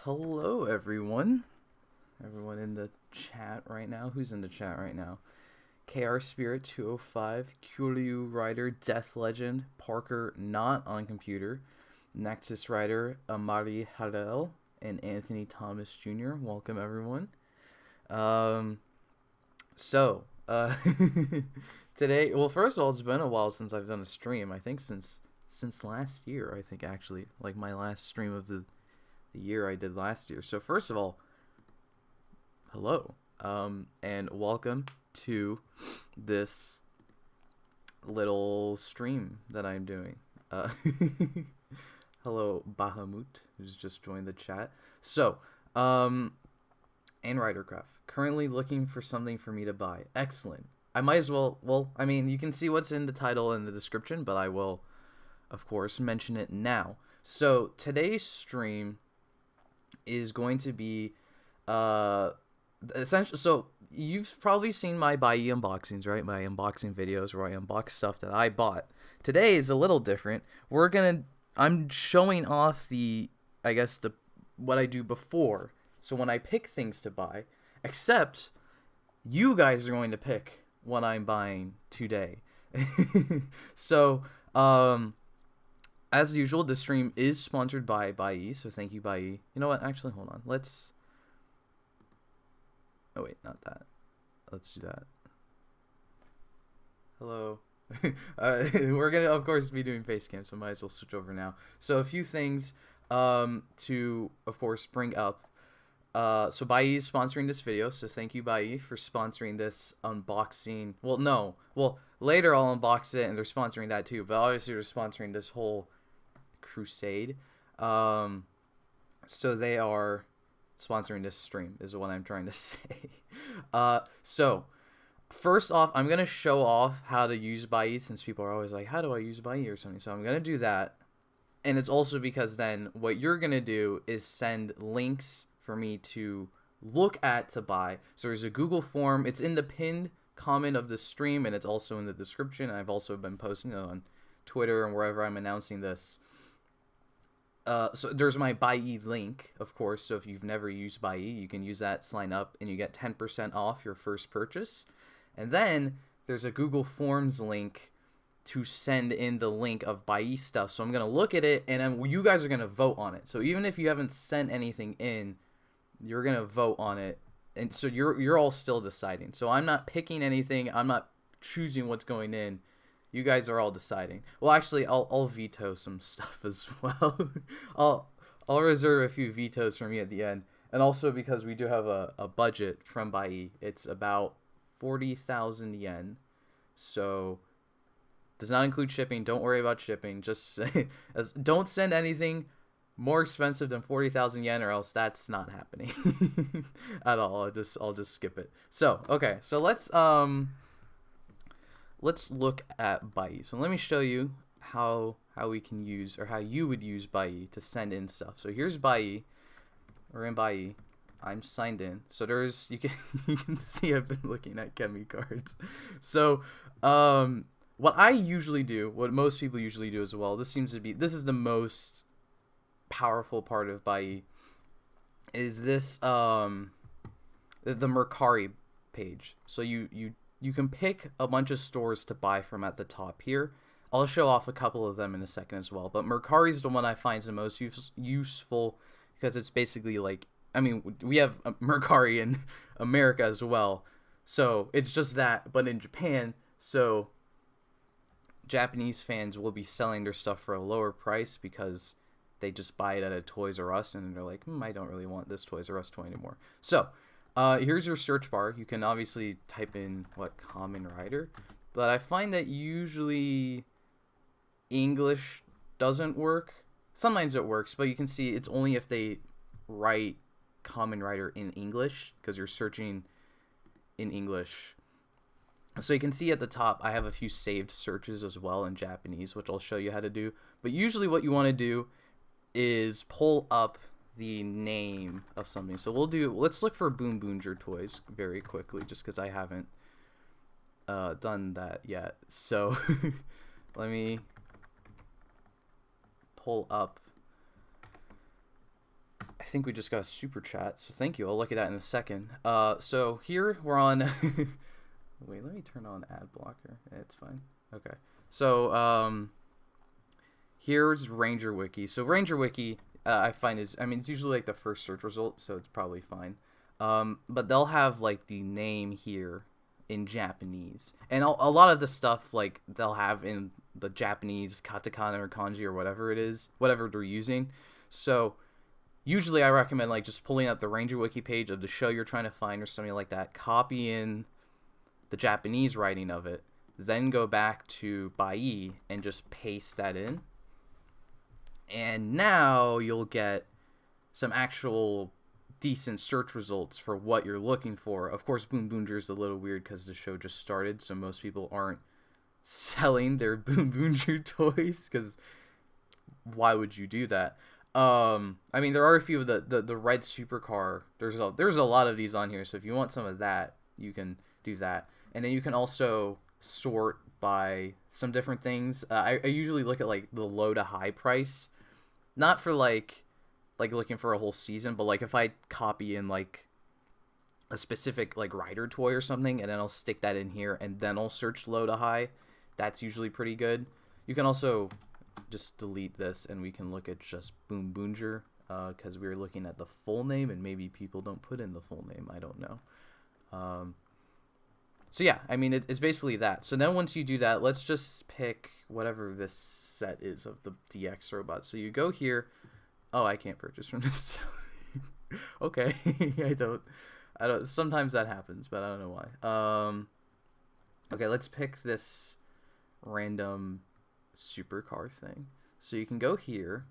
Hello, everyone. Everyone in the chat right now. Who's in the chat right now? KR Spirit 205, Kuryu Rider, Death Legend, Parker Not on Computer, Nexus Rider, Amari Harel, and Anthony Thomas Jr. Welcome, everyone. Today, well, first of all, it's been a while since I've done a stream. I think since last year. I think actually, like my last stream of the year I did last year. So first of all, hello, and welcome to this little stream that I'm doing. Hello, Bahamut, who's just joined the chat. So, and Ridercraft, currently looking for something for me to buy. Excellent. I might as well, I mean, you can see what's in the title and the description, but I will, of course, mention it now. So, today's stream is going to be, essentially, so, you've probably seen my Buyee unboxings, right? My unboxing videos where I unbox stuff that I bought. Today is a little different. I'm showing off what I do before. So when I pick things to buy, except you guys are going to pick what I'm buying today. So, as usual, this stream is sponsored by Buyee, so thank you, Buyee. You know what? Actually, hold on. Oh, wait, not that. Let's do that. Hello. We're going to, of course, be doing face cam, so might as well switch over now. So, a few things to, of course, bring up. So, Buyee is sponsoring this video, so thank you, Buyee, for sponsoring this unboxing. Well, no. Well, later I'll unbox it, and they're sponsoring that too, but obviously they're sponsoring this whole crusade. So they are sponsoring this stream is what I'm trying to say. So first off, I'm gonna show off how to use Buyee, since people are always like, how do I use Buyee or something? So I'm gonna do that, and it's also because then what you're gonna do is send links for me to look at to buy. So there's a Google form. It's in the pinned comment of the stream, and it's also in the description. I've also been posting it on Twitter and wherever I'm announcing this. So there's my Buyee link, of course. So if you've never used Buyee, you can use that, sign up, and you get 10% off your first purchase. And then there's a Google Forms link to send in the link of Buyee stuff. So I'm going to look at it, and you guys are going to vote on it. So even if you haven't sent anything in, you're going to vote on it. And so you're all still deciding. So I'm not picking anything. I'm not choosing what's going in. You guys are all deciding. Well, actually, I'll veto some stuff as well. I'll reserve a few vetoes for me at the end. And also because we do have a budget from Buyee. It's about 40,000 yen. So does not include shipping. Don't worry about shipping. Just don't send anything more expensive than 40,000 yen, or else that's not happening at all. I'll just skip it. So okay, so let's look at Buyee. So let me show you how we can use, or how you would use Buyee to send in stuff. So here's Buyee. We're in Buyee. I'm signed in. So there's you can see I've been looking at Kemi cards. So what I usually do, what most people usually do as well, this is the most powerful part of Buyee, is this the Mercari page. So you can pick a bunch of stores to buy from at the top here. I'll show off a couple of them in a second as well, but Mercari is the one I find the most useful, because it's basically like, I mean, we have Mercari in America as well, so it's just that, but in Japan. So Japanese fans will be selling their stuff for a lower price because they just buy it at a Toys R Us, and they're like, I don't really want this Toys R Us toy anymore. So here's your search bar. You can obviously type in Kamen Rider, but I find that usually English doesn't work. Sometimes it works, but you can see it's only if they write Kamen Rider in English, because you're searching in English. So you can see at the top, I have a few saved searches as well in Japanese, which I'll show you how to do. But usually what you want to do is pull up the name of something. So let's look for Boonboomger toys very quickly, just because I haven't done that yet. So let me pull up think we just got a super chat, so thank you. I'll look at that in a second. So here we're on. Wait, let me turn on ad blocker. It's fine. Okay. So here's Ranger Wiki. So Ranger Wiki, I find is, I mean, it's usually like the first search result, so it's probably fine. But they'll have like the name here in Japanese, and a lot of the stuff like they'll have in the Japanese katakana or kanji or whatever it is, whatever they're using. So usually I recommend like just pulling up the Ranger Wiki page of the show you're trying to find or something like that, copy in the Japanese writing of it, then go back to Buyee and just paste that in. And now you'll get some actual decent search results for what you're looking for. Of course, Boonboomger is a little weird because the show just started, so most people aren't selling their Boonboomger toys, because why would you do that? I mean, there are a few of the red supercar. There's a lot of these on here, so if you want some of that, you can do that. And then you can also sort by some different things. I usually look at like the low to high price, not for like looking for a whole season, but like if I copy in like a specific like rider toy or something, and then I'll stick that in here, and then I'll search low to high. That's usually pretty good. You can also just delete this, and we can look at just Boonboomger, because we were looking at the full name, and maybe people don't put in the full name. I don't know. So yeah, I mean, it's basically that. So then once you do that, let's just pick whatever this set is of the DX robot. So you go here. Oh, I can't purchase from this. Okay, I don't. Sometimes that happens, but I don't know why. Okay, let's pick this random supercar thing. So you can go here.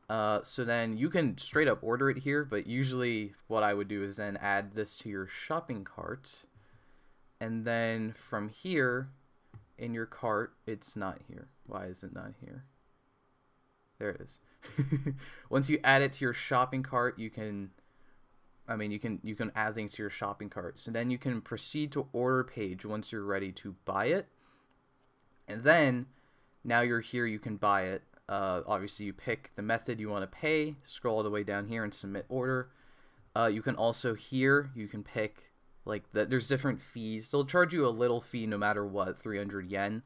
So then you can straight up order it here, but usually what I would do is then add this to your shopping cart. And then from here, in your cart, it's not here. Why is it not here? There it is. Once you add it to your shopping cart, you can add things to your shopping cart. So then you can proceed to order page once you're ready to buy it. And then now you're here, you can buy it. Obviously you pick the method you want to pay, scroll all the way down here and submit order. You can also here, you can pick like there's different fees. They'll charge you a little fee no matter what, 300 yen,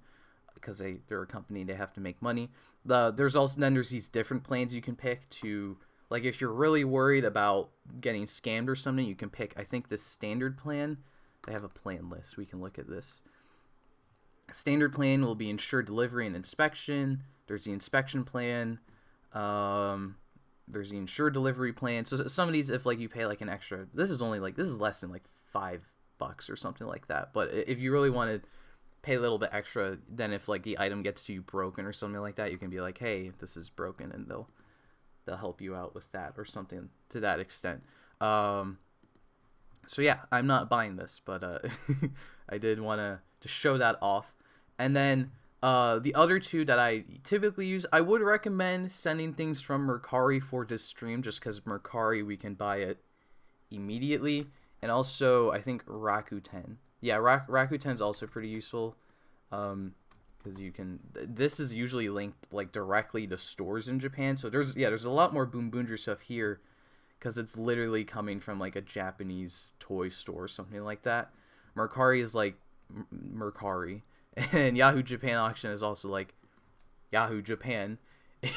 because they're a company, they have to make money. There's these different plans you can pick to, like, if you're really worried about getting scammed or something, you can pick, I think, the standard plan. They have a plan list. We can look at this. Standard plan will be insured delivery and inspection. There's the inspection plan. There's the insured delivery plan. So some of these, if like you pay like an extra, this is less than like $5 or something like that. But if you really want to pay a little bit extra, then if like the item gets to you broken or something like that, you can be like, hey, this is broken, and they'll help you out with that or something to that extent. So yeah, I'm not buying this, but I did want to show that off. And then the other two that I typically use, I would recommend sending things from Mercari for this stream, just because Mercari, we can buy it immediately. And also, I think Rakuten. Yeah, Rakuten is also pretty useful, because you can. This is usually linked like directly to stores in Japan. So there's a lot more Boonboomger stuff here, because it's literally coming from like a Japanese toy store or something like that. Mercari is like Mercari, and Yahoo Japan Auction is also like Yahoo Japan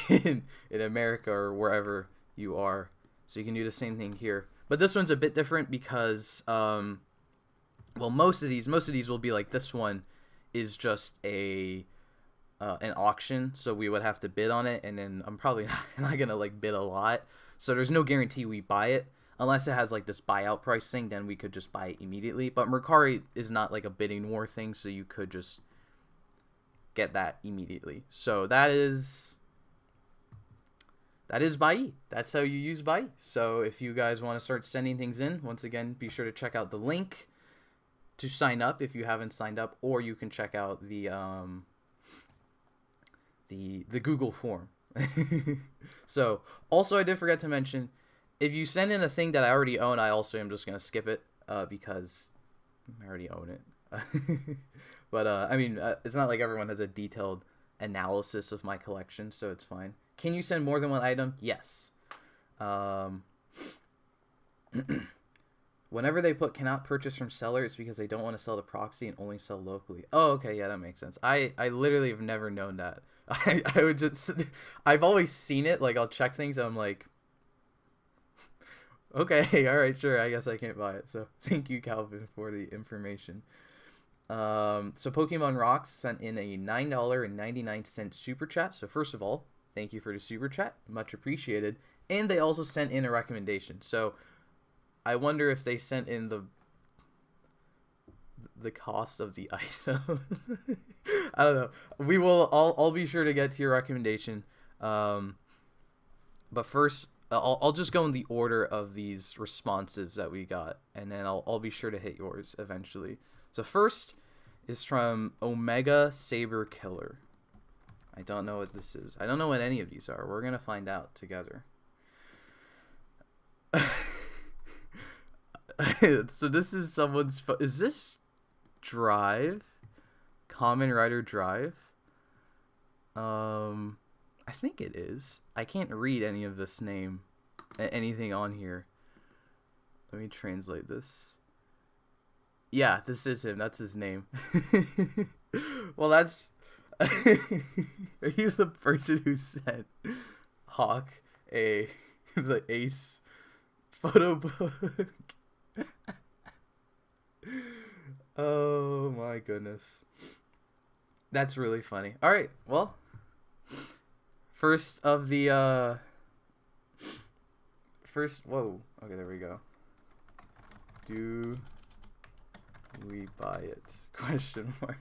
in America or wherever you are. So you can do the same thing here. But this one's a bit different because, well, most of these will be like, this one is just an auction, so we would have to bid on it, and then I'm probably not gonna like bid a lot, so there's no guarantee we buy it unless it has like this buyout price thing. Then we could just buy it immediately. But Mercari is not like a bidding war thing, so you could just get that immediately. So that is Buyee. That's how you use Buyee. So if you guys want to start sending things in, once again, be sure to check out the link to sign up if you haven't signed up, or you can check out the Google form. So also, I did forget to mention, if you send in a thing that I already own, I also am just gonna skip it because I already own it. But I mean, it's not like everyone has a detailed analysis of my collection, so it's fine. Can you send more than one item? Yes. Whenever they put cannot purchase from seller, it's because they don't want to sell to proxy and only sell locally. Oh, okay, yeah, that makes sense. I literally have never known that. I would just, I've always seen it, like, I'll check things and I'm like, okay, alright, sure, I guess I can't buy it. So, thank you, Calvin, for the information. So Pokemon Rocks sent in a $9.99 super chat. So, first of all, thank you for the super chat. Much appreciated. And they also sent in a recommendation. So, I wonder if they sent in the cost of the item. I don't know. We will. I'll be sure to get to your recommendation. But first, I'll just go in the order of these responses that we got, and then I'll be sure to hit yours eventually. So first is from Omega Saber Killer. I don't know what this is. I don't know what any of these are. We're gonna find out together. So this is someone's. Is this Drive? Kamen Rider Drive? I think it is. I can't read any of this name, anything on here. Let me translate this. Yeah, this is him. That's his name. Well, that's. Are you the person who sent Hawk the Ace photo book? Oh my goodness. That's really funny. Alright, well. First of the whoa. Okay, there we go. Do we buy it? Question mark.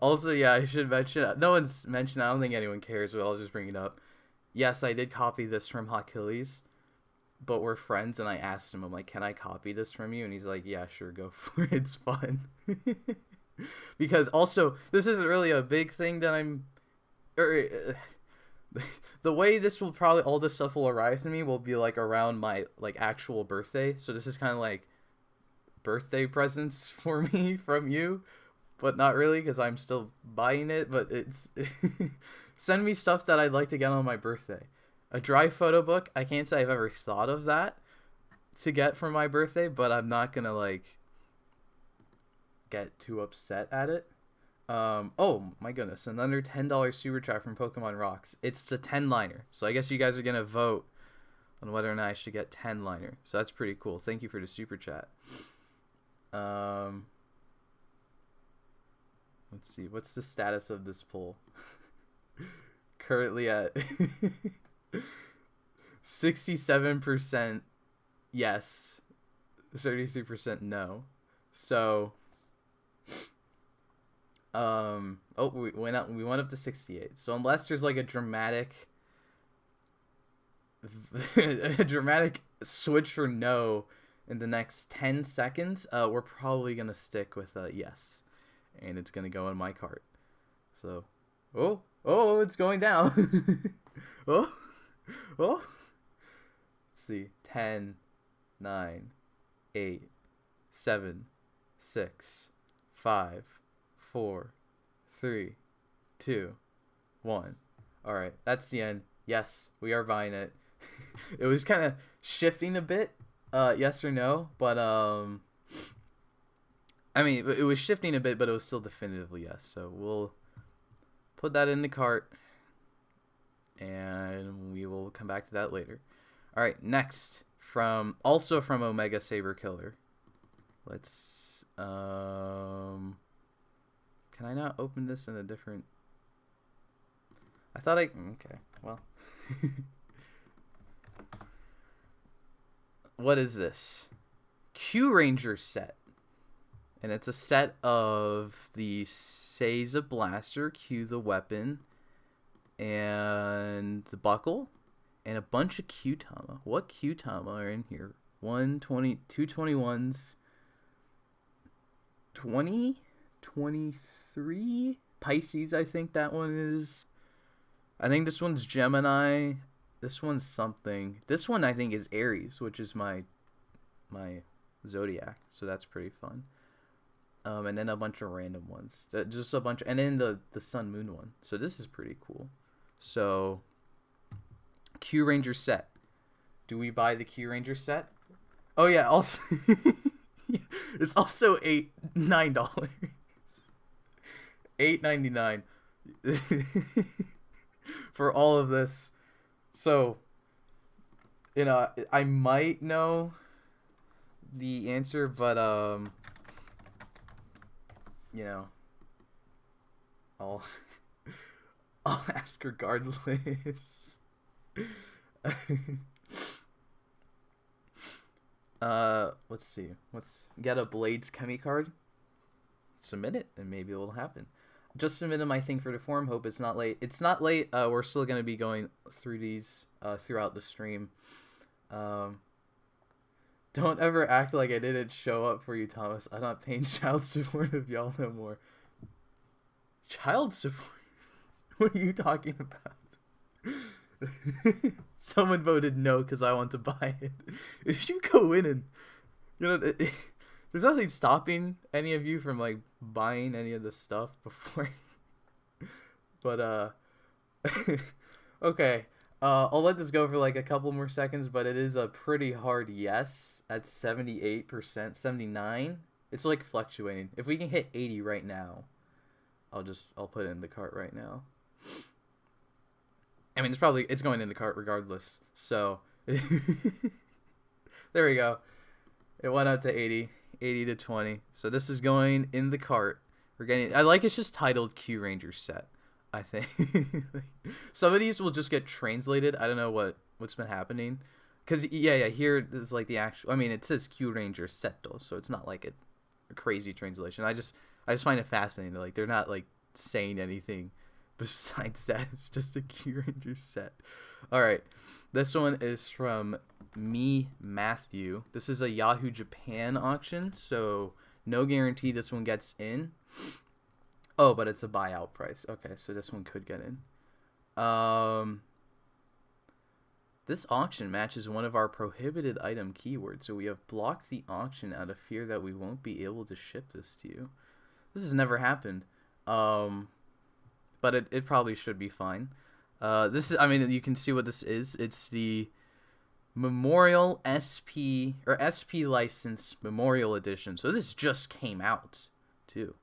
Also, yeah, I should mention, no one's mentioned, I don't think anyone cares, but I'll just bring it up. Yes, I did copy this from Achilles, but we're friends, and I asked him, I'm like, can I copy this from you? And he's like, yeah, sure, go for it, it's fun. Because also, this isn't really a big thing that I'm, the way this will probably, all this stuff will arrive to me will be like around my like actual birthday, so this is kind of like birthday presents for me from you, but not really, because I'm still buying it, but it's send me stuff that I'd like to get on my birthday. A dry photo book, I can't say I've ever thought of that to get for my birthday, but I'm not gonna like get too upset at it. Oh my goodness, another $10 super chat from Pokemon Rocks. It's the 10-liner, so I guess you guys are gonna vote on whether or not I should get 10-liner, so that's pretty cool. Thank you for the super chat. Let's see, what's the status of this poll? Currently at 67% yes, 33% no. So oh, we went up to 68. So unless there's like a dramatic switch for no in the next 10 seconds, we're probably gonna stick with yes, and it's gonna go in my cart. So oh, it's going down. oh let's see, 10, 9, 8, 7, 6, 5, 4, 3, 2, 1. All right, that's the end. Yes, we are buying it. It was kind of shifting a bit, yes or no, but I mean, it was shifting a bit, but it was still definitively yes. So we'll put that in the cart, and we will come back to that later. All right, next also from Omega Saber Killer. Let's can I not open this in a different? I thought okay, well. What is this? Q Ranger set. And it's a set of the Seiza Blaster, Q the weapon, and the buckle, and a bunch of Q-Tama. What Q-Tama are in here? 120, 221s, 20, 23 Pisces, I think that one is. I think this one's Gemini. This one's something. This one I think is Aries, which is my zodiac. So that's pretty fun. And then a bunch of random ones. Just a bunch. And then the Sun Moon one. So this is pretty cool. So Q Ranger set. Do we buy the Q Ranger set? Oh yeah, also it's also $9. $8.99 for all of this. So, you know, I might know the answer, but you know, I'll ask regardless. Let's see. Let's get a Blades Chemi card. Submit it, and maybe it'll happen. Just submitted my thing for the forum. Hope it's not late. It's not late. We're still gonna be going through these throughout the stream. Don't ever act like I didn't show up for you, Thomas. I'm not paying child support of y'all no more. Child support? What are you talking about? Someone voted no because I want to buy it. If you go in and, you know, there's nothing stopping any of you from like buying any of this stuff before. But okay. I'll let this go for like a couple more seconds, but it is a pretty hard yes at 78%, 79%. It's like fluctuating. If we can hit 80 right now, I'll put it in the cart right now. I mean, it's going in the cart regardless. So there we go. It went up to 80 to 20. So this is going in the cart. We're getting. I like it's just titled Q Ranger set. I think some of these will just get translated. I don't know what's been happening. Cause yeah, here is like the actual. I mean, it says Q Ranger Seto, so it's not like a crazy translation. I just find it fascinating. Like they're not like saying anything besides that. It's just a Q Ranger set. All right, this one is from me, Matthew. This is a Yahoo Japan auction, so no guarantee this one gets in. Oh, but it's a buyout price. Okay, so this one could get in. This auction matches one of our prohibited item keywords, so we have blocked the auction out of fear that we won't be able to ship this to you. This has never happened. But it probably should be fine. This is, I mean, you can see what this is. It's the Memorial SP, or SP License Memorial Edition. So this just came out, too,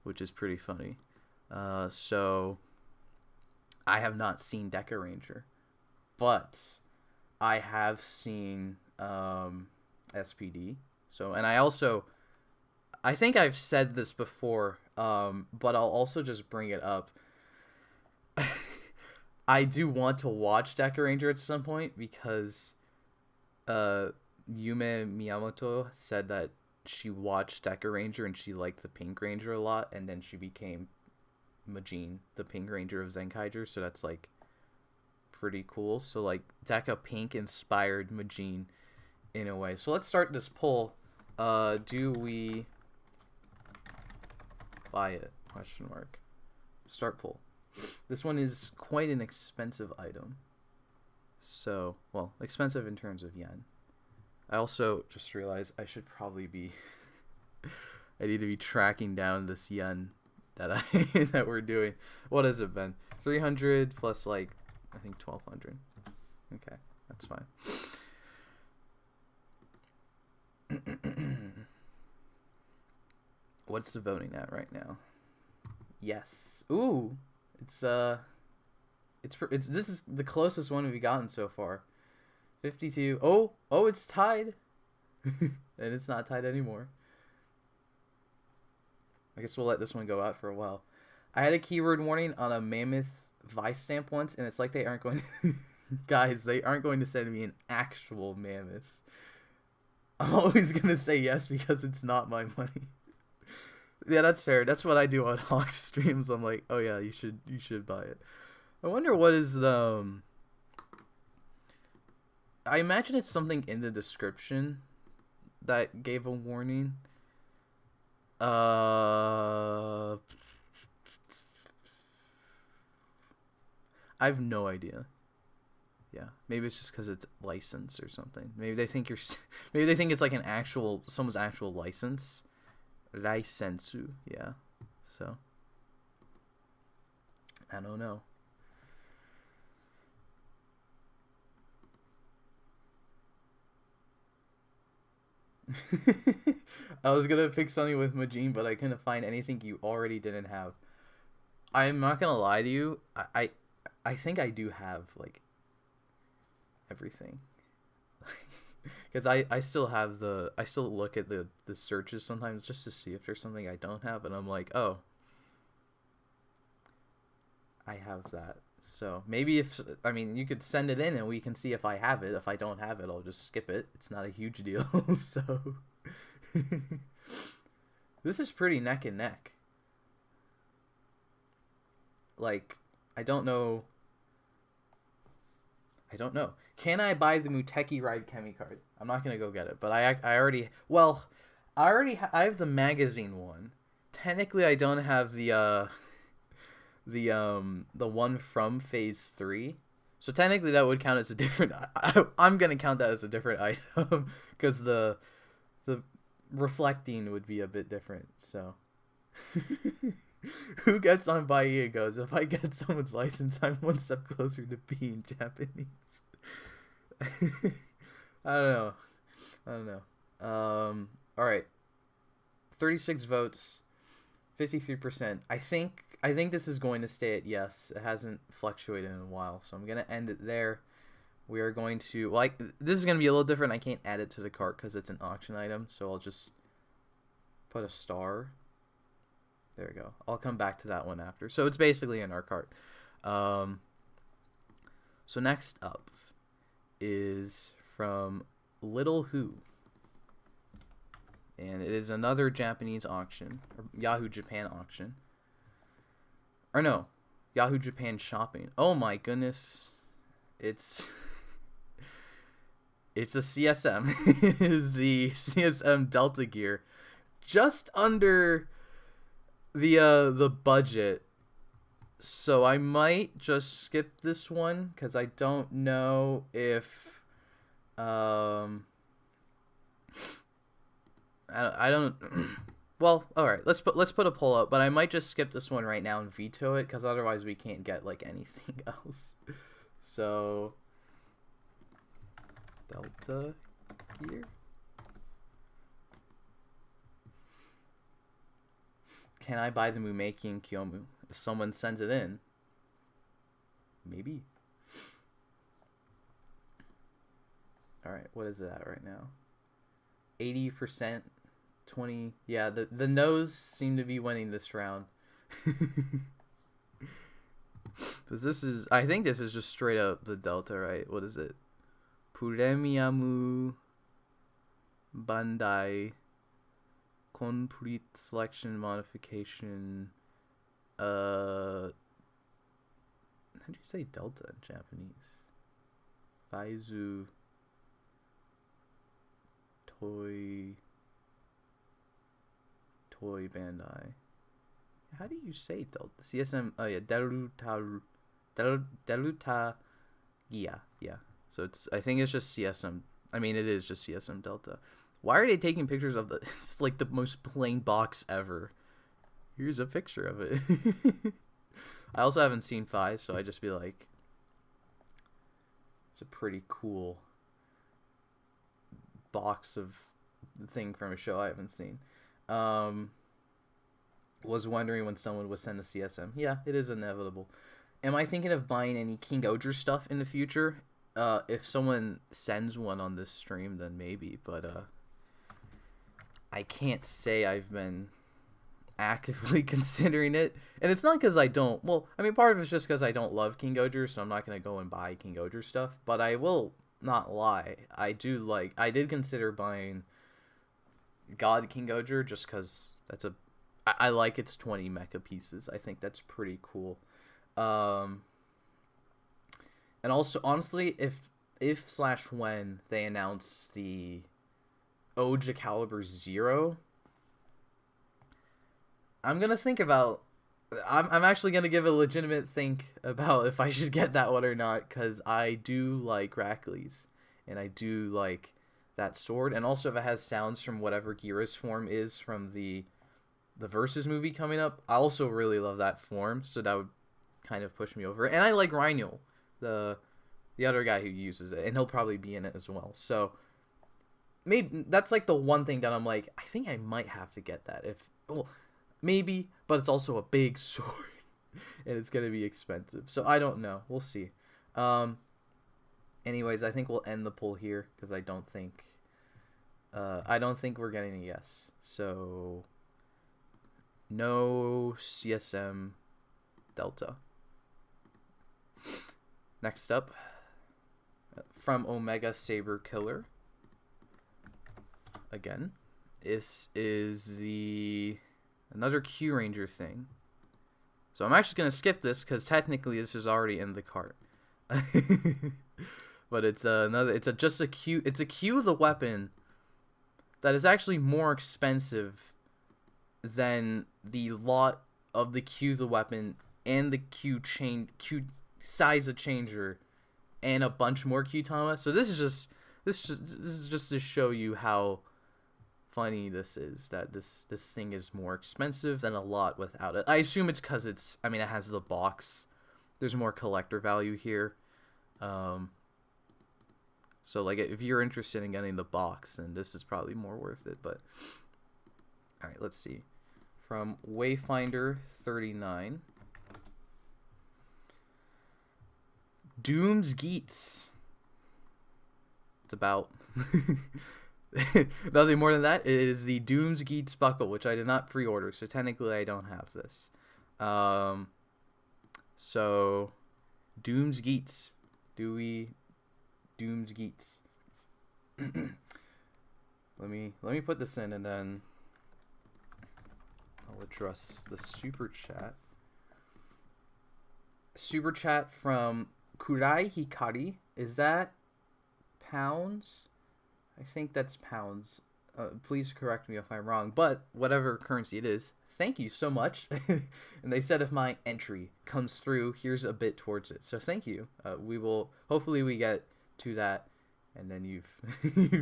which is pretty funny. So I have not seen Deca Ranger, but I have seen SPD. So, and I think I've said this before, but I'll also just bring it up. I do want to watch Deca Ranger at some point because Yume Miyamoto said that she watched Deca Ranger and she liked the Pink Ranger a lot, and then she became Majin, the Pink Ranger of Zenkaiger, so that's like pretty cool. So like Deca Pink inspired Majin in a way. So let's start this poll. Do we buy it? Question mark. Start poll. This one is quite an expensive item. So, well, expensive in terms of yen. I also just realized I should probably be I need to be tracking down this yen that that we're doing. What has it been? 300 plus like I think 1200. Okay, that's fine. What's the voting at right now? Yes. Ooh, it's this is the closest one we've gotten so far. 52. Oh, it's tied. And it's not tied anymore. I guess we'll let this one go out for a while. I had a keyword warning on a Mammoth Vice stamp once, and it's like they aren't going to... Guys, they aren't going to send me an actual Mammoth. I'm always going to say yes because it's not my money. Yeah, that's fair. That's what I do on Hawk streams. I'm like, oh yeah, you should buy it. I wonder what is the... I imagine it's something in the description that gave a warning. I have no idea. Yeah, maybe it's just because it's licensed or something. Maybe they think maybe they think it's like someone's actual license. Licensu, yeah. So I don't know. I was gonna pick something with Majin, but I couldn't find anything you already didn't have. I'm not gonna lie to you. I think I do have like everything. Because I still have I still look at the searches sometimes just to see if there's something I don't have, and I'm like, oh, I have that. So maybe I mean, you could send it in and we can see if I have it. If I don't have it, I'll just skip it. It's not a huge deal. So this is pretty neck and neck. Like, I don't know. Can I buy the Muteki Ride Chemi card? I'm not gonna go get it, but I already, well, I have the magazine one. Technically, I don't have the one from Phase 3. So technically, that would count as a different. I'm gonna count that as a different item because the reflecting would be a bit different. So. Who gets on Buyee and goes, if I get someone's license, I'm one step closer to being Japanese. I don't know. Alright. 36 votes. 53%. I think this is going to stay at yes. It hasn't fluctuated in a while, so I'm going to end it there. We are going to, like, this is going to be a little different. I can't add it to the cart because it's an auction item, so I'll just put a star. There we go. I'll come back to that one after. So it's basically in our cart. So next up is from Little Who. And it is another Japanese auction. Or Yahoo Japan auction. Or no. Yahoo Japan shopping. Oh my goodness. It's a CSM. It is the CSM Delta Gear. Just under the budget, so I might just skip this one because I don't know if I don't well, all right, let's put a poll up, but I might just skip this one right now and veto it because otherwise we can't get like anything else. So Delta Gear. Can I buy the Mumeki and Kiyomu? If someone sends it in, maybe. Alright, what is it at right now? 80%, 20. Yeah, the no's seem to be winning this round. Because I think this is just straight up the Delta, right? What is it? Premium Bandai Complete Selection Modification. How do you say Delta in Japanese? Faizu Toy Bandai. How do you say Delta? CSM. Oh yeah, Deruta Gia. Yeah. So I think it's just CSM. I mean, it is just CSM Delta. Why are they taking pictures of it's like the most plain box ever. Here's a picture of it. I also haven't seen 5, so I just be like, it's a pretty cool box of the thing from a show I haven't seen. Was wondering when someone would send a CSM. Yeah, it is inevitable. Am I thinking of buying any King Oger stuff in the future? If someone sends one on this stream, then maybe, but I can't say I've been actively considering it. And it's not because I don't, well, I mean, part of it's just because I don't love King Oger, so I'm not going to go and buy King Oger stuff, but I will not lie. I did consider buying God King Oger just because I like its 20 mecha pieces. I think that's pretty cool. And also, honestly, if/when they announce the Oja Caliber 0, I'm gonna think about. I'm actually gonna give a legitimate think about if I should get that one or not, because I do like Rackley's, and I do like that sword, and also if it has sounds from whatever Gira's form is from the Versus movie coming up, I also really love that form, so that would kind of push me over. And I like Rhino, the other guy who uses it, and he'll probably be in it as well. So maybe that's like the one thing that I'm like, I think I might have to get that. If, well, maybe, but it's also a big sword and it's gonna be expensive. So I don't know. We'll see. Anyways, I think we'll end the poll here because I don't think we're getting a yes. So no CSM Delta. Next up, from Omega Saber Killer. Again, this is another Q Ranger thing. So I'm actually gonna skip this because technically this is already in the cart. But it's just a Q. It's a Q the weapon that is actually more expensive than the lot of the Q the weapon and the Q size of changer and a bunch more Q-Tama. So this is just to show you how funny this is, that this thing is more expensive than a lot without it. I assume it's because it has the box. There's more collector value here. So like if you're interested in getting the box, then this is probably more worth it. But all right, let's see. From Wayfinder 39. Doom's Geats. It's about nothing more than that. It is the Doom's Geats buckle, which I did not pre-order, so technically I don't have this. So Doom's Geats. Doom's Geats. let me put this in and then I'll address the super chat. Super chat from Kurai Hikari. Is that pounds? I think that's pounds. Please correct me if I'm wrong, but whatever currency it is, thank you so much. And they said if my entry comes through, here's a bit towards it. So thank you. We will, hopefully we get to that, and then you've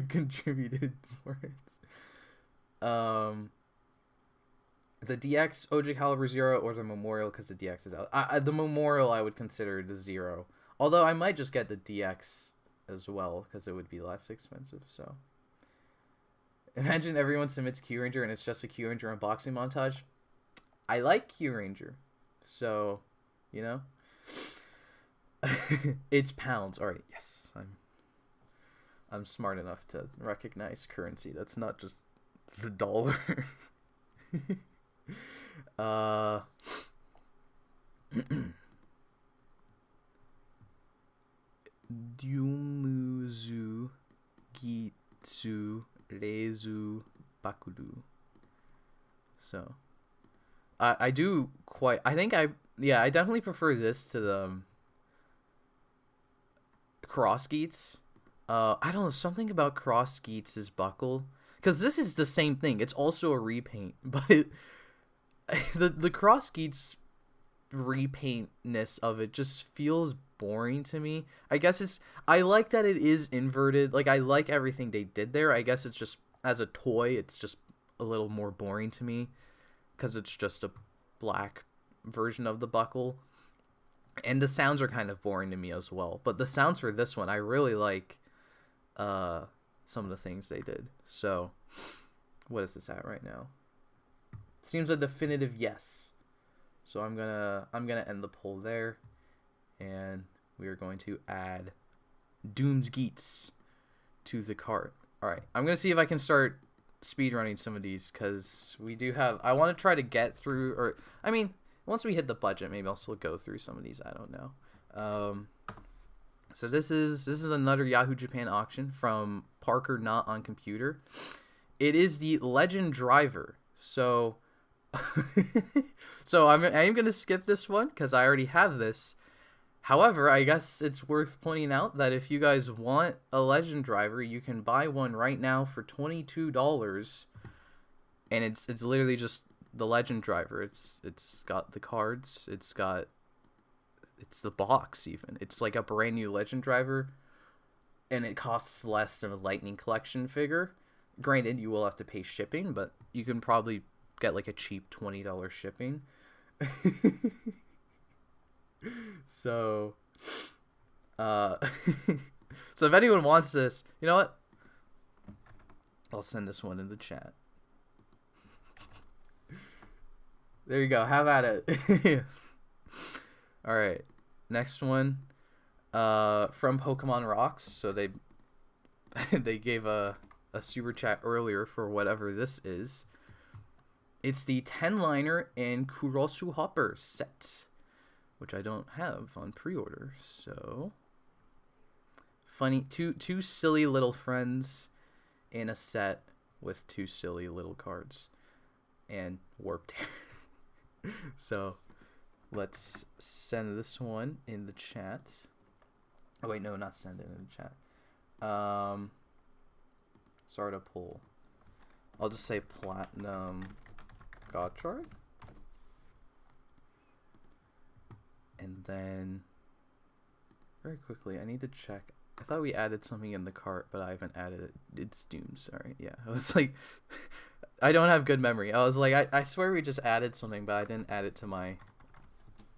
contributed for it. The DX OG Caliber 0 or the Memorial, because the DX is out. The Memorial I would consider the 0. Although I might just get the DX as well, because it would be less expensive. So imagine everyone submits Q Ranger and it's just a Q Ranger unboxing montage. I like Q Ranger, so you know. It's pounds. All right, yes, I'm smart enough to recognize currency. That's not just the dollar. Dyumuzu Gitsu Reizu Bakuru. So I do quite, I definitely prefer this to the Cross Geats. I don't know, something about Cross Geats' buckle, because this is the same thing. It's also a repaint, but the Cross Geats repaintness of it just feels boring to me. I guess I like that it is inverted. Like, I like everything they did there. I guess it's just, as a toy, it's just a little more boring to me, because it's just a black version of the buckle. And the sounds are kind of boring to me as well. But the sounds for this one, I really like some of the things they did. So, what is this at right now? Seems a definitive yes. So I'm gonna end the poll there, and we are going to add Doom's Geats to the cart. All right, I'm gonna see if I can start speedrunning some of these, because we do have. I want to try to get through, or I mean, once we hit the budget, maybe I'll still go through some of these. I don't know. So this is another Yahoo Japan auction from Parker Not on Computer. It is the Legend Driver. So so I am going to skip this one because I already have this. However, I guess it's worth pointing out that if you guys want a Legend Driver, you can buy one right now for $22, and it's literally just the Legend Driver. It's got the cards, it's the box even. It's like a brand new Legend Driver, and it costs less than a Lightning Collection figure. Granted, you will have to pay shipping, but you can probably get like a cheap $20 shipping. So so if anyone wants this, you know what? I'll send this one in the chat. There you go. Have at it. All right. Next one. From Pokemon Rocks. So they they gave a super chat earlier for whatever this is. It's the 10-liner and Kurosu Hopper set, which I don't have on pre-order. So funny, two silly little friends in a set with two silly little cards and warped hair. So let's send this one in the chat. Oh wait, no, not send it in the chat. Start a poll. I'll just say platinum gotchard. And then very quickly, I need to check. I thought we added something in the cart, but I haven't added it. It's Doom, sorry. Yeah, I was like, I don't have good memory. I was like, I swear we just added something, but I didn't add it to my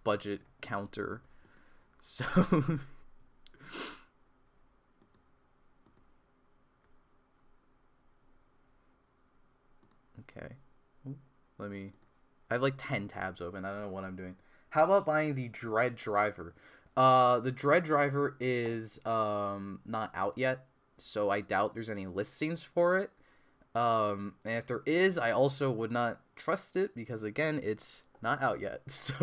budget counter. So okay. Let me. I have like 10 tabs open. I don't know what I'm doing. How about buying the Dread Driver? The Dread Driver is not out yet, so I doubt there's any listings for it. And if there is, I also would not trust it because again, it's not out yet. So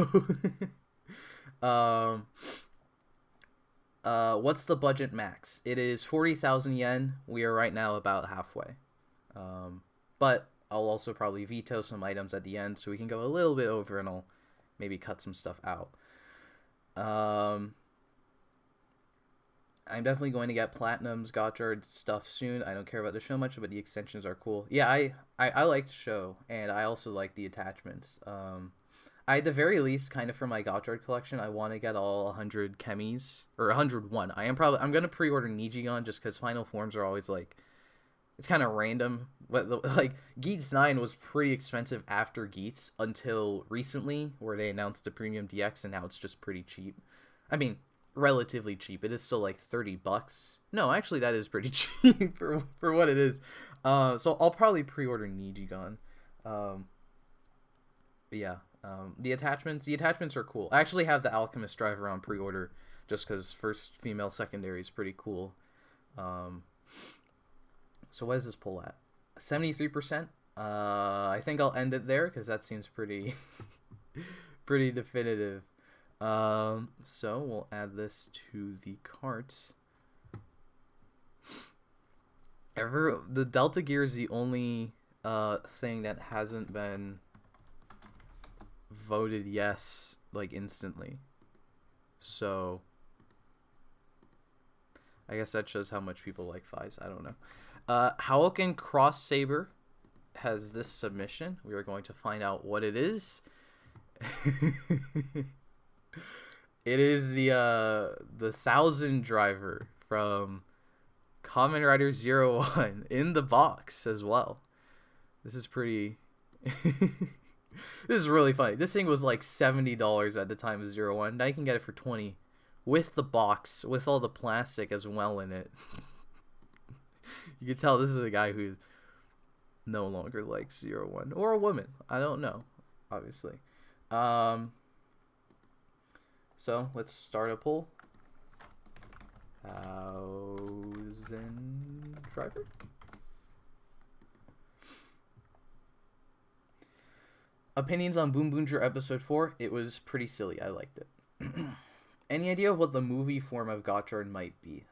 what's the budget max? It is 40,000 yen. We are right now about halfway. But I'll also probably veto some items at the end so we can go a little bit over and I'll maybe cut some stuff out. I'm definitely going to get Platinum's gotchard stuff soon. I don't care about the show much, but the extensions are cool. Yeah, I like the show, and I also like the attachments. I, at the very least, kind of for my gotchard collection, I want to get all 100 Chemis, or 101. I'm going to pre-order Nijigon just because Final Forms are always, like, it's kind of random. Like, Geats 9 was pretty expensive after Geats until recently, where they announced the Premium DX, and now it's just pretty cheap. I mean, relatively cheap. It is still like $30. No, actually, that is pretty cheap for what it is. So I'll probably pre-order Nijigon. But yeah, the attachments are cool. I actually have the Alchemist Driver on pre-order just because first female secondary is pretty cool. So what is this poll at? 73%. I think I'll end it there because that seems pretty pretty definitive. So we'll add this to the cart. The Delta Gear is the only thing that hasn't been voted yes like instantly. So I guess that shows how much people like Fies. I don't know. Haoken Cross Saber has this submission. We are going to find out what it is. It is the 1000 driver from Kamen Rider 01 in the box as well. This is pretty this is really funny. This thing was like $70 at the time of 01. Now you can get it for 20 with the box, with all the plastic as well in it. You can tell this is a guy who no longer likes 01 or a woman. I don't know, obviously. So let's start a poll. 1000 driver. Opinions on Boonboomger episode 4. It was pretty silly. I liked it. Any idea of what the movie form of gotchard might be?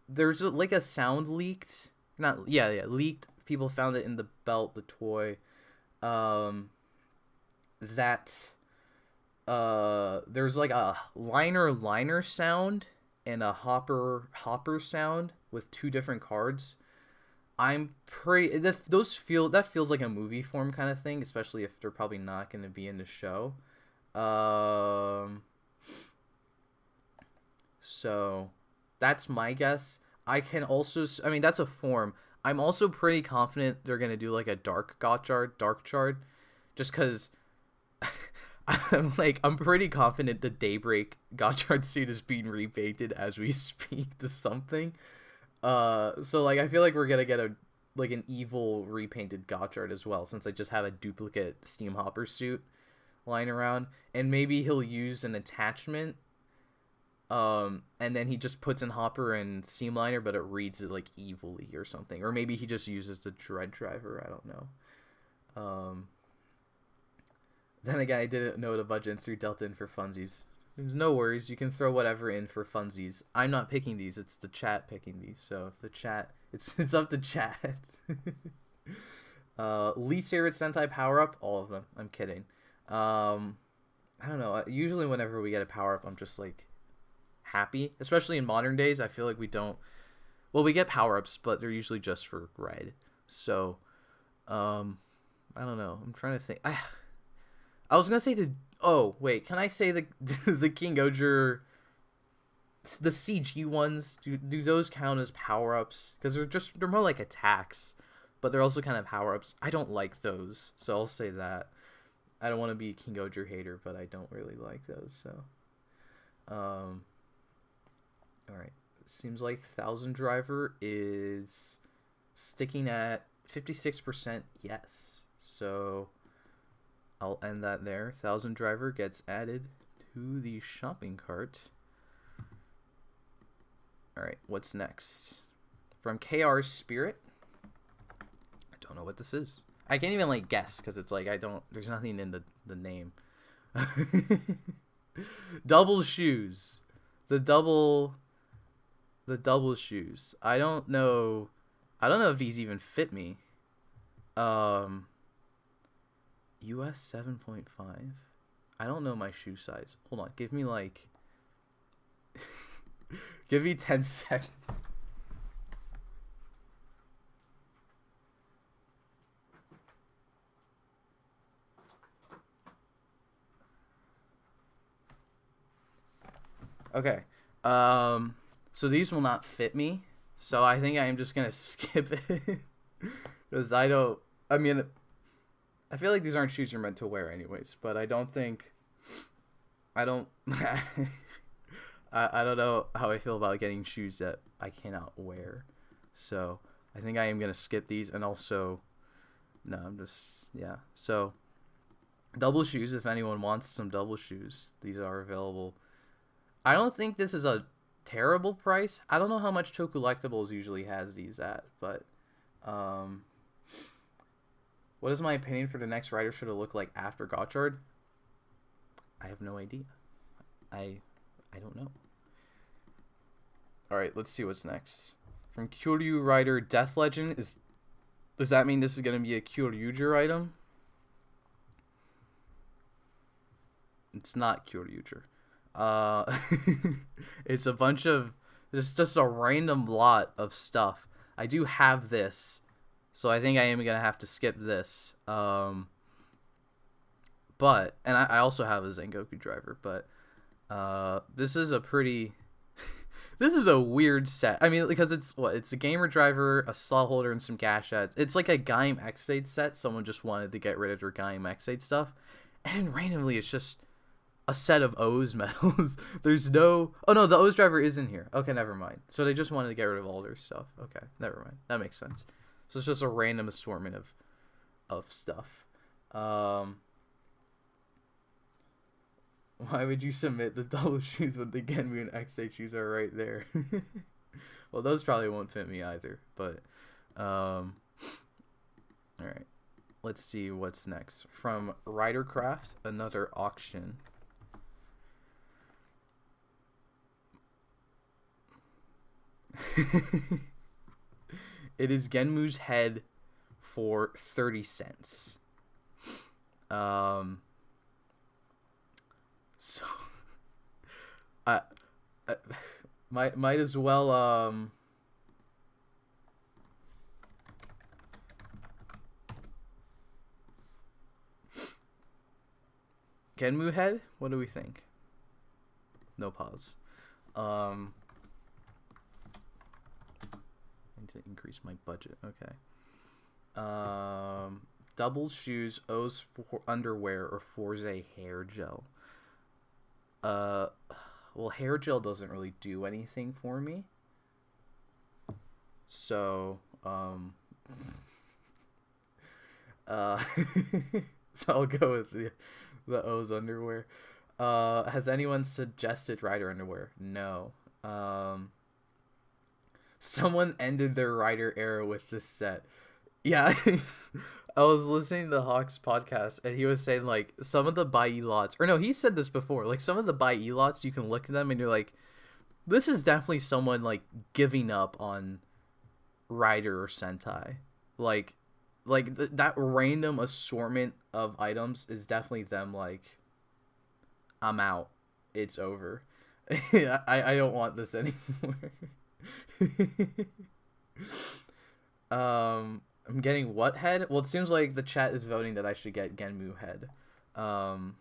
There's like a sound leaked. Leaked. People found it in the belt, the toy. There's like a liner sound and a hopper sound with two different cards. That feels like a movie form kind of thing, especially if they're probably not going to be in the show. So that's my guess. That's a form. I'm also pretty confident they're going to do like a dark chart, just because I'm pretty confident the Daybreak gotchard suit is being repainted as we speak to something. So like I feel like we're gonna get a like an evil repainted gotchard as well, since I just have a duplicate Steam Hopper suit lying around. And maybe he'll use an attachment, and then he just puts in Hopper and Steamliner, but it reads it like evilly or something. Or maybe he just uses the Dread driver. I don't know. Then again, I didn't know the budget and threw Delta in for funsies. There's no worries. You can throw whatever in for funsies. I'm not picking these. It's the chat picking these. So if the chat, it's up to chat. Least favorite Sentai power up? All of them. I'm kidding. I don't know. Usually whenever we get a power up, I'm just like happy. Especially in modern days, I feel like we don't. Well, we get power ups, but they're usually just for red. So, I don't know. I'm trying to think. I was gonna say the. Oh wait, can I say the the King Goger, the CG ones? Do those count as power ups? Because they're more like attacks, but they're also kind of power ups. I don't like those, so I'll say that. I don't want to be a King Goger hater, but I don't really like those. So, all right. Seems like Thousand Driver is sticking at 56%. Yes, so. I'll end that there. Thousand Driver gets added to the shopping cart. Alright, what's next? From KR Spirit. I don't know what this is. I can't even, like, guess, because it's like, there's nothing in the name. Double shoes. The double shoes. I don't know if these even fit me. US 7.5. I don't know my shoe size. Hold on. Give me like give me 10 seconds. Okay. So these will not fit me. So I think I am just going to skip it cuz I feel like these aren't shoes you're meant to wear anyways, but I don't I don't know how I feel about getting shoes that I cannot wear. So I think I am going to skip these, and also, no, yeah. So double shoes, if anyone wants some double shoes, these are available. I don't think this is a terrible price. I don't know how much Toe Collectibles usually has these at, but, what is my opinion for the next Rider show to look like after Gotchard? I have no idea. I don't know. Alright, let's see what's next. From Kyoryu Rider Death Legend. Does that mean this is going to be a Kyoryuger item? It's not Kyoryuger. It's a bunch of... It's just a random lot of stuff. I do have this. So I think I am going to have to skip this. And I also have a Zengoku driver, but this is a pretty... this is a weird set. I mean, because it's a gamer driver, a slot holder, and some cash ads. It's like a Gaim X8 set. Someone just wanted to get rid of their Gaim X8 stuff. And randomly, it's just a set of O's medals. There's no... Oh, no, the O's driver is in here. Okay, never mind. So they just wanted to get rid of all their stuff. Okay, never mind. That makes sense. So it's just a random assortment of stuff. Why would you submit the double shoes when the Genmu and X8 shoes are right there? Well, those probably won't fit me either. But, alright. Let's see what's next. From Ridercraft, another auction. It is Genmu's head for 30 cents. So I might as well Genmu head? What do we think? No pause. To increase my budget. Okay. Double shoes, O's for underwear, or Forze hair gel. Well, hair gel doesn't really do anything for me. So, Uh, so I'll go with the O's underwear. Has anyone suggested Rider underwear? No. Someone ended their Rider era with this set. Yeah, I was listening to Hawk's podcast, and he was saying, like, some of the Buyee lots, or no, he said this before, like, some of the Buyee lots, you can look at them, and you're like, this is definitely someone, like, giving up on Rider or Sentai. Like that random assortment of items is definitely them, like, I'm out. It's over. I don't want this anymore. I'm getting what head? Well, it seems like the chat is voting that I should get Genmu head. But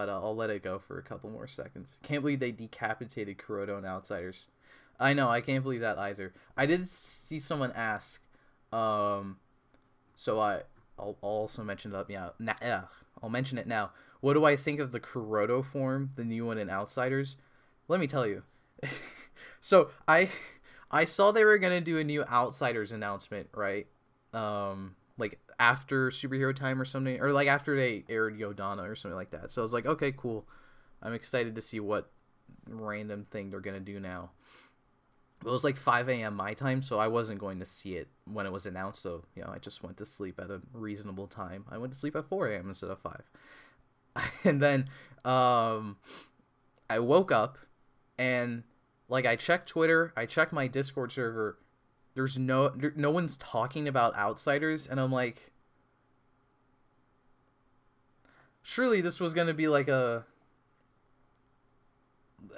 I'll let it go for a couple more seconds. Can't believe they decapitated Kuroto and Outsiders. I know, I can't believe that either. I did see someone ask, so I'll also mention it up. I'll mention it now. What do I think of the Kuroto form, the new one in Outsiders? Let me tell you. So I saw they were gonna do a new Outsiders announcement, right? Like after Superhero Time or something, or like after they aired Yodana or something like that. So I was like, okay, cool. I'm excited to see what random thing they're gonna do now. It was like 5 a.m. my time, so I wasn't going to see it when it was announced. So, you know, I just went to sleep at a reasonable time. I went to sleep at 4 a.m. instead of 5. And then I woke up and, like, I checked Twitter. I checked my Discord server. There's no one's talking about Outsiders. And I'm like, surely this was going to be like a...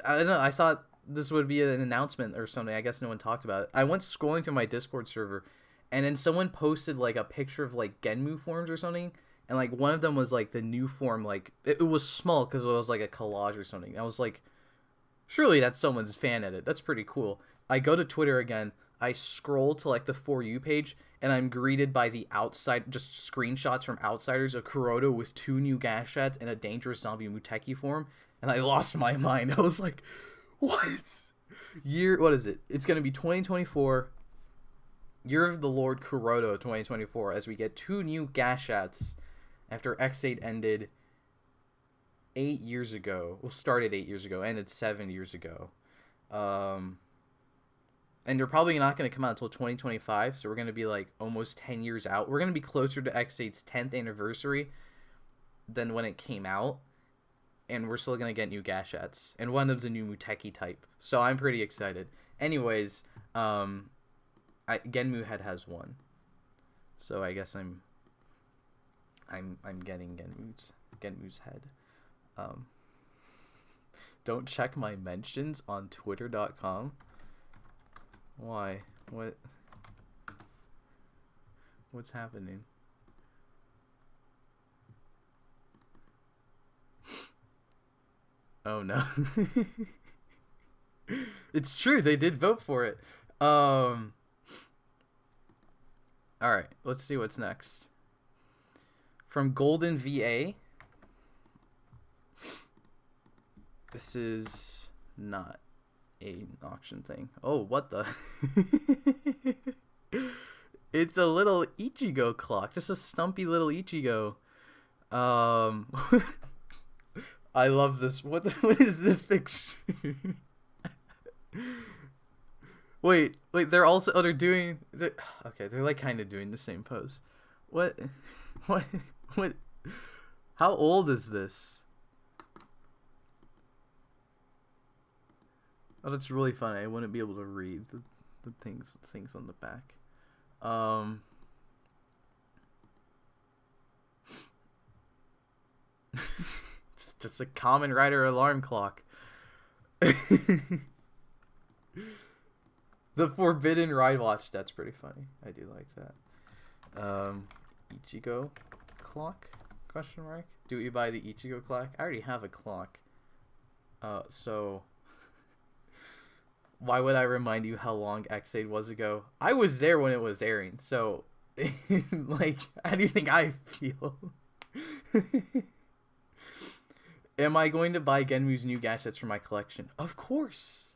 I don't know. I thought this would be an announcement or something. I guess no one talked about it. I went scrolling through my Discord server, and then someone posted like a picture of like Genmu forms or something, and like one of them was like the new form, like it was small because it was like a collage or something. I was like, surely that's someone's fan edit. That's pretty cool. I go to Twitter again. I scroll to like the For You page, and I'm greeted by the just screenshots from Outsiders of Kuroto with 2 new Gashats and a dangerous zombie Muteki form, and I lost my mind. I was like, what is it? It's going to be 2024, Year of the Lord Kuroto 2024, as we get 2 new Gashats after X8 ended 8 years ago. Well, started 8 years ago, ended 7 years ago. And they're probably not going to come out until 2025, so we're going to be like almost 10 years out. We're going to be closer to X8's 10th anniversary than when it came out. And we're still going to get new Gashats. And one of them's a new Muteki type. So I'm pretty excited. Anyways, Genmu head has 1. So I guess I'm getting Genmu's head. Don't check my mentions on twitter.com. Why? What's happening? Oh no. It's true, they did vote for it. Alright, let's see what's next. From Golden VA. This is not an auction thing. Oh, what the? It's a little Ichigo clock. Just a stumpy little Ichigo. I love this. What is this picture? wait, they're also... Oh, they're doing... Okay, they're like kind of doing the same pose. What? How old is this? Oh, that's really funny. I wouldn't be able to read the things on the back. Just a Kamen Rider alarm clock. The Forbidden Ride Watch. That's pretty funny. I do like that. Ichigo clock? Question mark. Do we buy the Ichigo clock? I already have a clock. So why would I remind you how long X8 was ago? I was there when it was airing, so like, how do you think I feel? Am I going to buy Genmu's new Gashats for my collection? Of course.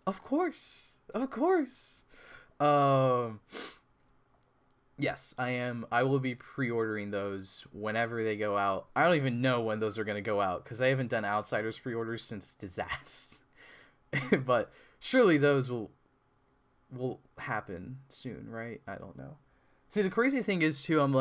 Yes, I am. I will be pre-ordering those whenever they go out. I don't even know when those are going to go out because I haven't done Outsiders pre-orders since Disaster. But surely those will happen soon, right? I don't know. See, the crazy thing is too, I'm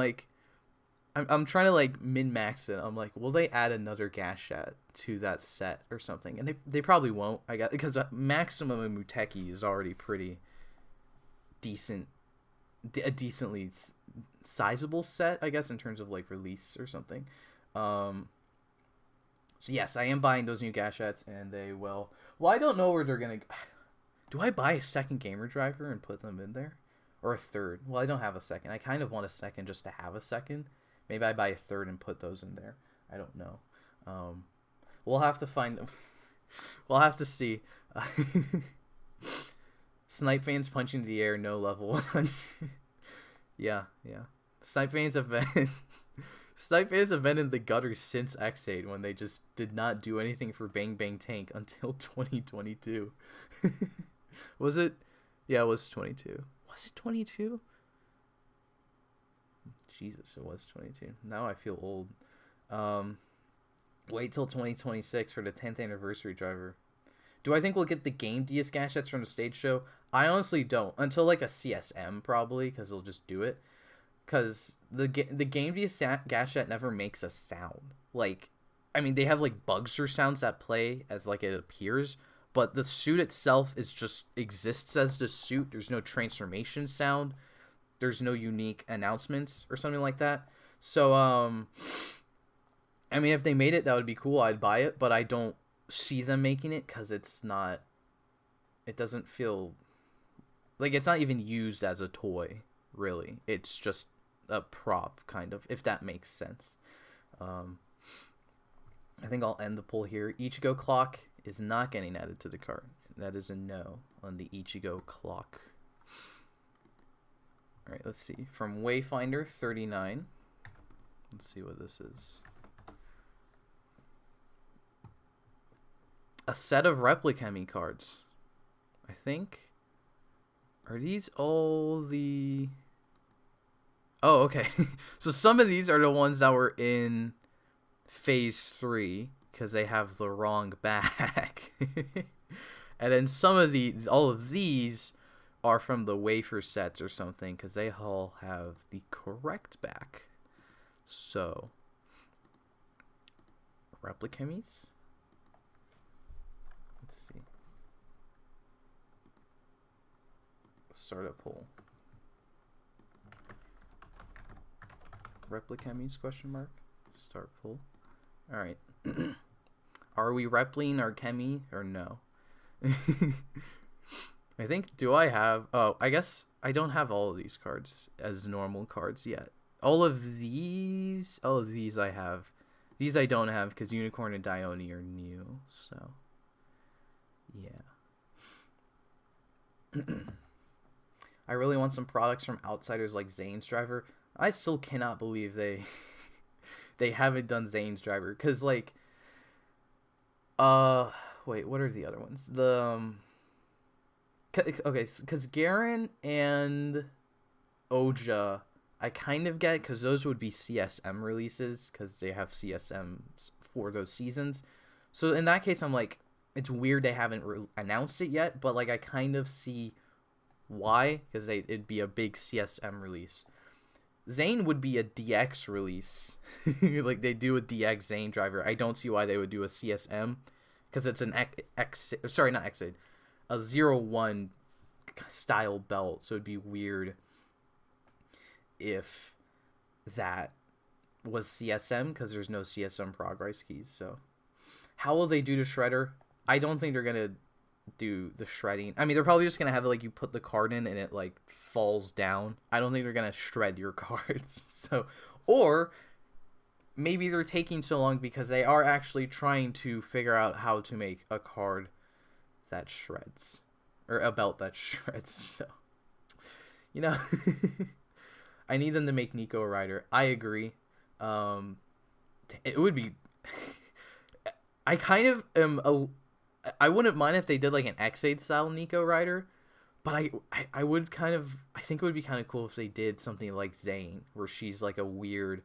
trying to like min-max it. I'm like, will they add another Gashat to that set or something? And they probably won't. I got because Maximum and Muteki is already pretty decent, a decently sizable set, I guess, in terms of like release or something. So yes, I am buying those new Gashats, and they will. Well, I don't know where they're gonna. Do I buy a second gamer driver and put them in there, or a third? Well, I don't have a second. I kind of want a second just to have a second. Maybe I buy a third and put those in there. I don't know. We'll have to find them. We'll have to see. Snipe fans punching the air, no level 100. Yeah. Snipe fans have been in the gutter since X8 when they just did not do anything for Bang Bang Tank until 2022. Was it? Yeah, it was 22. Was it 22? Jesus, it was 22. Now I feel old. Wait till 2026 for the 10th anniversary driver. Do I think we'll get the Game DS Gashets from the stage show? I honestly don't. Until like a CSM probably, because they'll just do it. Because the Game DS Gashet never makes a sound. Like, I mean, they have like Bugster sounds that play as like it appears, but the suit itself is just exists as the suit. There's no transformation sound. There's no unique announcements or something like that. So, I mean, if they made it, that would be cool. I'd buy it, but I don't see them making it because it doesn't feel like it's not even used as a toy, really. It's just a prop, kind of, if that makes sense. I think I'll end the poll here. Ichigo clock is not getting added to the cart. That is a no on the Ichigo clock. All right, let's see. From Wayfinder 39. Let's see what this is. A set of Replicami cards, I think. Are these all the... Oh, okay. So some of these are the ones that were in Phase 3 because they have the wrong back. And then all of these are from the wafer sets or something because they all have the correct back. So, Replicamies? Let's see. Start a poll. Replicamies, question mark? Start poll. Alright. Are we repling our chemi or no? I think, do I have... Oh, I guess I don't have all of these cards as normal cards yet. All of these I have. These I don't have because Unicorn and Dione are new, so... Yeah. I really want some products from Outsiders like Zane's Driver. I still cannot believe they haven't done Zane's Driver. Because, like... Wait, what are the other ones? Okay, because Garen and Oja, I kind of get, because those would be CSM releases, because they have CSMs for those seasons. So in that case, I'm like, it's weird they haven't announced it yet, but like I kind of see why, because it'd be a big CSM release. Zane would be a DX release, like they do a DX Zane driver. I don't see why they would do a CSM, because it's an a 0-1 style belt, so it'd be weird if that was CSM, because there's no CSM progress keys. So how will they do the shredder? I don't think they're gonna do the shredding. I mean, they're probably just gonna have it like you put the card in and it like falls down. I don't think they're gonna shred your cards. So, or maybe they're taking so long because they are actually trying to figure out how to make a card that shreds, or a belt that shreds. So, you know, I need them to make Nico a rider. I agree. It would be. I kind of am I wouldn't mind if they did like an X8 style Nico rider, But I would kind of, I think it would be kind of cool if they did something like Zane, where she's like a weird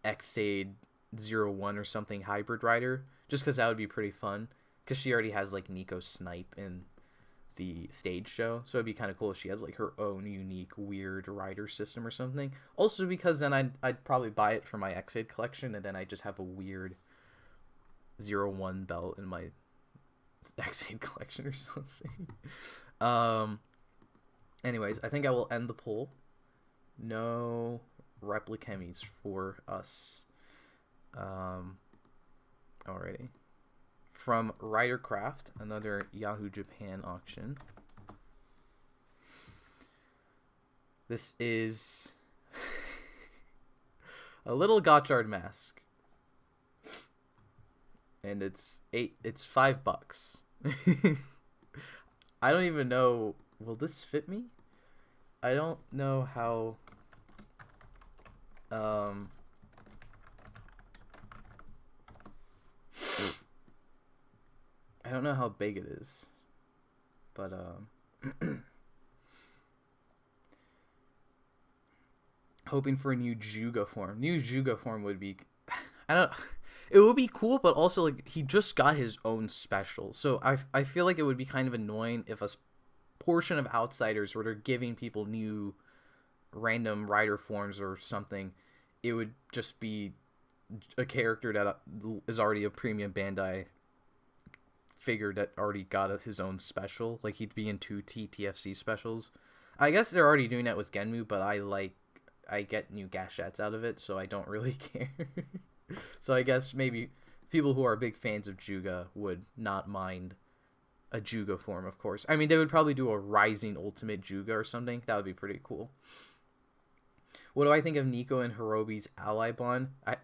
Xade 01 or something hybrid rider, just because that would be pretty fun, because she already has like Nico Snipe in the stage show, so it'd be kind of cool if she has like her own unique weird rider system or something. Also because then I'd probably buy it for my Xade collection, and then I just have a weird 01 belt in my Xade collection or something. Anyways, I think I will end the poll. No replicamies for us. Alrighty. From Ridercraft, another Yahoo Japan auction. This is a little gotchard mask. And it's $5. I don't even know, will this fit me? I don't know how I don't know how big it is, but hoping for a new Juga form. New Juga form would be, it would be cool, but also like he just got his own special, so I feel like it would be kind of annoying if a portion of Outsiders where they're giving people new random rider forms or something, it would just be a character that is already a premium Bandai figure that already got his own special. Like he'd be in 2 TTFC specials. I guess they're already doing that with Genmu, but I get new gashats out of it, so I don't really care. So I guess maybe people who are big fans of Juga would not mind a Juga form, of course. I mean, they would probably do a Rising Ultimate Juga or something. That would be pretty cool. What do I think of Nico and Hirobi's ally bond? I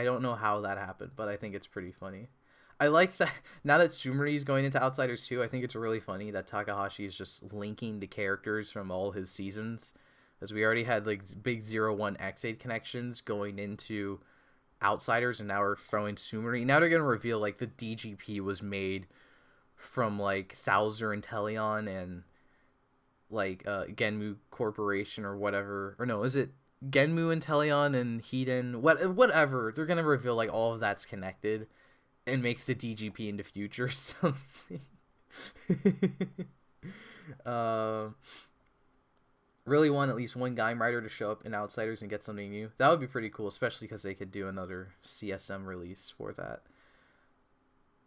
don't know how that happened, but I think it's pretty funny. I like that now that Sumeri is going into Outsiders too. I think it's really funny that Takahashi is just linking the characters from all his seasons, as we already had like big 01 Xade connections going into Outsiders, and now we're throwing Sumeri. Now they're gonna reveal like the DGP was made from like Thouser and Teleon and like Genmu Corporation or whatever, or no, is it Genmu and Teleon and Hiden? Whatever. They're gonna reveal like all of that's connected and makes the DGP into future or something. Really want at least one Gaim Rider to show up in Outsiders and get something new. That would be pretty cool, especially because they could do another CSM release for that.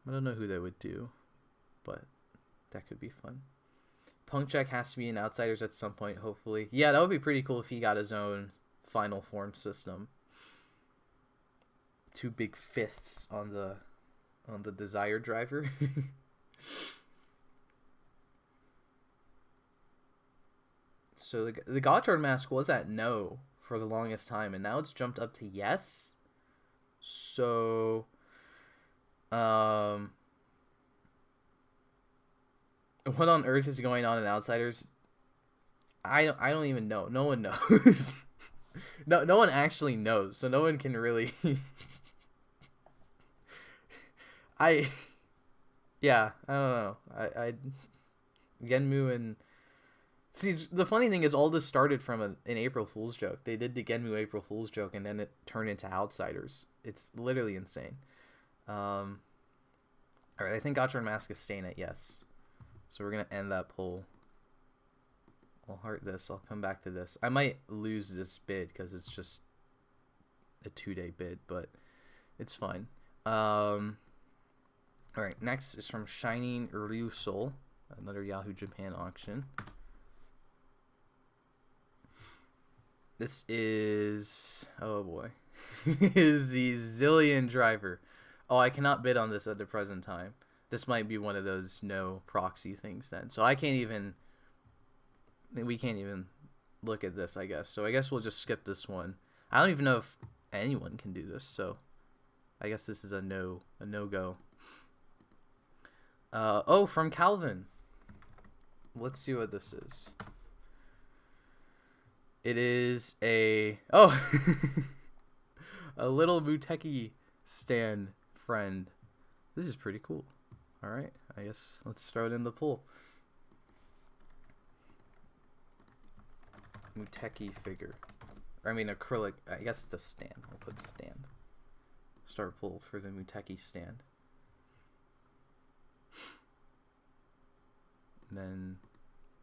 I don't know who they would do, but that could be fun. Punk Jack has to be in Outsiders at some point, hopefully. Yeah, that would be pretty cool if he got his own final form system. 2 big fists on the Desire driver. So the gotchard mask was at no for the longest time, and now it's jumped up to yes. So what on earth is going on in Outsiders? I don't even know. No one knows. no one actually knows, so no one can really I don't know. I Genmu and see, the funny thing is all this started from an April Fool's joke. They did the Genmu April Fool's joke, and then it turned into Outsiders. It's literally insane. Alright, I think Gotchard Mask is staying at yes. So we're going to end that poll. I'll heart this. I'll come back to this. I might lose this bid because it's just a 2-day bid, but it's fine. Alright, next is from Shining Ryusol, another Yahoo Japan auction. This is, oh boy, is the Zillion driver. Oh, I cannot bid on this at the present time. This might be one of those no proxy things then. So we can't even look at this, I guess. So I guess we'll just skip this one. I don't even know if anyone can do this, so I guess this is a no-go. Oh, from Calvin. Let's see what this is. It is a a little Muteki stand friend. This is pretty cool. All right, I guess let's throw it in the pool. Muteki figure. Or, I mean, acrylic. I guess it's a stand. I'll put stand. Start pull for the Muteki stand. And then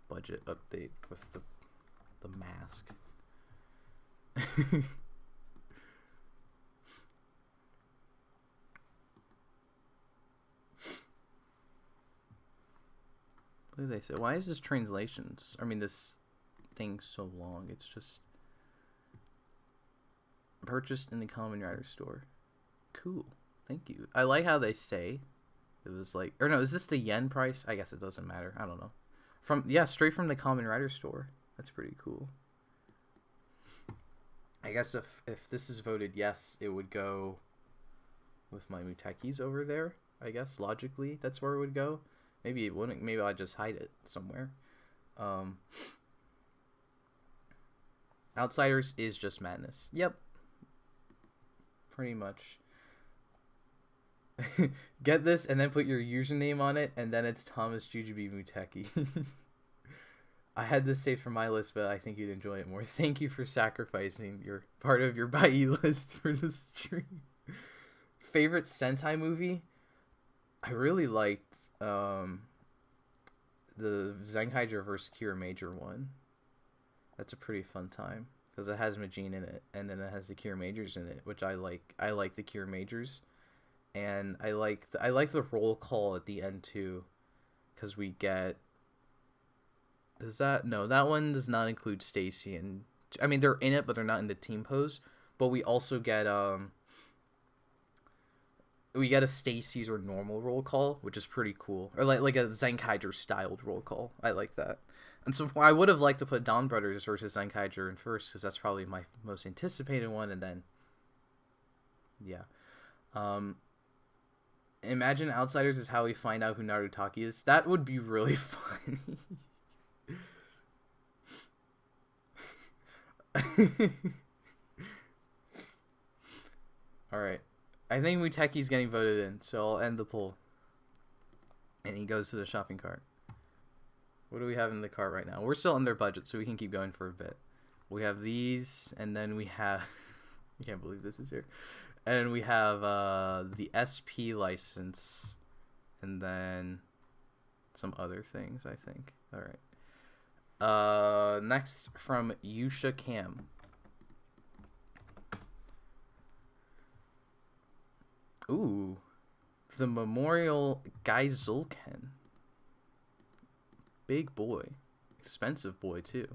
budget update with the mask. What did they say? Why is this translations? I mean, this thing so long. It's just purchased in the Kamen Rider store. Cool. Thank you. I like how they say it was like, or no, is this the yen price? I guess it doesn't matter. I don't know. Straight from the Kamen Rider store. That's pretty cool. I guess if this is voted yes, it would go with my Mutekis over there. I guess logically that's where it would go. Maybe it wouldn't. Maybe I'd just hide it somewhere. Outsiders is just madness. Yep. Pretty much. Get this and then put your username on it, and then it's thomasjujube Muteki. I had this saved for my list, but I think you'd enjoy it more. Thank you for sacrificing your part of your Buyee list for the stream. Favorite Sentai movie? I really liked the Zenkaiger vs. Kira Major one. That's a pretty fun time because it has Majin in it, and then it has the Kira Majors in it, which I like. I like the Kira Majors, and I like the roll call at the end too, because we get. That one does not include Stacy, and I mean they're in it, but they're not in the team pose. But we also get we get a Stacy's or normal roll call, which is pretty cool. Or like a Zenkaiger styled roll call. I like that. And so I would have liked to put Dawn Brothers versus Zenkaiger in first, because that's probably my most anticipated one, and then yeah. Imagine Outsiders is how we find out who Narutaki is. That would be really funny. Alright. I think Muteki's getting voted in, so I'll end the poll. And he goes to the shopping cart. What do we have in the cart right now? We're still under budget, so we can keep going for a bit. We have these, and then we have... I can't believe this is here. And we have the SP license, and then some other things, I think. Alright. Next from Yusha Cam. Ooh, the Memorial Geizulken. Big boy. Expensive boy, too.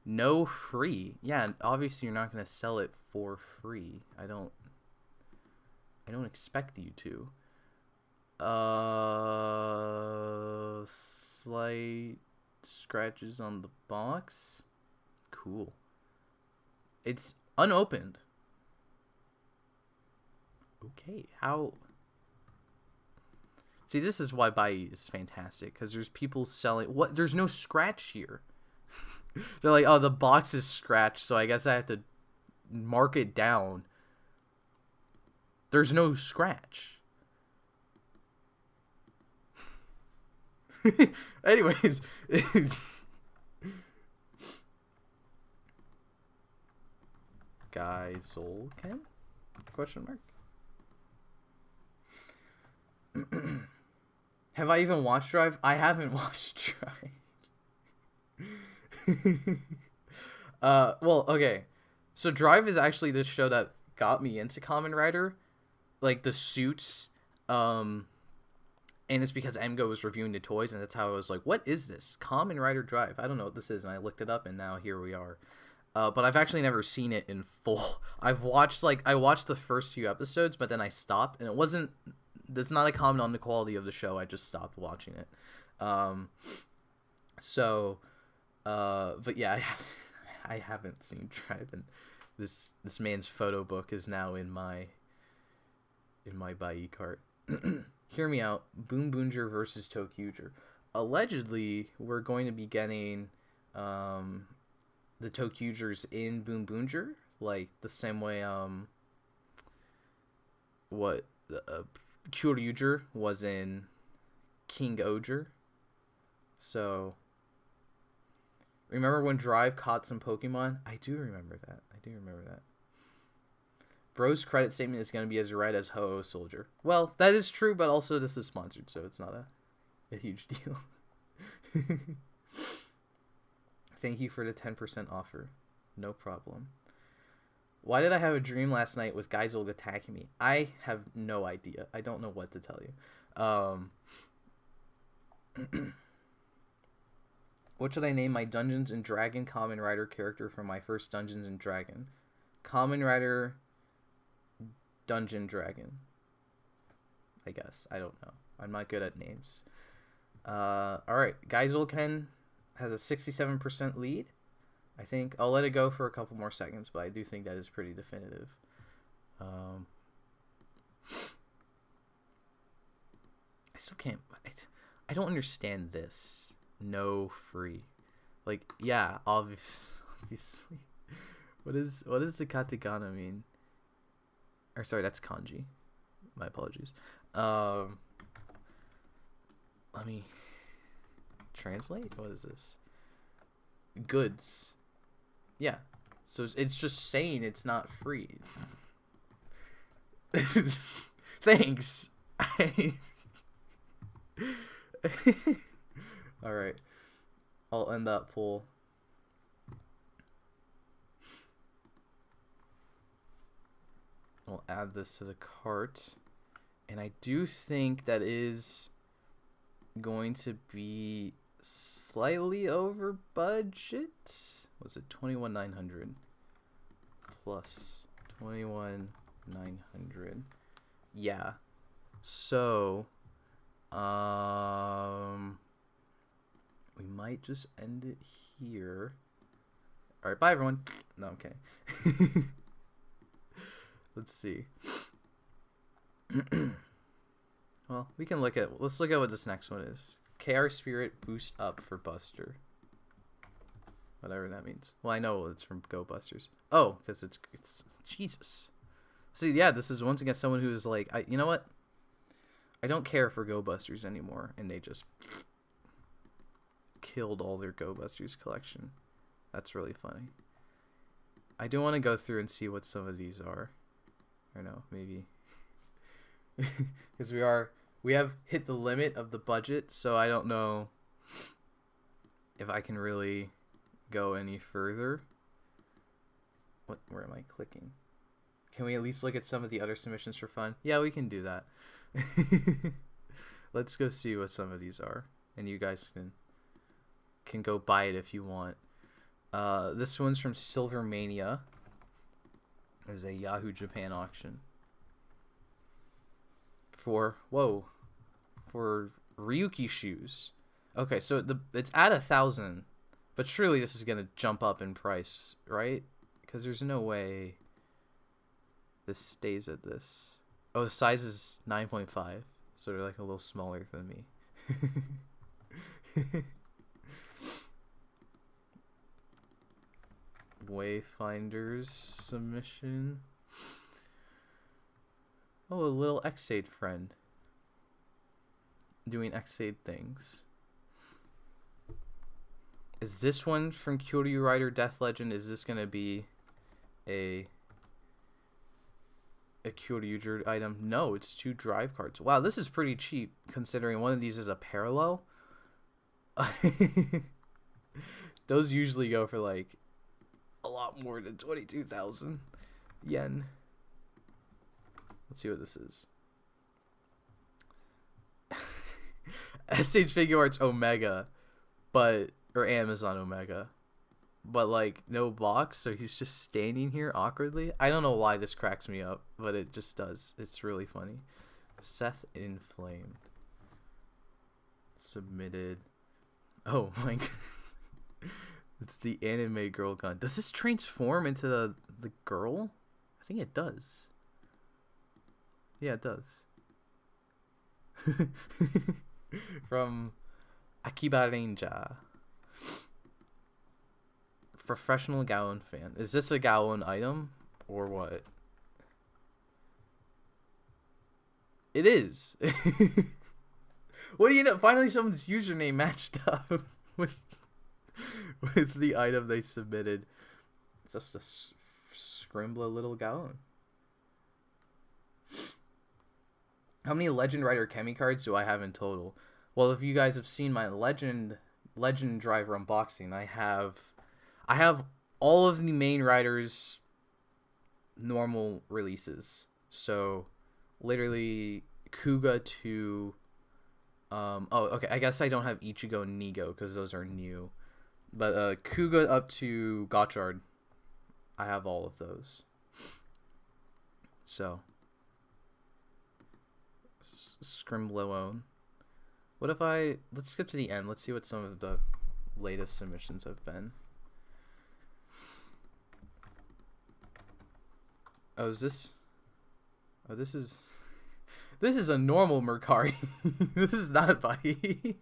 No free. Yeah, obviously you're not going to sell it for free. I don't expect you to. Slight scratches on the box. Cool. It's unopened. Okay, how... See, this is why Buyee is fantastic, because there's people selling... What? There's no scratch here. They're like, oh, the box is scratched, so I guess I have to mark it down. There's no scratch. Anyways... Geizulken? Question mark? Have I even watched Drive? I haven't watched Drive. Well, okay. So Drive is actually the show that got me into Kamen Rider. Like, the suits. And it's because Emgo was reviewing the toys, and that's how I was like, what is this? Kamen Rider Drive. I don't know what this is, and I looked it up, and now here we are. But I've actually never seen it in full. I watched the first few episodes, but then I stopped, and it wasn't... That's not a comment on the quality of the show. I just stopped watching it. But yeah, I haven't seen Drive, and this man's photo book is now in my Buyee cart. Hear me out. Boonboomger versus thomasjujube. Allegedly, we're going to be getting the thomasjubers in Boonboomger, like the same way Kyoryuger was in King Oger. So Remember when Drive caught some Pokemon? I do remember that. Bro's credit statement is going to be as red as Ho-Oh Soldier. Well, that is true, but also this is sponsored, so it's not a huge deal. Thank you for the 10% offer. No problem. Why did I have a dream last night with Geysolg attacking me? I have no idea. I don't know what to tell you. What should I name my Dungeons and Dragon Kamen Rider character from my first Dungeons and Dragon? Kamen Rider Dungeon Dragon. I guess. I don't know. I'm not good at names. Alright. Geysolg has a 67% lead. I think I'll let it go for a couple more seconds, but I do think that is pretty definitive. I still can't. I don't understand this. No free. Like, yeah, obviously. What does the katakana mean? Or sorry, that's kanji. My apologies. Let me translate. What is this? Goods. Yeah. So it's just saying it's not free. Thanks. All right. I'll end that poll. I'll add this to the cart. And I do think that is going to be slightly over budget. Was it 21,900 plus 21,900? Yeah. So, we might just end it here. All right, bye everyone. No, I'm kidding. Let's see. Well, we can let's look at what this next one is. KR Spirit boost up for Buster. Whatever that means. Well, I know it's from Go Busters. Oh, because it's Jesus. See, yeah, this is once again someone who is like, you know what? I don't care for Go Busters anymore, and they just killed all their Go Busters collection. That's really funny. I do want to go through and see what some of these are. Or no, maybe. Because we have hit the limit of the budget, so I don't know if I can really go any further. Where am I clicking? Can we at least look at some of the other submissions for fun? Yeah, we can do that. Let's go see what some of these are, and you guys can go buy it if you want. This one's from Silvermania. Is a Yahoo Japan auction for Ryuki shoes. Okay, so it's at 1,000, but surely this is gonna jump up in price, right? Because there's no way this stays at this. Oh, the size is 9.5, so they're like a little smaller than me. Wayfinder's submission. Oh, a little Xaid friend doing Xaid things. Is this one from Kyoryu Rider Death Legend? Is this gonna be a Kyoryu item? No, it's 2 drive cards. Wow, this is pretty cheap considering one of these is a parallel. Those usually go for like a lot more than 22,000 yen. Let's see what this is. SH Figure Arts Omega, or Amazon Omega, but like no box, so he's just standing here awkwardly. I don't know why this cracks me up, but it just does. It's really funny. Seth Inflamed submitted. Oh my god. It's the anime girl gun. Does this transform into the girl? I think it does. Yeah, it does. From Akiba Ranger. Professional Gaon fan. Is this a Gaon item or what? It is. What do you know? Finally, someone's username matched up with with the item they submitted. It's just a scrimbler little gown. How many Legend Rider Chemi cards do I have in total? Well, if you guys have seen my Legend Driver unboxing, I have all of the main riders' normal releases. So, literally, Kuga to... oh, okay, I guess I don't have Ichigo and Nigo, because those are new. But, Kuga up to Gotchard, I have all of those. So... Scrimblone. What if let's skip to the end. Let's see what some of the latest submissions have been. Oh, is this? Oh, this is a normal Mercari. This is not Buyee.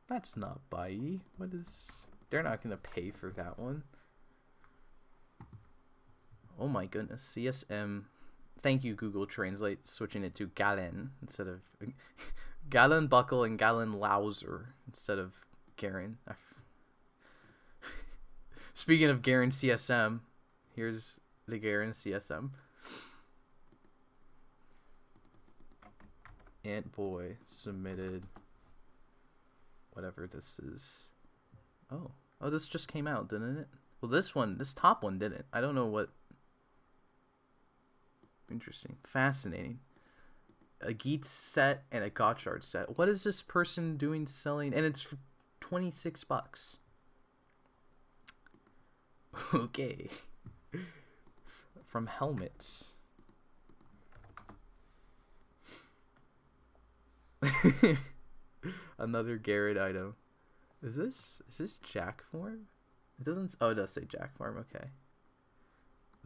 That's not Buyee. What is? They're not gonna pay for that one. Oh my goodness, CSM. Thank you, Google Translate, switching it to Galen instead of Galen Buckle and Galen Louser instead of Garen. Speaking of Garen CSM, here's the Garen CSM. Ant Boy submitted whatever this is. Oh, this just came out, didn't it? Well, this top one didn't. I don't know what. Interesting. Fascinating. A Geet set and a Gotchard set. What is this person doing selling? And it's $26. Okay. From Helmets. Another Garrett item. Is this Jack form? It doesn't. Oh, it does say Jack form. Okay.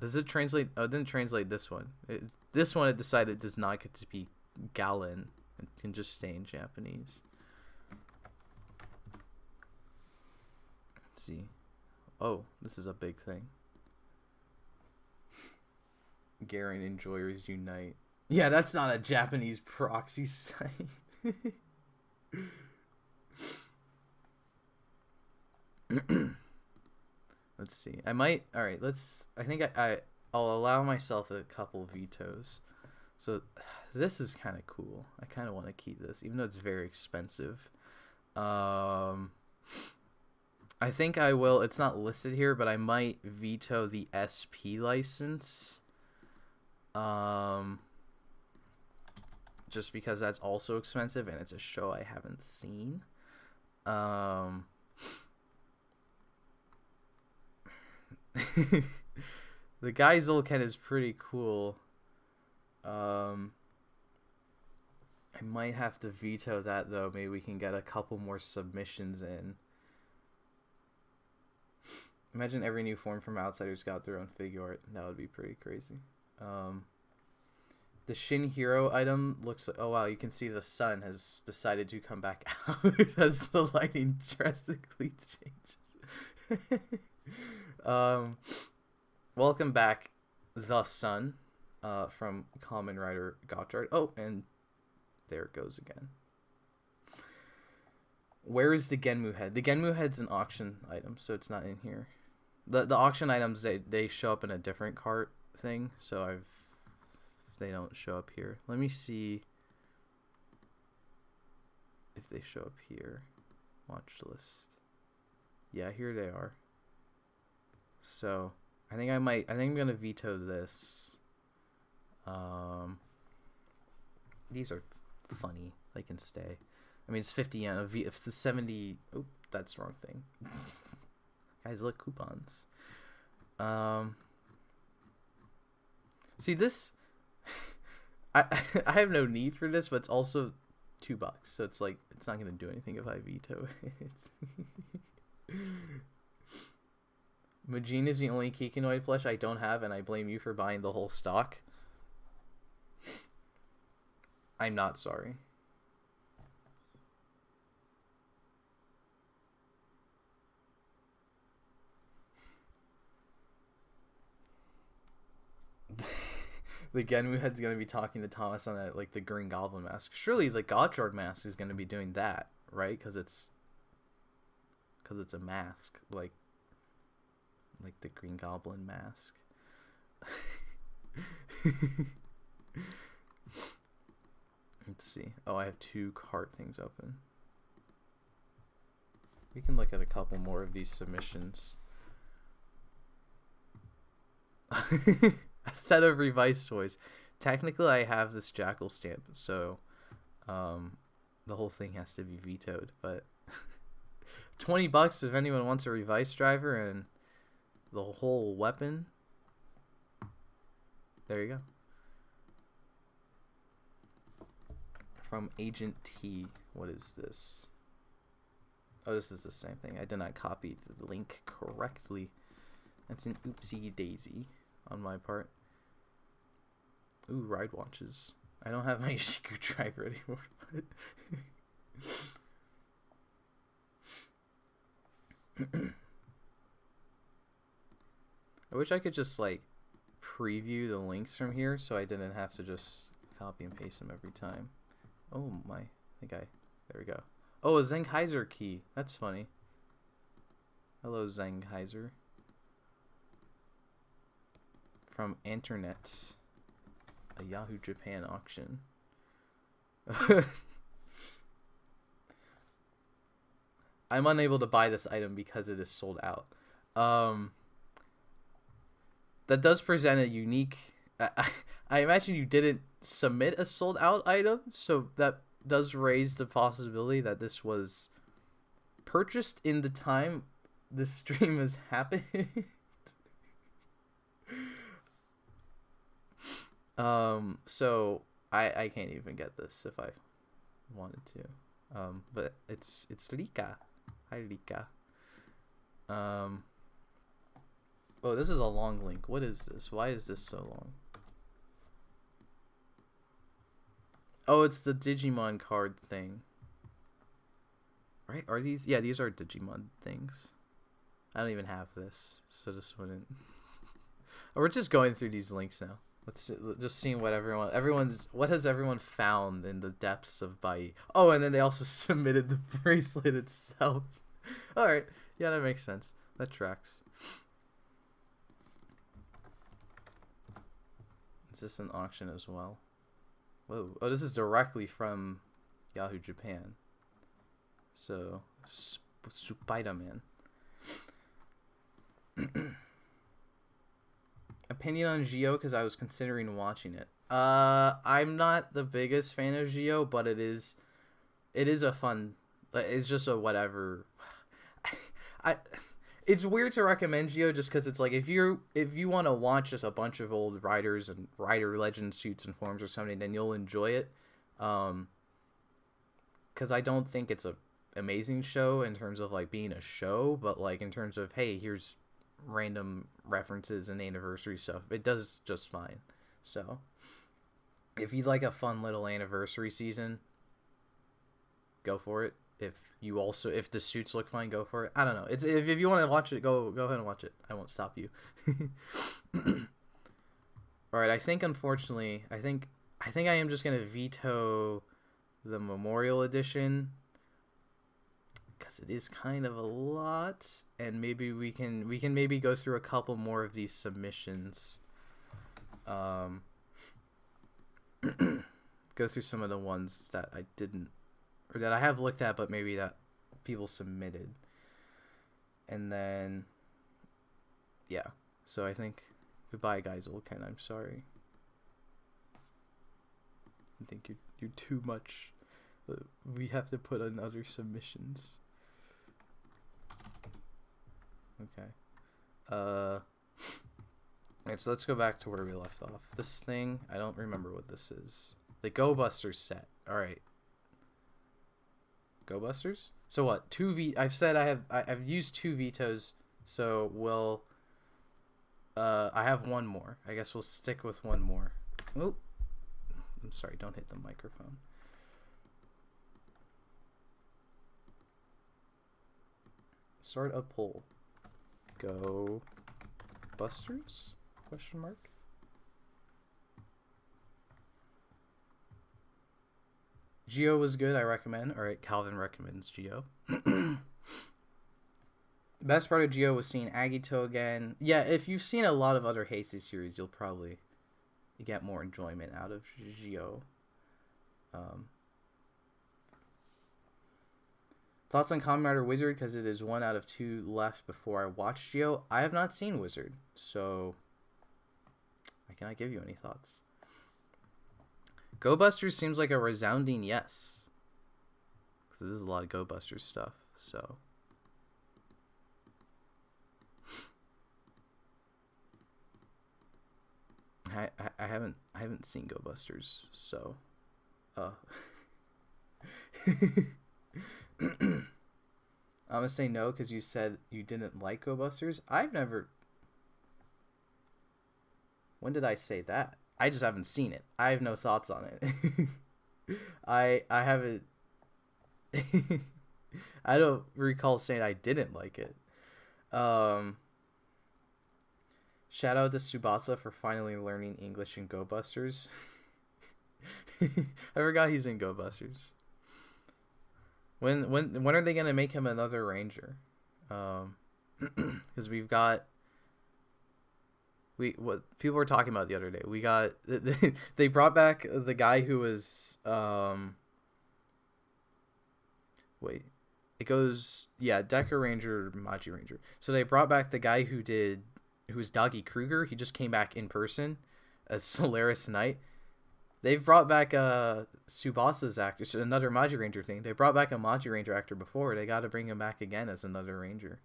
Does it translate? Oh, it didn't translate this one. This one it decided does not get to be Galen. It can just stay in Japanese. Let's see. Oh, this is a big thing. Garen Enjoyers Unite. Yeah, that's not a Japanese proxy site. Let's see. I might. All right. I think I'll allow myself a couple vetoes. So this is kind of cool. I kind of want to keep this, even though it's very expensive. I think I will. It's not listed here, but I might veto the SP license. Just because that's also expensive and it's a show I haven't seen. The Guy Zolken is pretty cool. I might have to veto that though. Maybe we can get a couple more submissions in. Imagine every new form from Outsiders got their own figure art. That would be pretty crazy. The Shin Hero item looks like, oh wow, you can see the sun has decided to come back out as the lighting drastically changes. Welcome back, the sun, from Kamen Rider Gotchard. Oh, and there it goes again. Where is the Genmu head? The Genmu head's an auction item, so it's not in here. The auction items, they show up in a different cart thing, so they don't show up here. Let me see if they show up here. Watch list. Yeah, here they are. So I think I'm gonna veto this. These are funny. They can stay. I mean, it's 50 yen. If it's 70, oh, that's the wrong thing. Guys, look, coupons. See this. I have no need for this, but it's also $2, so it's like it's not gonna do anything if I veto it. Majin is the only Kikinoid plush I don't have, and I blame you for buying the whole stock. I'm not sorry. The Genmu head's gonna be talking to Thomas on that, like the Green Goblin mask. Surely the Gotchard mask is gonna be doing that, right? Because it's a mask, like the Green Goblin mask. Let's see. Oh, I have 2 cart things open. We can look at a couple more of these submissions. A set of revised toys. Technically, I have this Jackal stamp, so the whole thing has to be vetoed. But $20 if anyone wants a revised driver and the whole weapon. There you go. From Agent T. What is this? Oh, this is the same thing. I did not copy the link correctly. That's an oopsie daisy on my part. Ooh, ride watches. I don't have my screwdriver anymore, but I wish I could just like preview the links from here so I didn't have to just copy and paste them every time. Oh my, there we go. Oh, a Zengheiser key. That's funny. Hello, Zengheiser. From Internet. A Yahoo Japan auction. I'm unable to buy this item because it is sold out. That does present a unique... I imagine you didn't submit a sold out item, so that does raise the possibility that this was purchased in the time this stream has happened. So I can't even get this if I wanted to. But it's Rika. Hi, Rika. Oh, this is a long link. What is this? Why is this so long? Oh, it's the Digimon card thing. Right? Are these? Yeah, these are Digimon things. I don't even have this, so this wouldn't. We're just going through these links now. Let's just see what what has everyone found in the depths of Buyee. Oh, and then they also submitted the bracelet itself. All right, yeah, that makes sense. That tracks. Is this an auction as well? Whoa! Oh, this is directly from Yahoo Japan. So, Spider-Man. Opinion on Geo, because I was considering watching it. I'm not the biggest fan of Geo, but it is a fun. It's just a whatever. It's weird to recommend Geo just because it's like if you want to watch just a bunch of old writers and writer legend suits and forms or something, then you'll enjoy it. Because I don't think it's a amazing show in terms of like being a show, but like in terms of hey, here's random references and anniversary stuff, it does just fine. So if you like a fun little anniversary season, go for it. If the suits look fine, go for it. I don't know. It's if you want to watch it, go ahead and watch it. I won't stop you. All right, I think unfortunately, I think I am just gonna veto the Memorial Edition because it is kind of a lot, and maybe we can maybe go through a couple more of these submissions. Go through some of the ones that I didn't, or that I have looked at, but maybe that people submitted. And then, yeah. So I think, goodbye, guys. Ken, I'm sorry. I think you're too much. We have to put on other submissions. Okay. Alright, so let's go back to where we left off. This thing, I don't remember what this is. The Go Busters set. Alright. Go Busters? So what? I've said I've used 2 vetoes, so we'll I have one more. I guess we'll stick with one more. Oh. I'm sorry, don't hit the microphone. Start a poll. Go Busters? Question mark. Geo was good, I recommend. Alright, Calvin recommends Geo. Best part of Geo was seeing Agito again. Yeah, if you've seen a lot of other Heisei series, you'll probably get more enjoyment out of Geo. Thoughts on Kamen Rider Wizard, because it is 1 out of 2 left before I watch Geo. I have not seen Wizard, so I cannot give you any thoughts. Go Busters seems like a resounding yes, because this is a lot of Go Busters stuff. So I haven't seen Go Busters, so I'm gonna say no because you said you didn't like Go Busters. I've never. When did I say that? I just haven't seen it. I have no thoughts on it. I haven't. I don't recall saying I didn't like it. Shout out to Tsubasa for finally learning English in Go Busters. I forgot he's in Go Busters. When are they gonna make him another ranger? Because what people were talking about the other day. We got they brought back the guy who was wait, it goes Decker Ranger, Machi Ranger. So they brought back the guy who's Doggy Kruger. He just came back in person as Solaris Knight. They've brought back Tsubasa's actor, so another Maji Ranger thing. They brought back a Maji Ranger actor before. They got to bring him back again as another Ranger.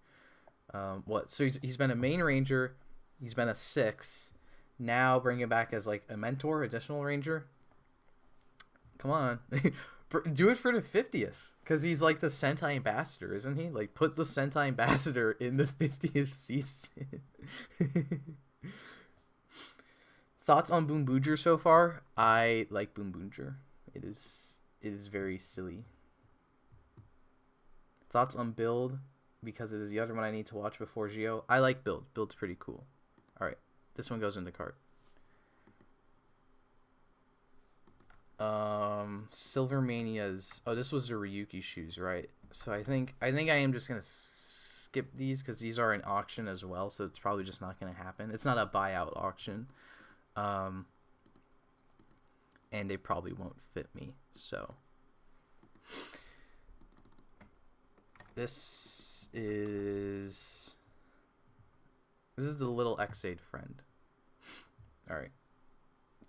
So he's been a main Ranger. He's been a 6. Now bring him back as like a mentor, additional Ranger. Come on. Do it for the 50th. Because he's like the Sentai Ambassador, isn't he? Like, put the Sentai Ambassador in the 50th season. Thoughts on Boonboomger so far? I like Boonboomger. It is very silly. Thoughts on Build? Because it is the other one I need to watch before Geo. I like Build. Build's pretty cool. Alright, this one goes into cart. Silvermania's. Oh, this was the Ryuki shoes, right? So I think I am just gonna skip these because these are an auction as well, so it's probably just not gonna happen. It's not a buyout auction, and they probably won't fit me. So this is the little Xaid friend. All right,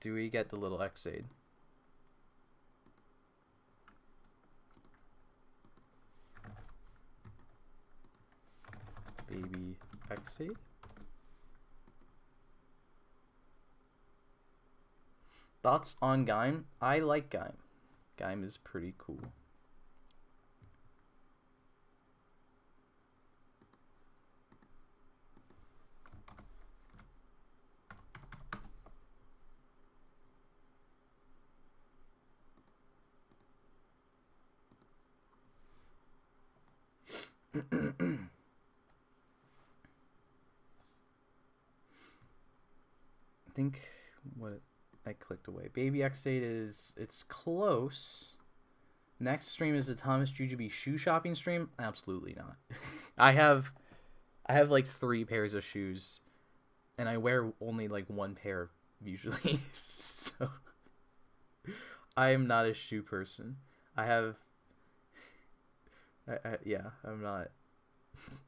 do we get the little Xaid? Baby Xaid. Thoughts on Gaim? I like Gaim. Gaim is pretty cool. I think what I clicked away. Baby X8 it's close. Next stream is the Thomas Jujube shoe shopping stream. Absolutely not. I have like 3 pairs of shoes, and I wear only like 1 pair usually. So I am not a shoe person. I'm not.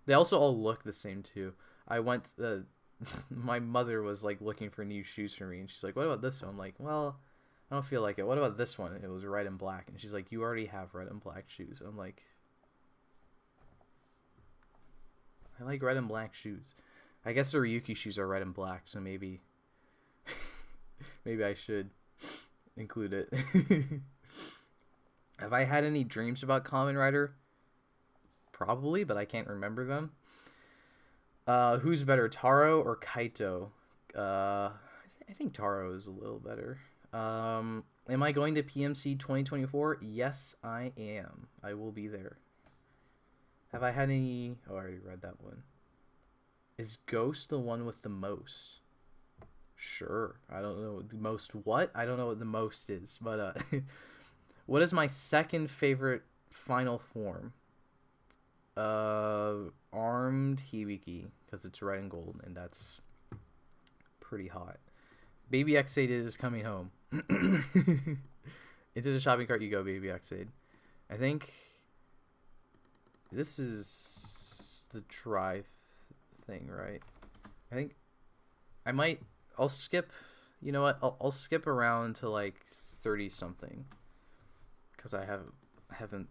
They also all look the same too. I went. My mother was like looking for new shoes for me, and she's like, "What about this one?" I'm like, "Well, I don't feel like it. What about this one?" It was red and black, and she's like, "You already have red and black shoes." I'm like, "I like red and black shoes." I guess the Ryuki shoes are red and black, so maybe I should include it. Have I had any dreams about Kamen Rider? Probably, but I can't remember them. Who's better, Taro or Kaito? I think Taro is a little better. Am I going to PMC 2024? Yes, I am. I will be there. Have I had any... Oh, I already read that one. Is Ghost the one with the most? Sure. I don't know. The most what? I don't know what the most is. But, What is my second favorite final form? Armed Hibiki, because it's red and gold, and that's pretty hot. Baby X8 is coming home. Into the shopping cart you go, Baby X8. I think this is the drive thing, right? I think I'll skip, you know what? I'll skip around to like 30 something, because I haven't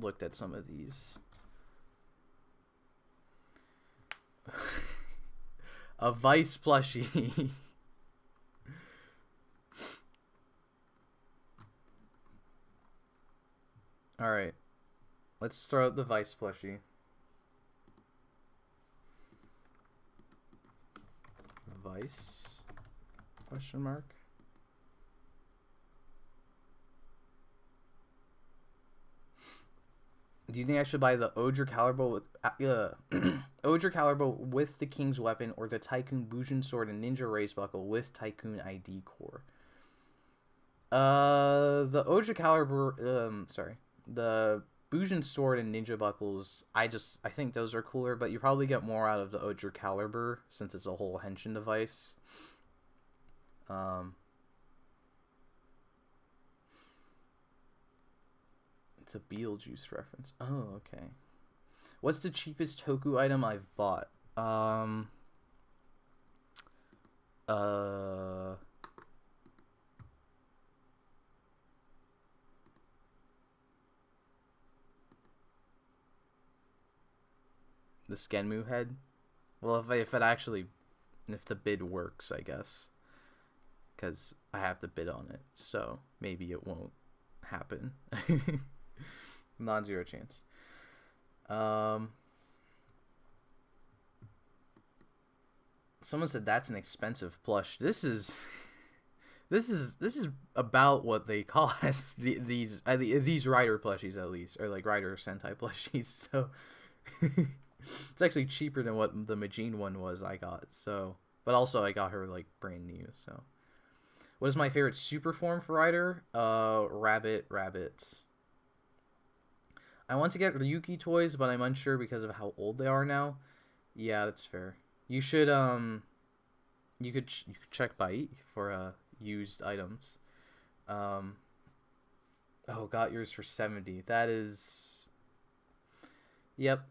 looked at some of these. A Vice plushie. All right, let's throw out the Vice plushie. Vice? Question mark. Do you think I should buy the Odra Caliber with Odra Caliber with the King's Weapon, or the Tycoon Bujin Sword and Ninja Raise Buckle with Tycoon ID Core? The Odra Caliber, the Bujin Sword and Ninja Buckles, I think those are cooler, but you probably get more out of the Odra Caliber since it's a whole henshin device. It's a Beetlejuice reference. Oh, okay. What's the cheapest Toku item I've bought? The Skenmu head? Well, if the bid works, I guess. Because I have to bid on it, so maybe it won't happen. Non-zero chance. Someone said that's an expensive plush. This is about what they cost. These rider plushies, at least, or like rider Sentai plushies. So it's actually cheaper than what the Majin one was I got. So, but also I got her like brand new. So, what is my favorite super form for rider? Rabbit. I want to get Ryuki toys, but I'm unsure because of how old they are now. Yeah, that's fair. You should you could check Buyee for used items. Oh, got yours for 70. That is, yep,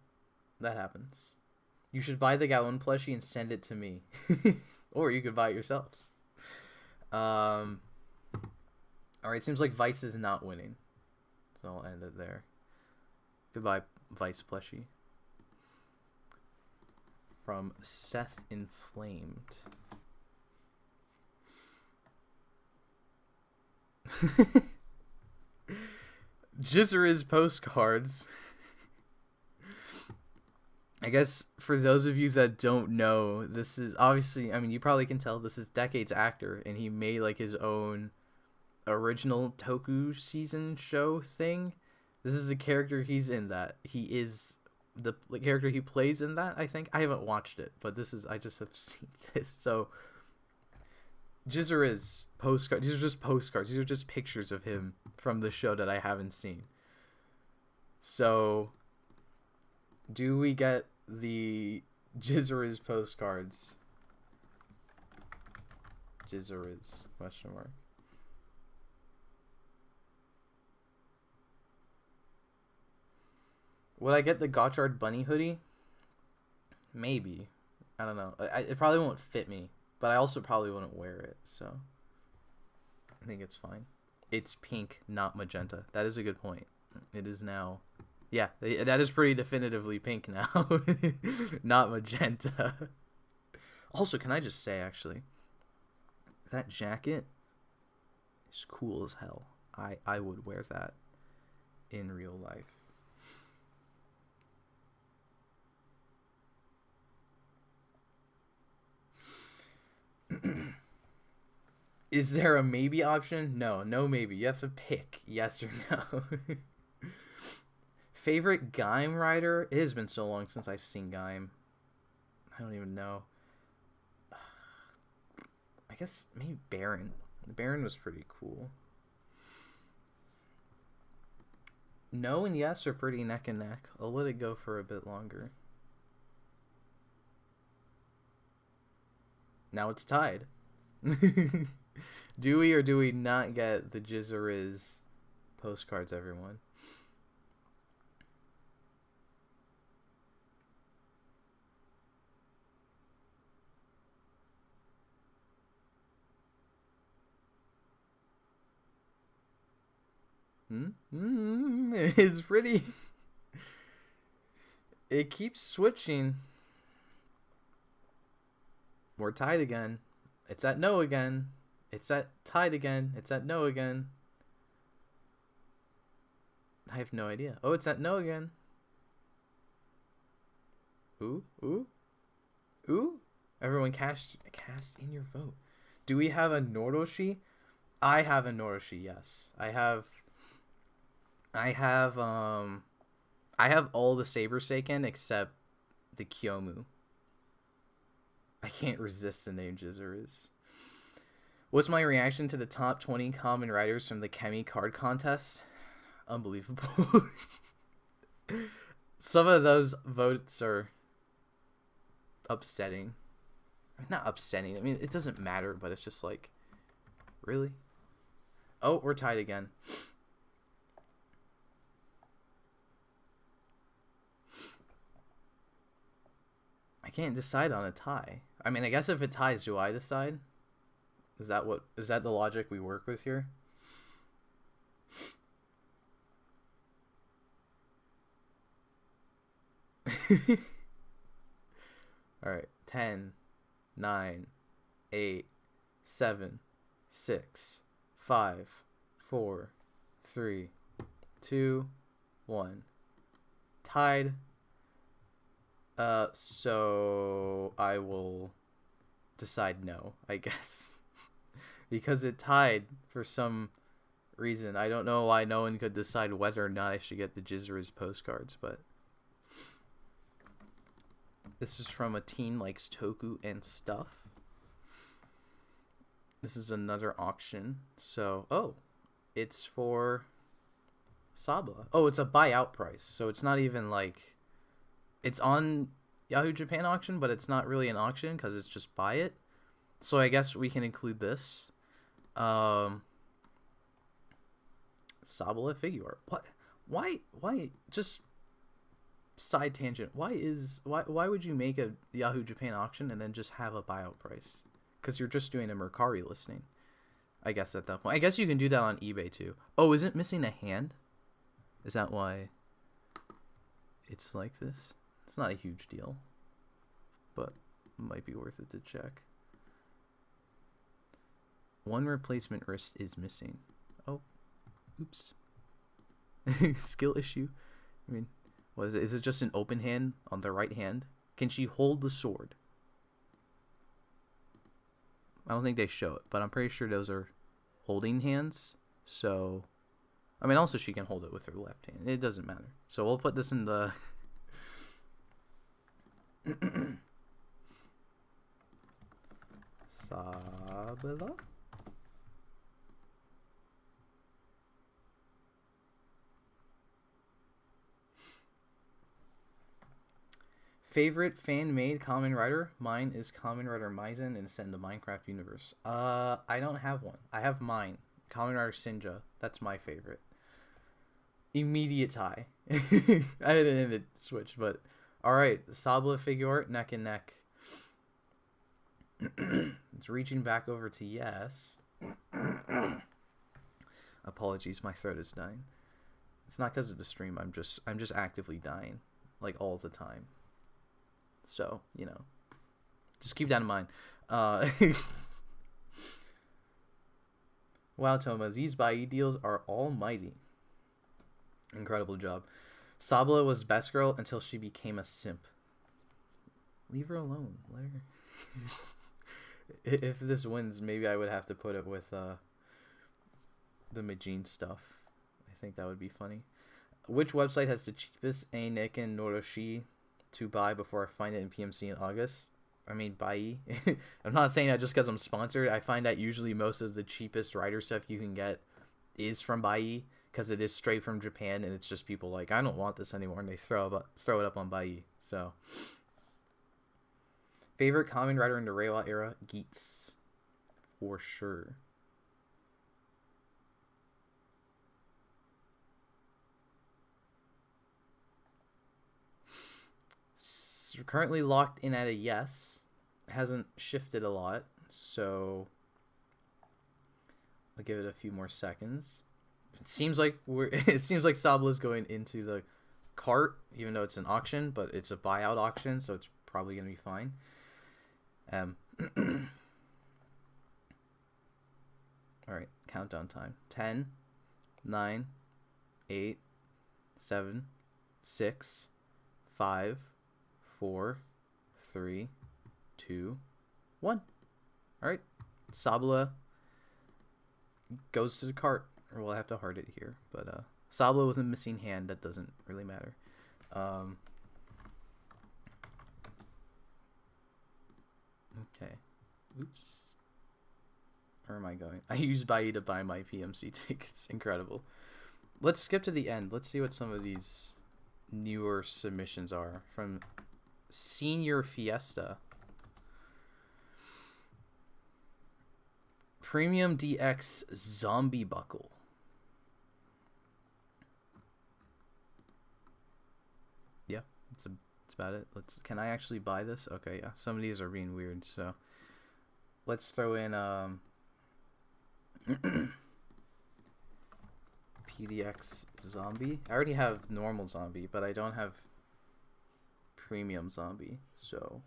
that happens. You should buy the Gaon plushie and send it to me, or you could buy it yourself. All right, seems like Vice is not winning, so I'll end it there. Goodbye, Vice plushie. From Seth Inflamed. Jizzeriz postcards. I guess for those of you that don't know, this is obviously, I mean, you probably can tell this is Decade's actor, and he made like his own original Toku season show thing. This is the character he's in that. He is the character he plays in that, I think. I haven't watched it, but I just have seen this. So, Jizzeriz postcards. These are just postcards. These are just pictures of him from the show that I haven't seen. So, do we get the Jizzeriz postcards? Jizzeriz, question mark. Would I get the Gotchard bunny hoodie? Maybe. I don't know. It probably won't fit me, but I also probably wouldn't wear it, so I think it's fine. It's pink, not magenta. That is a good point. It is now. Yeah, that is pretty definitively pink now. Not magenta. Also, can I just say, actually, that jacket is cool as hell. I would wear that in real life. Is there a maybe option? No maybe. You have to pick yes or no. Favorite Gaim rider? It has been so long since I've seen Gaim. I don't even know. I guess maybe Baron. The Baron was pretty cool. No and yes are pretty neck and neck. I'll let it go for a bit longer. Now it's tied. Do we or do we not get the Jizzeriz postcards, everyone? It's pretty... It keeps switching. We're tied again. It's at no again. It's at tied again. It's at no again. I have no idea. Oh, it's at no again. Ooh, ooh, ooh. Everyone cast in your vote. Do we have a Noroshi? I have a Noroshi, yes. I have all the Saber Seiken except the Kyomu. I can't resist the name Jizzeriz. What's my reaction to the top 20 common riders from the Kemi card contest? Unbelievable. Some of those votes are upsetting. Not upsetting. I mean, it doesn't matter, but it's just like, really? Oh, we're tied again. I can't decide on a tie. I mean, I guess if it ties, do I decide? Is that the logic we work with here? All right. 10, 9, 8, 7, 6, 5, 4, 3, 2, 1. Tied. So I will decide no, I guess. Because it tied for some reason. I don't know why no one could decide whether or not I should get the Jizzeriz postcards, but this is from a teen likes Toku and stuff. This is another auction. So, oh, it's for Saba. Oh, it's a buyout price. So it's not even like, it's on Yahoo Japan auction, but it's not really an auction because it's just buy it. So I guess we can include this. Sabala figure art. What? Why? Just side tangent. Why would you make a Yahoo Japan auction and then just have a buyout price? Because you're just doing a Mercari listing. I guess at that point. I guess you can do that on eBay too. Oh, is it missing a hand? Is that why it's like this? It's not a huge deal, but it might be worth it to check. One replacement wrist is missing. Oh, oops. Skill issue. I mean, what is it? Is it just an open hand on the right hand? Can she hold the sword? I don't think they show it, but I'm pretty sure those are holding hands. So, I mean, also she can hold it with her left hand. It doesn't matter. So we'll put this in the... Sabala? Favorite fan-made Kamen Rider? Mine is Kamen Rider Maizen and Set in the Minecraft universe. I don't have one. I have mine. Kamen Rider Sinja. That's my favorite. Immediate tie. I didn't switch, but alright. Sabla figure art, neck and neck. It's reaching back over to yes. Apologies, my throat is dying. It's not because of the stream. I'm just actively dying, like all the time. So, you know, just keep that in mind. Wow, Toma, these Buyee deals are almighty. Incredible job. Sabla was best girl until she became a simp. Leave her alone. Let her... If this wins, maybe I would have to put it with the Majin stuff. I think that would be funny. Which website has the cheapest Aniken Noroshi to buy before I find it in PMC in August? I mean, Buyee. I'm not saying that just because I'm sponsored. I find that usually most of the cheapest rider stuff you can get is from Buyee. because it is straight from Japan, and it's just people like, I don't want this anymore, and they throw it up on Buyee. So, favorite Kamen Rider in the Reiwa era, Geats, for sure. So currently locked in at a yes. Hasn't shifted a lot, so I'll give it a few more seconds. It seems like Sabla's going into the cart, even though it's an auction, but it's a buyout auction, so it's probably gonna be fine. All right, countdown time. 10, 9, 8, 7, 6, 5, 4, 3, 2, 1. All right, Sabla goes to the cart, or we'll have to heart it here. But Sabla with a missing hand, that doesn't really matter. Okay. Oops. Where am I going? I used Buyee to buy my PMC tickets. Incredible. Let's skip to the end. Let's see what some of these newer submissions are. From Senior Fiesta. Premium DX Zombie Buckle. Yeah, that's about it. Can I actually buy this? Okay, yeah. Some of these are being weird, so let's throw in PDX Zombie. I already have normal Zombie, but I don't have Premium Zombie, so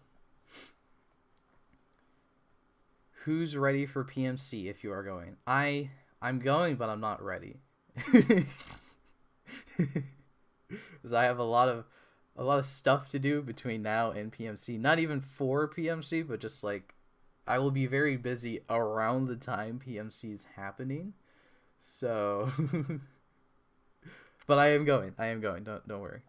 who's ready for PMC if you are going? I'm going, but I'm not ready. Because I have a lot of stuff to do between now and PMC. Not even for PMC, but just like I will be very busy around the time PMC is happening. So but I am going. Don't worry.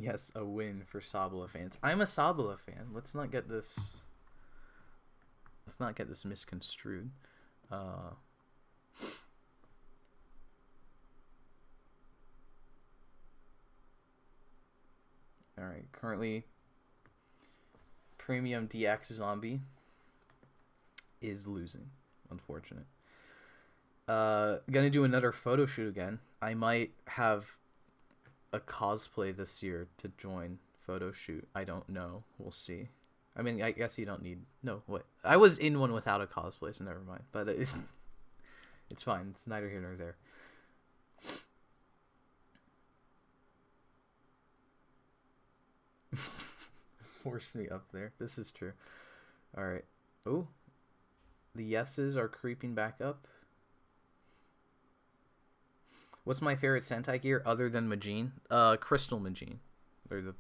Yes, a win for Sabla fans. I'm a Sabla fan. Let's not get this misconstrued. All right, currently Premium DX Zombie is losing. Unfortunate. Gonna do another photo shoot again. I might have a cosplay this year to join photo shoot. I don't know. We'll see. I mean, I guess you don't need... No, what? I was in one without a cosplay, so never mind. But it's fine. It's neither here nor there. Forced me up there. This is true. Alright. Oh. The yeses are creeping back up. What's my favorite Sentai gear other than Majin? Crystal Majin. Or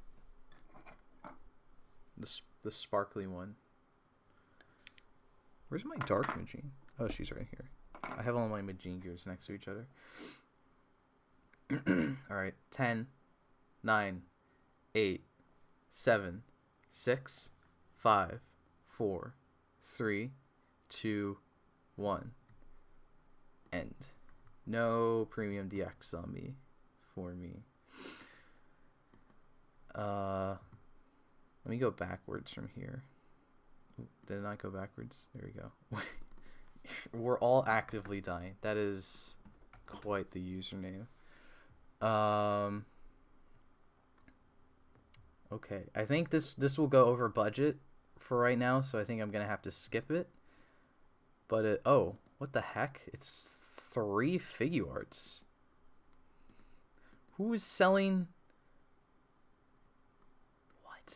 the sparkly one. Where's my dark Majin? Oh, she's right here. I have all my Majin gears next to each other. Alright. 10, 9, 8, 7, 6, 5, 4, 3, 2, 1. End. No Premium DX Zombie for me. Let me go backwards from here. Did it not go backwards? There we go. We're all actively dying. That is quite the username. Okay. I think this will go over budget for right now, so I think I'm gonna have to skip it. But oh, what the heck? It's 3 Figuarts. Who is selling? What?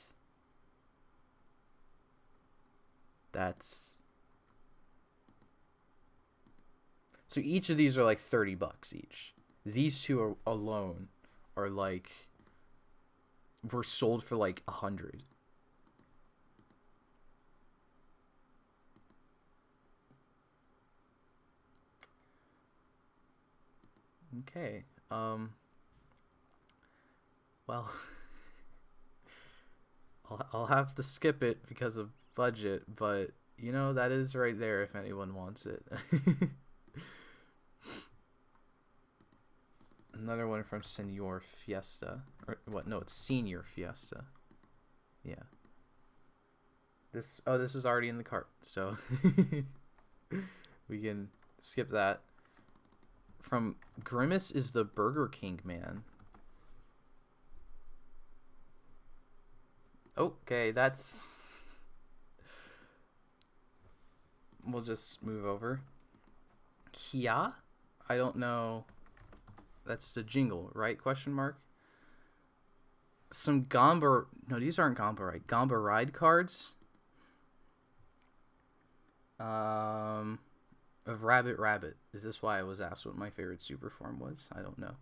That's... So each of these are like $30 each. These two are alone are like... were sold for like 100. Okay. Well, I'll have to skip it because of budget, but you know, that is right there if anyone wants it. Another one from Senor Fiesta. Or what? No, it's Senior Fiesta. Yeah. This is already in the cart, so we can skip that. From Grimace is the Burger King man. Okay, that's... We'll just move over. Kia? I don't know. That's the jingle, right? Question mark. Some Gamba... No, these aren't Gamba Ride. Gamba Ride cards. Of Rabbit Rabbit. Is this why I was asked what my favorite super form was? I don't know.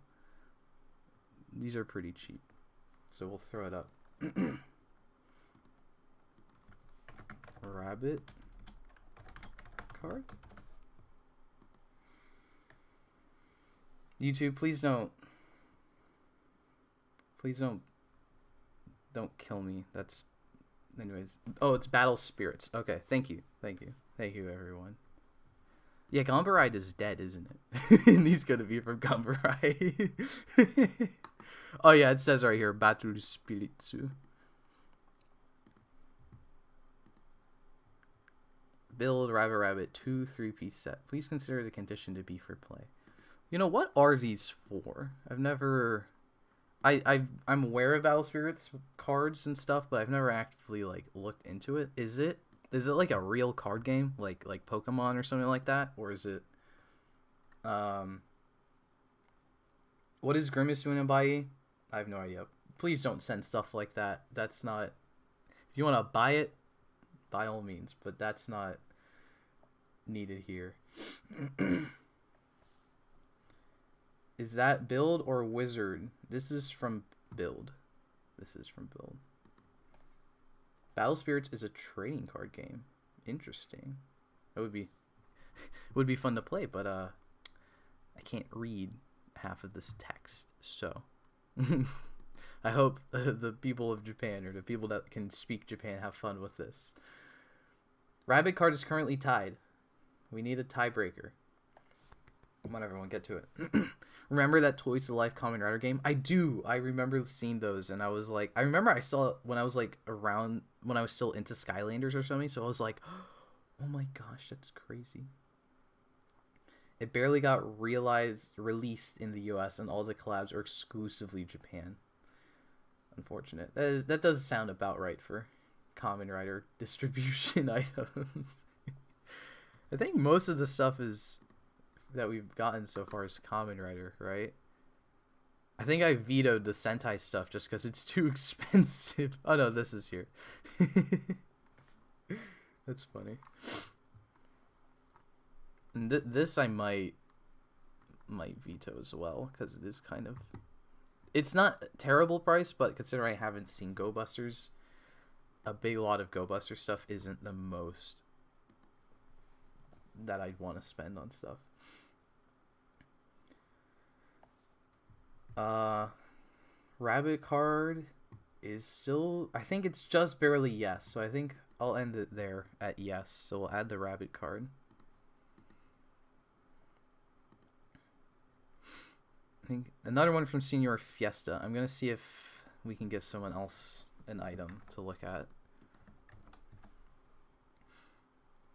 These are pretty cheap, so we'll throw it up. Rabbit card. YouTube, please don't kill me. That's anyways. Oh, it's Battle Spirits. Okay, thank you everyone. Yeah, Gamba Ride is dead, isn't it? And he's gonna be from Gamba Ride. Oh yeah, it says right here, Battle Spirits. Build Rabbit Rabbit 2 3-piece set. Please consider the condition to be for play. You know, what are these for? I've never... I'm aware of Battle Spirits cards and stuff, but I've never actively, like, looked into it. Is it like a real card game? Like Pokemon or something like that? Or is it... What is Grimace doing in Buyee? I have no idea. Please don't send stuff like that. That's not... If you want to buy it, by all means, but that's not needed here. Is that Build or Wizard? This is from Build. Battle Spirits is a trading card game. Interesting. It would be fun to play, but I can't read half of this text, so I hope the people of Japan, or the people that can speak Japan, have fun with this. Rabbit card is currently tied. We need a tiebreaker. Come on, everyone, get to it. Remember that Toys to Life Kamen Rider game? I do. I remember seeing those, and I was like, I remember I saw it when I was like around, when I was still into Skylanders or something, so I was like, oh my gosh, that's crazy. It barely got released in the US, and all the collabs are exclusively Japan. Unfortunate. That does sound about right for Kamen Rider distribution items. I think most of the stuff that we've gotten so far is Kamen Rider, right? I think I vetoed the Sentai stuff just because it's too expensive. Oh no, this is here. That's funny. And this I might veto as well, because it is kind of... It's not a terrible price, but considering I haven't seen Go Busters, a big lot of Go Buster stuff isn't the most that I'd want to spend on stuff. Rabbit card is still... I think it's just barely yes, so I think I'll end it there at yes. So we'll add the rabbit card. I think another one from Senior Fiesta. I'm gonna see if we can give someone else an item to look at.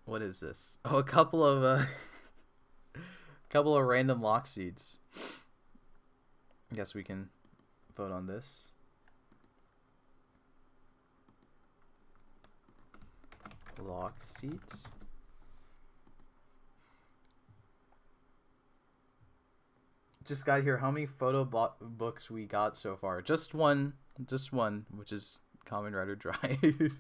What is this? Oh, a couple of random lock seeds. I guess we can vote on this. Lock seats. Just got here. How many photo books we got so far? Just one, which is Kamen Rider Drive.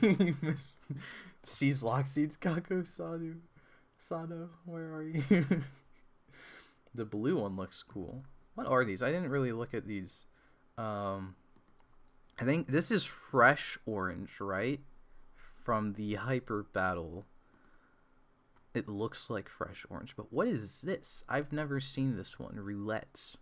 You missed C's lock seeds, Kako Sado, where are you? The blue one looks cool. What are these? I didn't really look at these. I think this is fresh orange, right? From the hyper battle. It looks like fresh orange, but what is this? I've never seen this one. Roulette.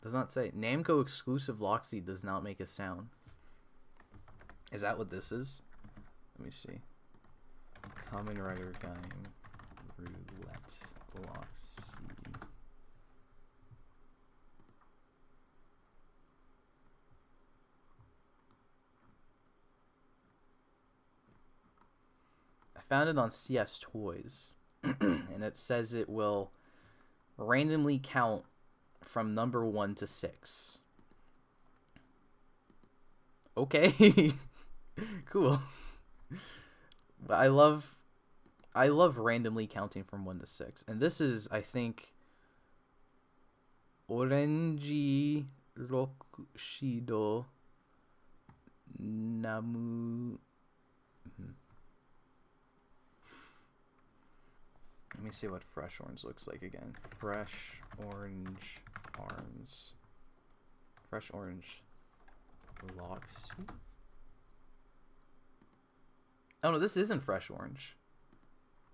Does not say. Namco exclusive Loxy does not make a sound. Is that what this is? Let me see. Kamen Rider game. Roulette. Loxy. I found it on CS Toys. And it says it will randomly count from number 1 to 6. Okay. Cool. But I love randomly counting from 1 to 6. And this is, I think, Orenji Rokushido Namu. Let me see what fresh orange looks like again. Fresh orange arms. Fresh orange Loxy. Oh no, this isn't fresh orange.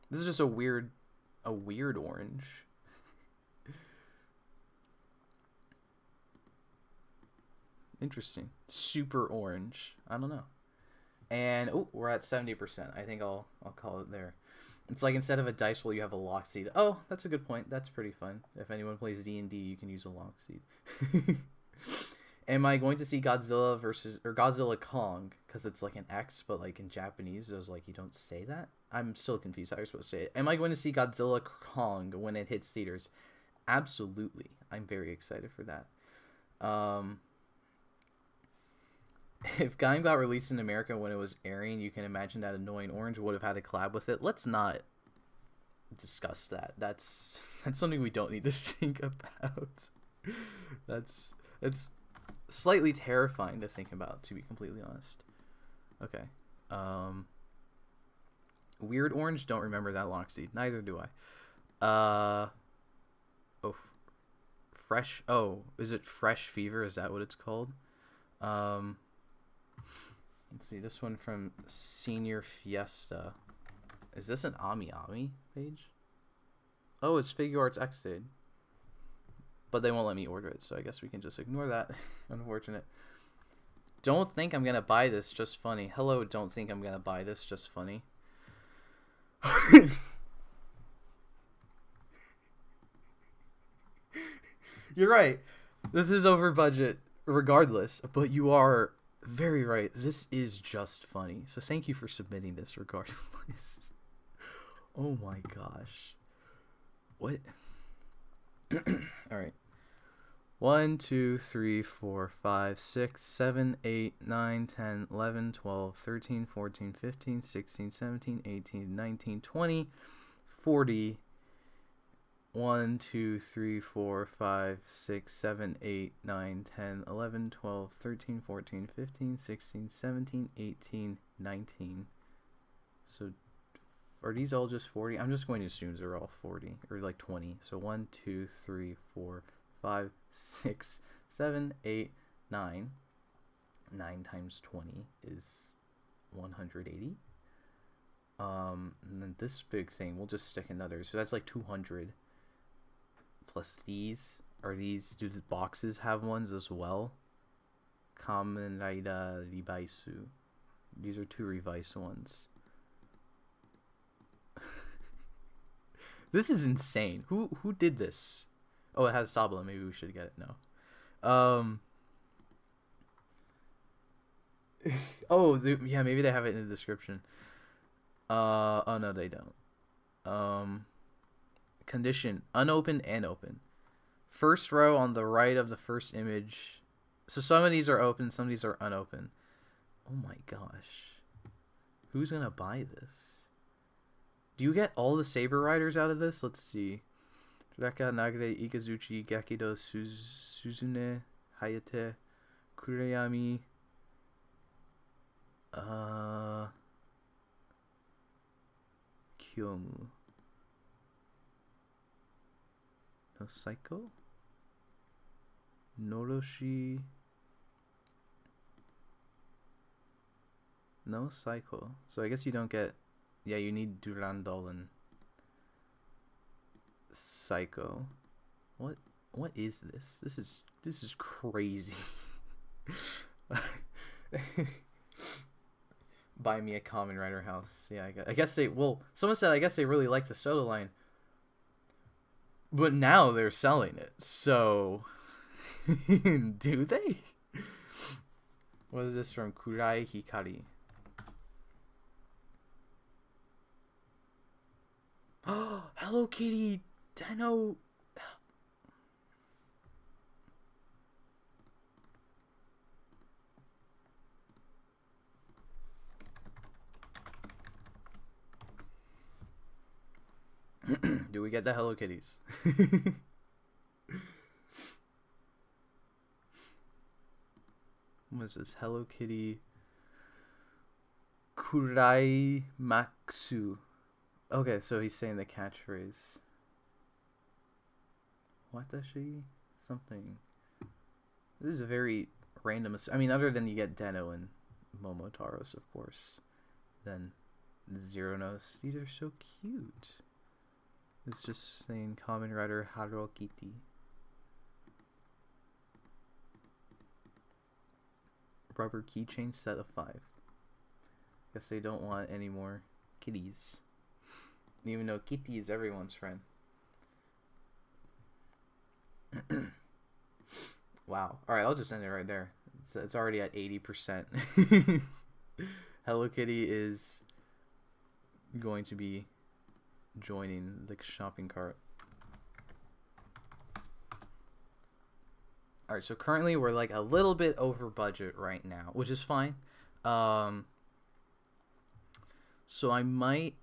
This is just a weird orange. Interesting. Super orange. I don't know. And oh, we're at 70%. I think I'll call it there. It's like instead of a dice roll, you have a lock seed. Oh, that's a good point. That's pretty fun. If anyone plays D&D, you can use a lock seed. Am I going to see Godzilla versus or Godzilla Kong? Because it's like an X, but like in Japanese, it was like you don't say that. I'm still confused how you're supposed to say it. Am I going to see Godzilla Kong when it hits theaters? Absolutely. I'm very excited for that. If Gaim got released in America when it was airing, you can imagine that Annoying Orange would have had a collab with it. Let's not discuss that. That's something we don't need to think about. It's slightly terrifying to think about, to be completely honest. Okay. Weird Orange, don't remember that Loxy. Neither do I. Fresh. Oh, is it Fresh Fever? Is that what it's called? Let's see, this one from Senior Fiesta. Is this an Ami Ami page? Oh, it's Figure Arts X-Dade. But they won't let me order it, so I guess we can just ignore that. Unfortunate. Don't think I'm gonna buy this, just funny. Hello, don't think I'm gonna buy this, just funny. You're right. This is over budget, regardless. But you are very right. This is just funny. So thank you for submitting this regardless. Oh my gosh. What? Alright. 1, 2, 3, 4, 5, 6, 7, 8, 9, 10, 11, 12, 13, 14, 15, 16, 17, 18, 19, 20, 40. 1, 2, 3, 4, 5, 6, 7, 8, 9, 10, 11, 12, 13, 14, 15, 16, 17, 18, 19. So are these all just 40? I'm just going to assume they're all 40 or like 20. So 1, 2, 3, 4, 5, 6, 7, 8, 9. 9 times 20 is 180. And then this big thing, we'll just stick another. So that's like 200. Plus these. Do the boxes have ones as well? Kamen Rider Ribaisu. These are 2 revised ones. This is insane. Who did this? Oh, it has Sabla. Maybe we should get it now. Oh, yeah, maybe they have it in the description. Oh no, they don't. Condition, unopened and open. First row on the right of the first image. So some of these are open, some of these are unopened. Oh my gosh. Who's gonna buy this? Do you get all the Saber Riders out of this? Let's see. Reka, Nagare, Ikazuchi, Gakido, Suzune, Hayate, Kureyami. Kyomu. No Psycho? Noroshi. No Psycho. So I guess you don't get... Yeah, you need Durandal and Psycho. What is this? This is crazy. Buy me a Kamen Rider house. Yeah, I guess they... Well, someone said I guess they really like the soda line. But now they're selling it. So... Do they? What is this from Kurai Hikari? Oh, Hello Kitty! Dino... Do we get the Hello Kitties? What is this? Hello Kitty Kurai Maksu. Okay, so he's saying the catchphrase. Watashi? Something. This is a very random... I mean, other than you get Deno and Momotaros, of course. Then Zero Nose. These are so cute. It's just saying Kamen Rider Harokiti. Rubber keychain set of 5. Guess they don't want any more kitties. Even though Kitty is everyone's friend. Wow. Alright, I'll just end it right there. It's already at 80%. Hello Kitty is going to be joining the shopping cart. Alright, so currently we're like a little bit over budget right now, which is fine. So I might...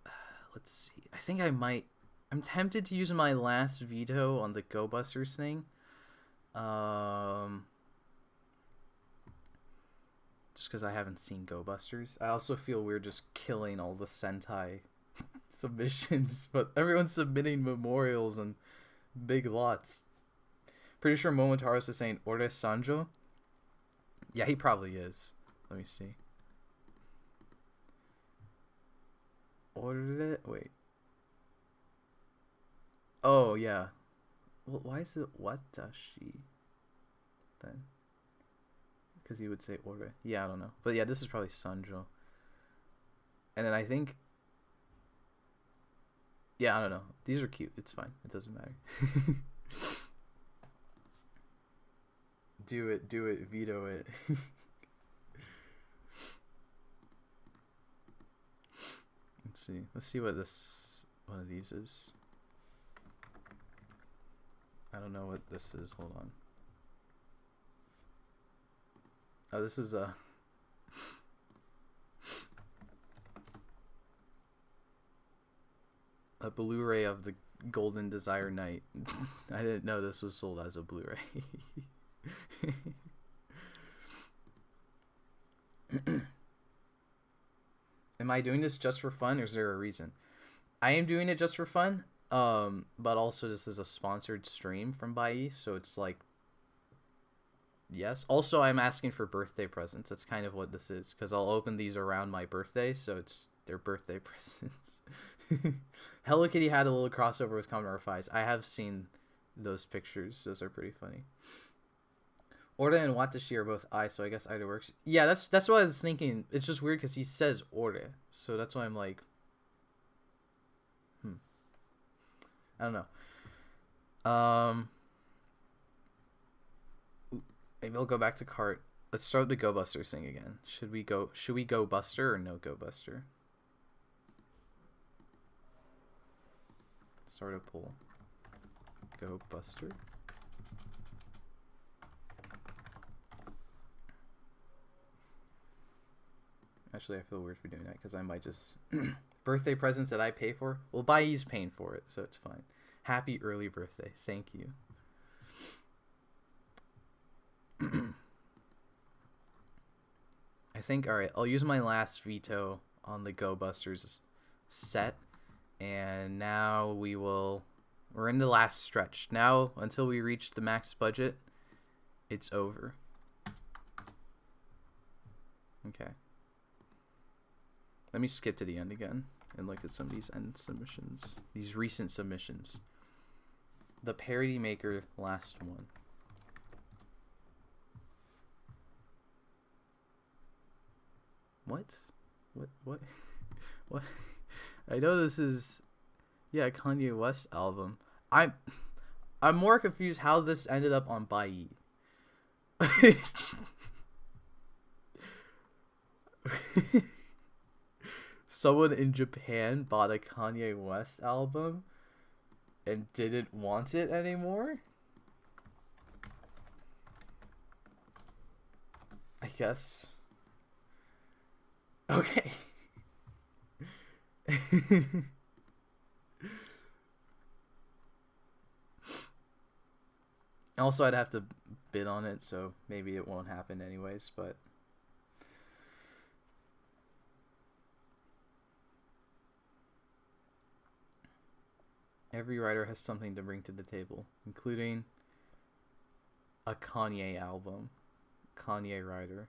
Let's see. I think I might... I'm tempted to use my last veto on the Go Busters thing. Just because I haven't seen Go Busters. I also feel we're just killing all the Sentai submissions, but everyone's submitting memorials and big lots. Pretty sure Momotaros is saying Ore Sanjo. Yeah, he probably is. Let me see. Ore... Wait. Oh, yeah. Well, why is it Watashi then? Because he would say Ore. Yeah, I don't know. But yeah, this is probably Sanjo. And then I think... Yeah, I don't know. These are cute. It's fine. It doesn't matter. Do it. Veto it. Let's see. Let's see what this one of these is. I don't know what this is. Hold on. Oh, this is a... a Blu-ray of the Golden Desire Knight. I didn't know this was sold as a Blu-ray. Am I doing this just for fun, or is there a reason? I am doing it just for fun, but also this is a sponsored stream from Buyee, so it's like, yes. Also, I'm asking for birthday presents. That's kind of what this is, because I'll open these around my birthday, so it's their birthday presents. Hello Kitty had a little crossover with Kamen Rider Fives. I have seen those pictures. Those are pretty funny. Ore and Watashi are both I, so I guess either works. Yeah, that's what I was thinking. It's just weird because he says Ore, so that's why I'm like, I don't know. Maybe I'll go back to cart. Let's start the Go Buster thing again. Should we go Buster or no Go Buster? Start a poll. Go Buster. Actually, I feel weird for doing that because I might just... Birthday presents that I pay for? Well, Buyee's paying for it, so it's fine. Happy early birthday. Thank you. I think, alright, I'll use my last veto on the Go Busters set. And now we're in the last stretch. Now, until we reach the max budget, it's over. Okay. Let me skip to the end again and look at some of these end submissions. These recent submissions. The Parody Maker last one. What? What? I know this is, yeah, Kanye West album. I'm more confused how this ended up on Buyee. Someone in Japan bought a Kanye West album and didn't want it anymore? I guess. Okay. Also, I'd have to bid on it, so maybe it won't happen anyways, but every writer has something to bring to the table, including a Kanye album. Kanye writer.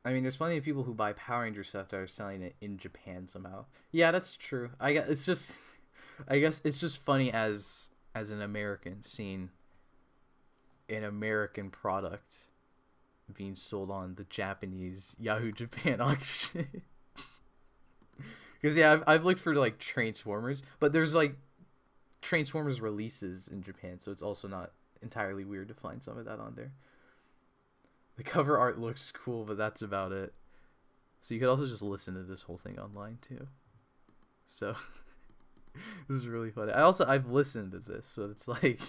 I mean, there's plenty of people who buy Power Ranger stuff that are selling it in Japan somehow. Yeah, that's true. I guess it's just funny as an American seeing an American product being sold on the Japanese Yahoo Japan auction. Because yeah, I've looked for like Transformers, but there's like Transformers releases in Japan, so it's also not entirely weird to find some of that on there. The cover art looks cool, but that's about it. So you could also just listen to this whole thing online too. So this is really funny. I've listened to this, so it's like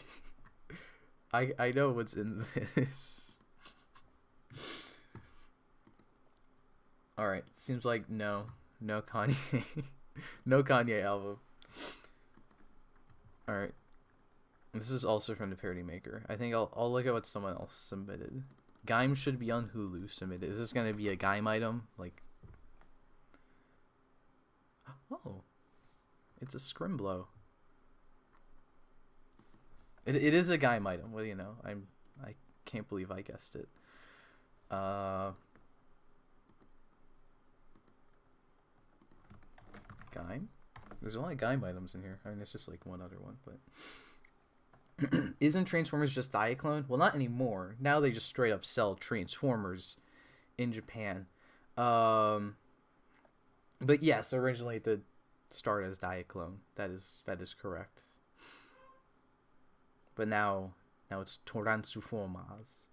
I know what's in this. All right, seems like no Kanye, no Kanye album. All right, this is also from the Parody Maker. I think I'll look at what someone else submitted. Gaim should be on Hulu submitted. Is this gonna be a Gaim item? Like, oh, it's a Scrimblow. It is a Gaim item. Well, you know, I can't believe I guessed it. Gaim? There's a lot of Gaim items in here. I mean, it's just like one other one, but. Isn't Transformers just Diaclone? Well, not anymore. Now they just straight up sell Transformers in Japan. But yes, originally it did start as Diaclone. That is correct. But now it's Transformers.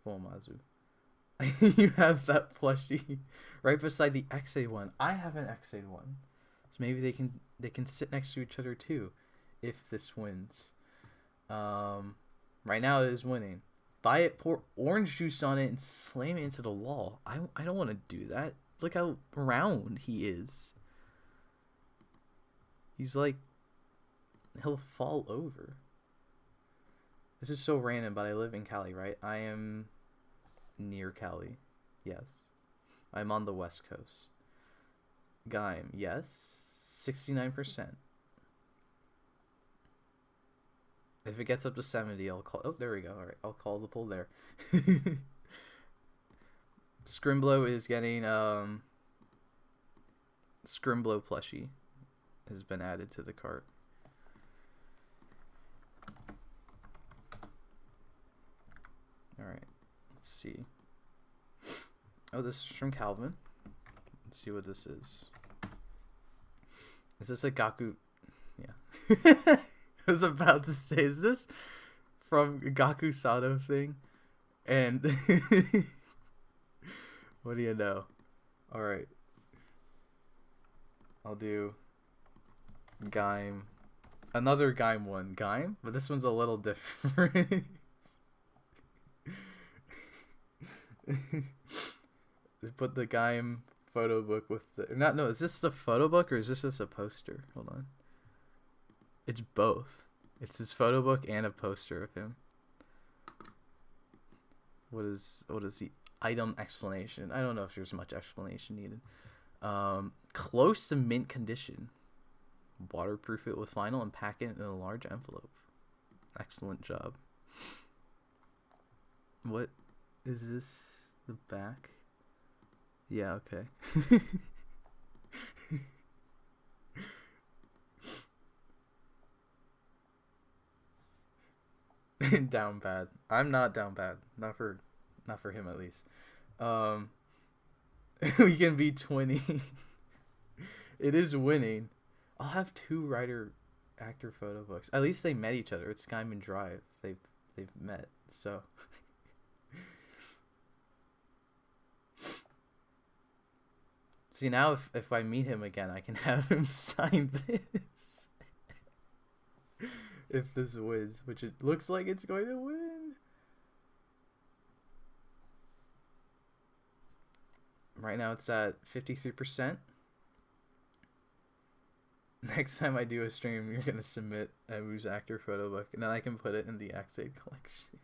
Formazu. You have that plushie right beside the XA one. I have an XA one, so maybe they can sit next to each other too, if this wins. Right now it is winning. Buy it, pour orange juice on it, and slam it into the wall. I don't want to do that. Look how round he is. He's like, he'll fall over. This is so random, but I live in Cali, right? I am near Cali. Yes. I'm on the West Coast. Gaim, yes. 69%. If it gets up to 70, I'll call... Oh, there we go. All right, I'll call the pull there. Scrimblow is getting... Scrimblow plushie has been added to the cart. All right, let's see. Oh, this is from Calvin. Let's see what this is. Is this a Gaku? Yeah. I was about to say, is this from Gaku Sado thing? And what do you know? All right, I'll do Gaim, another Gaim one, Gaim, but this one's a little different. They put the Gaim photo book with the no. Is this the photo book or is this just a poster? Hold on. It's both. It's his photo book and a poster of him. What is he? item explanation. I don't know if there's much explanation needed. Close to mint condition. Waterproof it with vinyl and pack it in a large envelope. Excellent job. What is this? The back? Yeah, okay. Down bad. I'm not down bad. Not for him at least. We can be 20. It is winning. I'll have 2 writer actor photo books. At least they met each other. It's Skyman Drive. They've met. So see, now if I meet him again, I can have him sign this. If this wins, which it looks like it's going to win. Right now it's at 53%. Next time I do a stream, you're gonna submit Emu's actor photo book, and then I can put it in the X8 collection.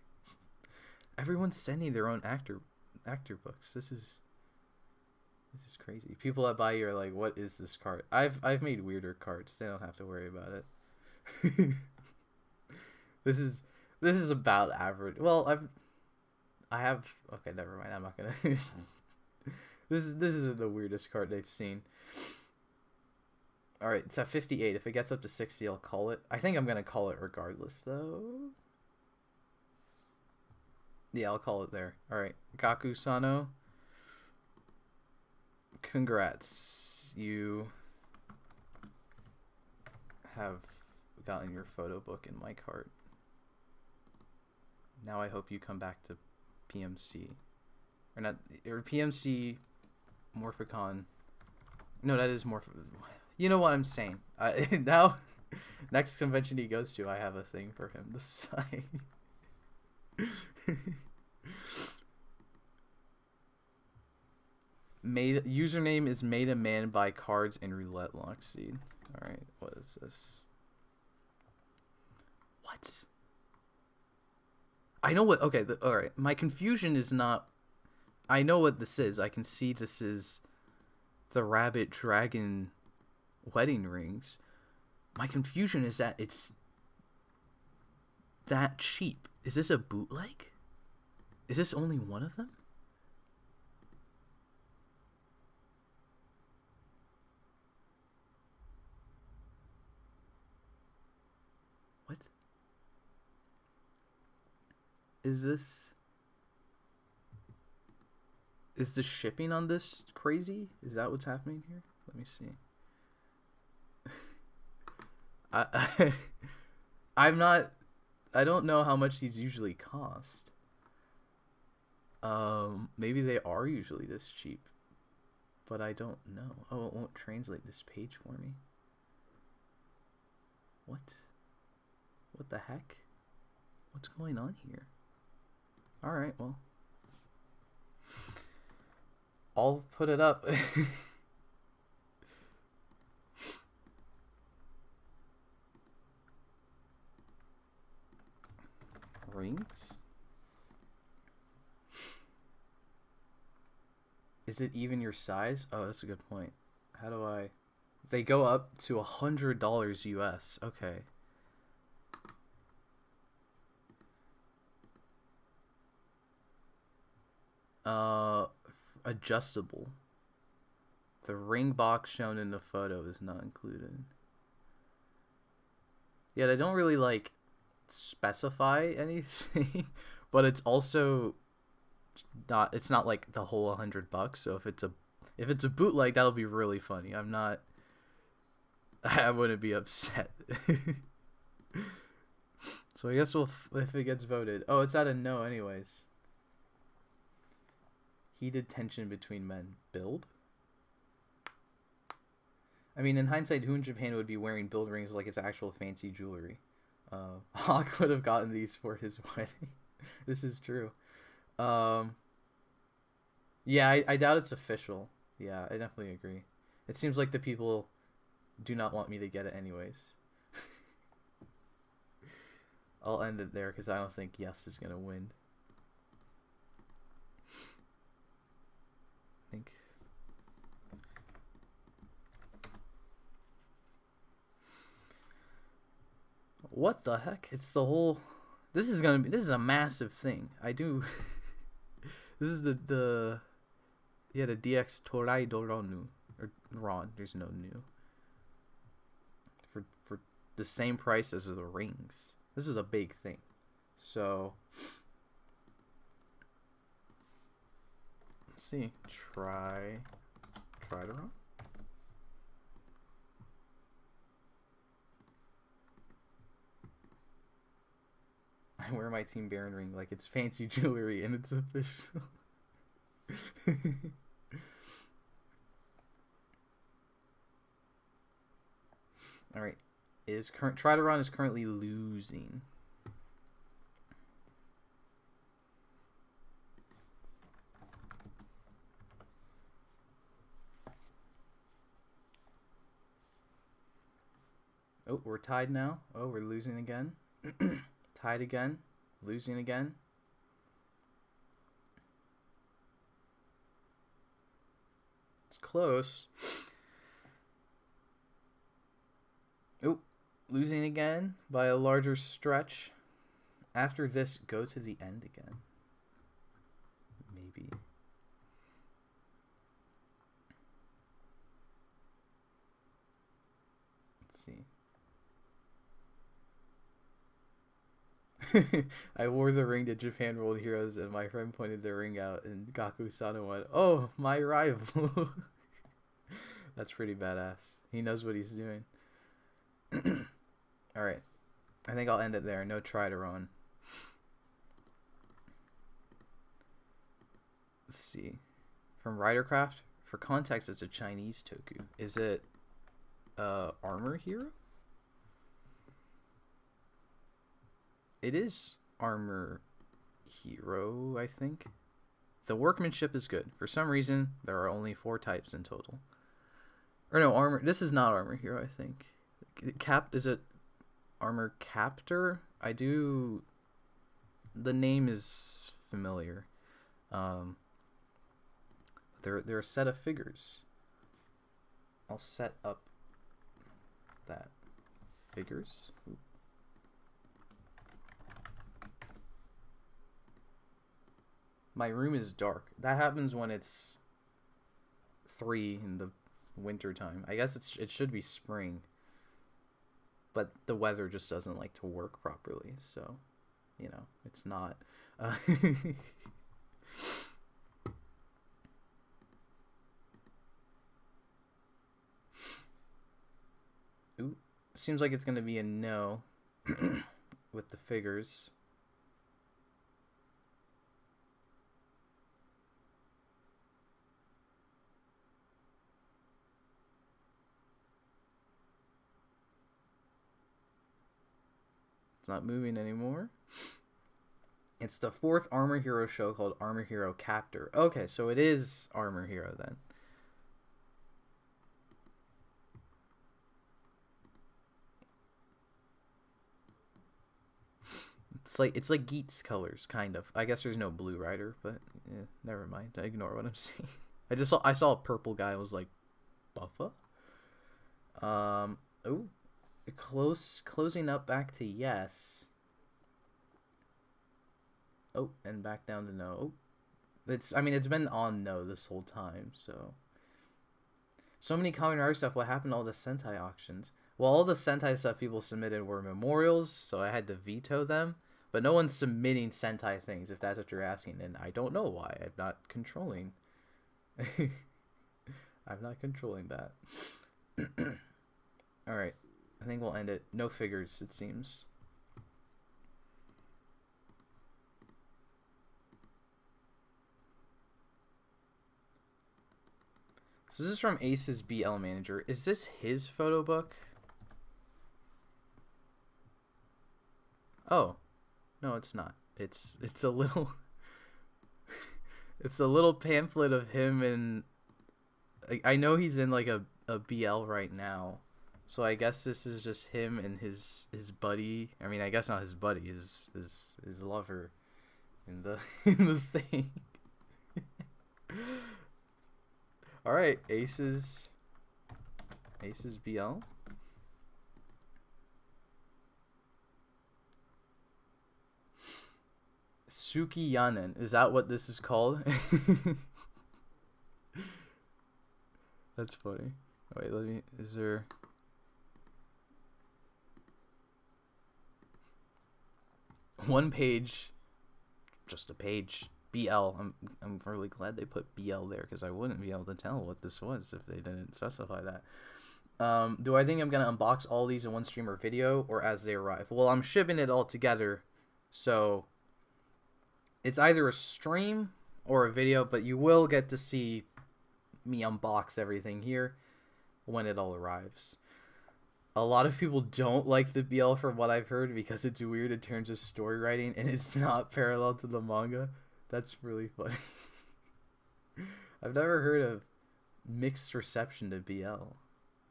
Everyone's sending their own actor books. This is crazy. People at Buyee are like, "What is this card?" I've made weirder cards. They don't have to worry about it. This is about average. Well, I have. Okay, never mind. I'm not gonna. This isn't the weirdest card they've seen. All right, it's at 58. If it gets up to 60, I'll call it. I think I'm gonna call it regardless, though. Yeah, I'll call it there. All right, Gaku Sano. Congrats, you have gotten your photo book in my cart. Now I hope you come back to PMC, or not, or PMC, Morphicon. No, that is You know what I'm saying. Now, next convention he goes to, I have a thing for him to sign. Username is made a man by cards and roulette lock seed. All right, what is this? What? I know what. Okay, all right. My confusion is not. I know what this is. I can see this is the rabbit dragon wedding rings. My confusion is that it's that cheap. Is this a bootleg? Is this only one of them? What? Is the shipping on this crazy? Is that what's happening here? Let me see. I don't know how much these usually cost. Maybe they are usually this cheap, but I don't know. Oh, it won't translate this page for me. What the heck? What's going on here? Alright, well, I'll put it up. Rings? Is it even your size? Oh, that's a good point. How do I... They go up to $100 US. Okay. Adjustable. The ring box shown in the photo is not included. Yeah, they don't really like specify anything, but it's also not. It's not like the whole $100. So if it's a bootleg, that'll be really funny. I wouldn't be upset. So I guess if it gets voted. Oh, it's at a no anyways. Heated tension between men. Build? I mean, in hindsight, who in Japan would be wearing build rings like it's actual fancy jewelry? Hawk would have gotten these for his wedding. This is true. Yeah, I doubt it's official. Yeah, I definitely agree. It seems like the people do not want me to get it anyways. I'll end it there because I don't think Yes is going to win. think. What the heck? It's the whole. This is a massive thing. I do. This is the DX Toraido Ronu or Ron. There's no new. For the same price as the rings. This is a big thing. So let's see. Try to run. I wear my Team Baron ring like it's fancy jewelry and it's official. All right, Trideron is currently losing. Oh, we're tied now. Oh, we're losing again. Tied again. Losing again. It's close. Oh, losing again by a larger stretch. After this, go to the end again. Maybe. Let's see. I wore the ring to Japan World Heroes and my friend pointed the ring out and Gaku-san went, "Oh, my rival." That's pretty badass. He knows what he's doing. Alright. I think I'll end it there. No Trideron. Let's see. From Ridercraft. For context, it's a Chinese toku. Is it Armor Hero? It is Armor Hero, I think. The workmanship is good. For some reason, there are only 4 types in total. Or no, Armor... This is not Armor Hero, I think. Is it Armor Captor? I do... The name is familiar. They're a set of figures. I'll set up that. Figures. Ooh. My room is dark. That happens when it's 3 in the winter time. I guess it should be spring. But the weather just doesn't like to work properly. So, you know, it's not. Ooh, seems like it's going to be a no with the figures. Not moving anymore. It's the 4th Armor Hero show called Armor Hero Captor. Okay, so it is Armor Hero then. It's like Geet's colors, kind of. I guess there's no Blue Rider, but yeah, never mind. I ignore what I'm saying. I saw a purple guy. I was like, Buffa. Oh. Closing up back to yes. Oh, and back down to no. It's been on no this whole time, so many Kamen Rider stuff. What happened to all the Sentai auctions? Well, all the Sentai stuff people submitted were memorials, so I had to veto them. But no one's submitting Sentai things, if that's what you're asking, and I don't know why. I'm not controlling. I'm not controlling that. Alright. I think we'll end it. No figures, it seems. So this is from Ace's BL Manager. Is this his photo book? Oh. No, it's not. It's a little... It's a little pamphlet of him and... I know he's in like a BL right now. So I guess this is just him and his buddy. I mean, I guess not his buddy, his lover in the in the thing. All right, Aces BL. Sukiyanen. Is that what this is called? That's funny. Wait, let me. Is there? One page, just a page. BL. I'm really glad they put BL there because I wouldn't be able to tell what this was if they didn't specify that. Do I think I'm gonna unbox all these in one stream or video or as they arrive? Well, I'm shipping it all together, so it's either a stream or a video, but you will get to see me unbox everything here when it all arrives. A lot of people don't like the BL from what I've heard because it's weird in terms of story writing and it's not parallel to the manga. That's really funny. I've never heard of mixed reception to BL.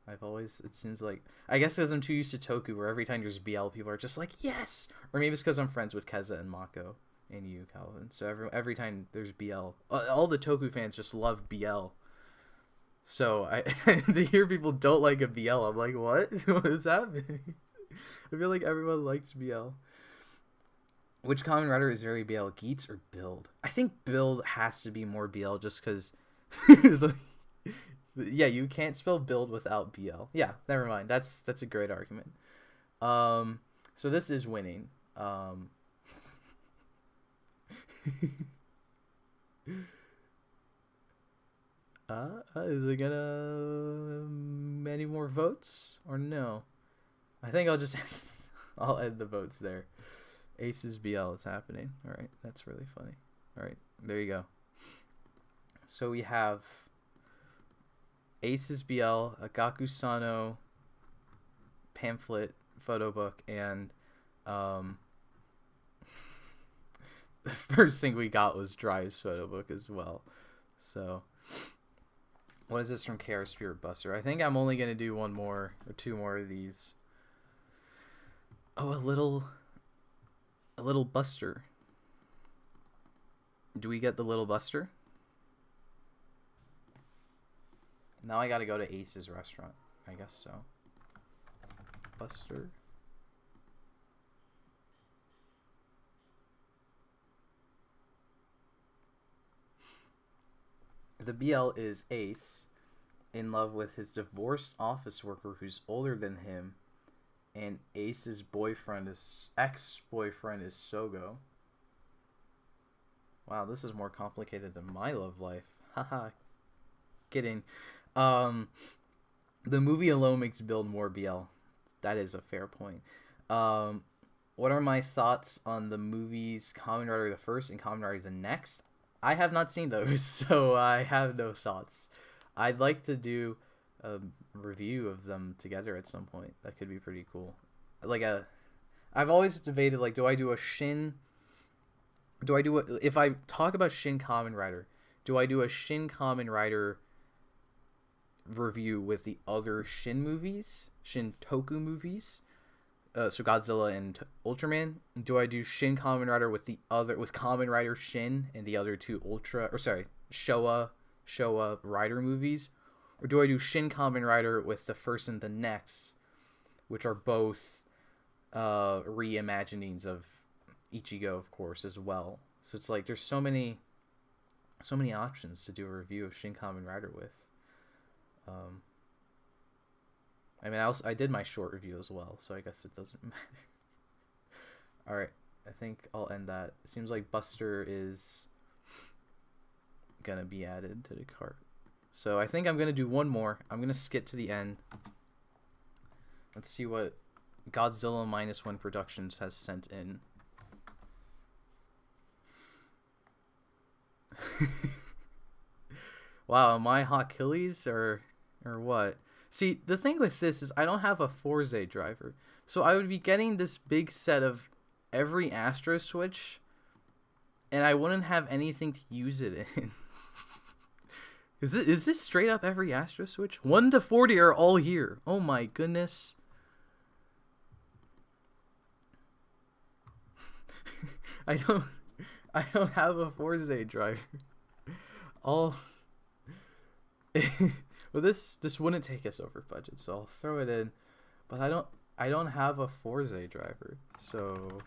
It seems like, I guess because I'm too used to Toku where every time there's BL, people are just like, yes! Or maybe it's because I'm friends with Keza and Mako and you, Calvin. So every time there's BL, all the Toku fans just love BL. So to hear people don't like a BL, I'm like, what? What is happening? I feel like everyone likes BL. Which common writer is very BL, Geets or Build? I think Build has to be more BL just because... yeah, you can't spell Build without BL. Yeah, never mind. That's a great argument. So this is winning. Is it gonna any more votes or no? I think I'll just I'll end the votes there. Aces BL is happening. All right, that's really funny. All right, there you go. So we have Aces BL, a Gakusano pamphlet photo book, and the first thing we got was Drive's photo book as well. So what is this from KR Spirit Buster? I think I'm only gonna do one more or two more of these. Oh, a little Buster. Do we get the little Buster? Now I gotta go to Ace's restaurant. I guess so. Buster. The BL is Ace in love with his divorced office worker who's older than him, and Ace's ex-boyfriend is Sogo. Wow, this is more complicated than my love life. Haha. Kidding. The movie alone makes Build more BL. That is a fair point. What are my thoughts on the movies Kamen Rider the First and Kamen Rider the Next? I have not seen those, so I have no thoughts. I'd like to do a review of them together at some point. That could be pretty cool. I've always debated, like, if I talk about Shin Kamen Rider, do I do a Shin Kamen Rider review with the other Shin movies, Shin Toku movies, so Godzilla and Ultraman? Do I do Shin Kamen Rider with Kamen Rider Shin and the other two Showa Rider movies, or do I do Shin Kamen Rider with the first and the next, which are both reimaginings of Ichigo, of course, as well? So it's like there's so many options to do a review of Shin Kamen Rider with. I mean, I did my short review as well, so I guess it doesn't matter. Alright, I think I'll end that. It seems like Buster is gonna be added to the cart. So I think I'm gonna do one more. I'm gonna skip to the end. Let's see what Godzilla -1 Productions has sent in. Wow, am I Hawkillies or what? See, the thing with this is I don't have a Forze driver. So I would be getting this big set of every Astro Switch, and I wouldn't have anything to use it in. Is this straight up every Astro Switch? 1 to 40 are all here. Oh my goodness. I don't have a Forze driver. Well, this wouldn't take us over budget, so I'll throw it in. But I don't have a Forza driver, so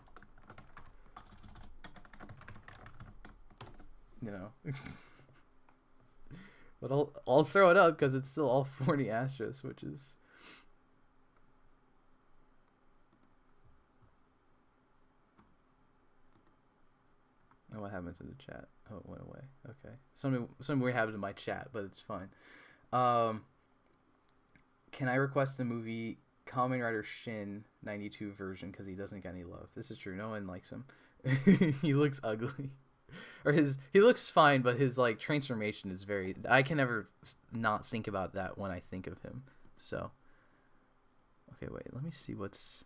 you know. But I'll throw it up because it's still all 40 Astro switches. Oh, what happened to the chat? Oh, it went away. Okay. Something weird happened to my chat, but it's fine. Can I request the movie Kamen Rider Shin 92 version because he doesn't get any love? This is true. No one likes him. He looks ugly. Or he looks fine, but his like transformation is very. I can never not think about that when I think of him. So. Okay, wait. Let me see what's.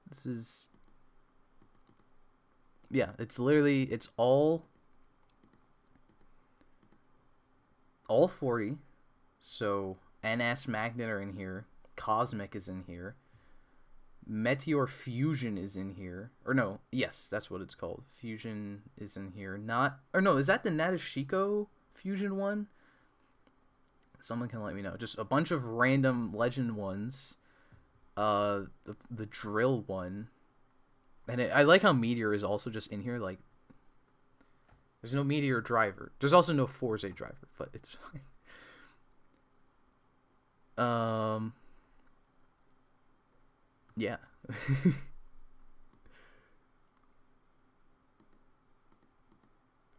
This is. Yeah, it's literally it's all 40. So NS Magnet are in here. Cosmic is in here. Meteor Fusion is in here. Or no, yes, that's what it's called. Fusion is in here. Not, or no, is that the Nadeshiko Fusion one? Someone can let me know. Just a bunch of random legend ones. The drill one. And I like how Meteor is also just in here. Like, there's no Meteor driver. There's also no Forza driver, but it's fine. Yeah.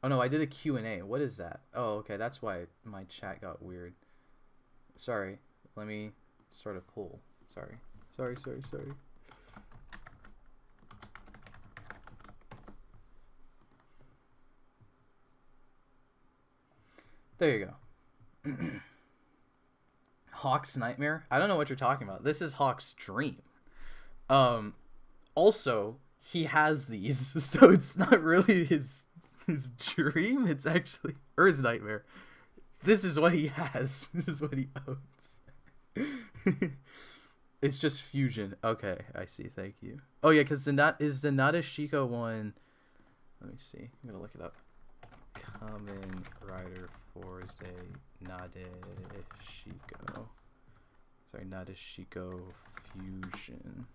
Oh no, I did a Q&A. What is that? Oh, okay, that's why my chat got weird. Sorry. Let me start a poll. Sorry. There you go. Hawk's Nightmare? I don't know what you're talking about. This is Hawk's dream. Also, he has these, so it's not really his dream, it's actually, or his nightmare. This is what he has. This is what he owns. It's just fusion. Okay, I see. Thank you. Oh yeah, because the Nadeshiko one. Let me see. I'm gonna look it up. Kamen Rider Forza Nadeshiko. Sorry, Nadeshiko Fusion.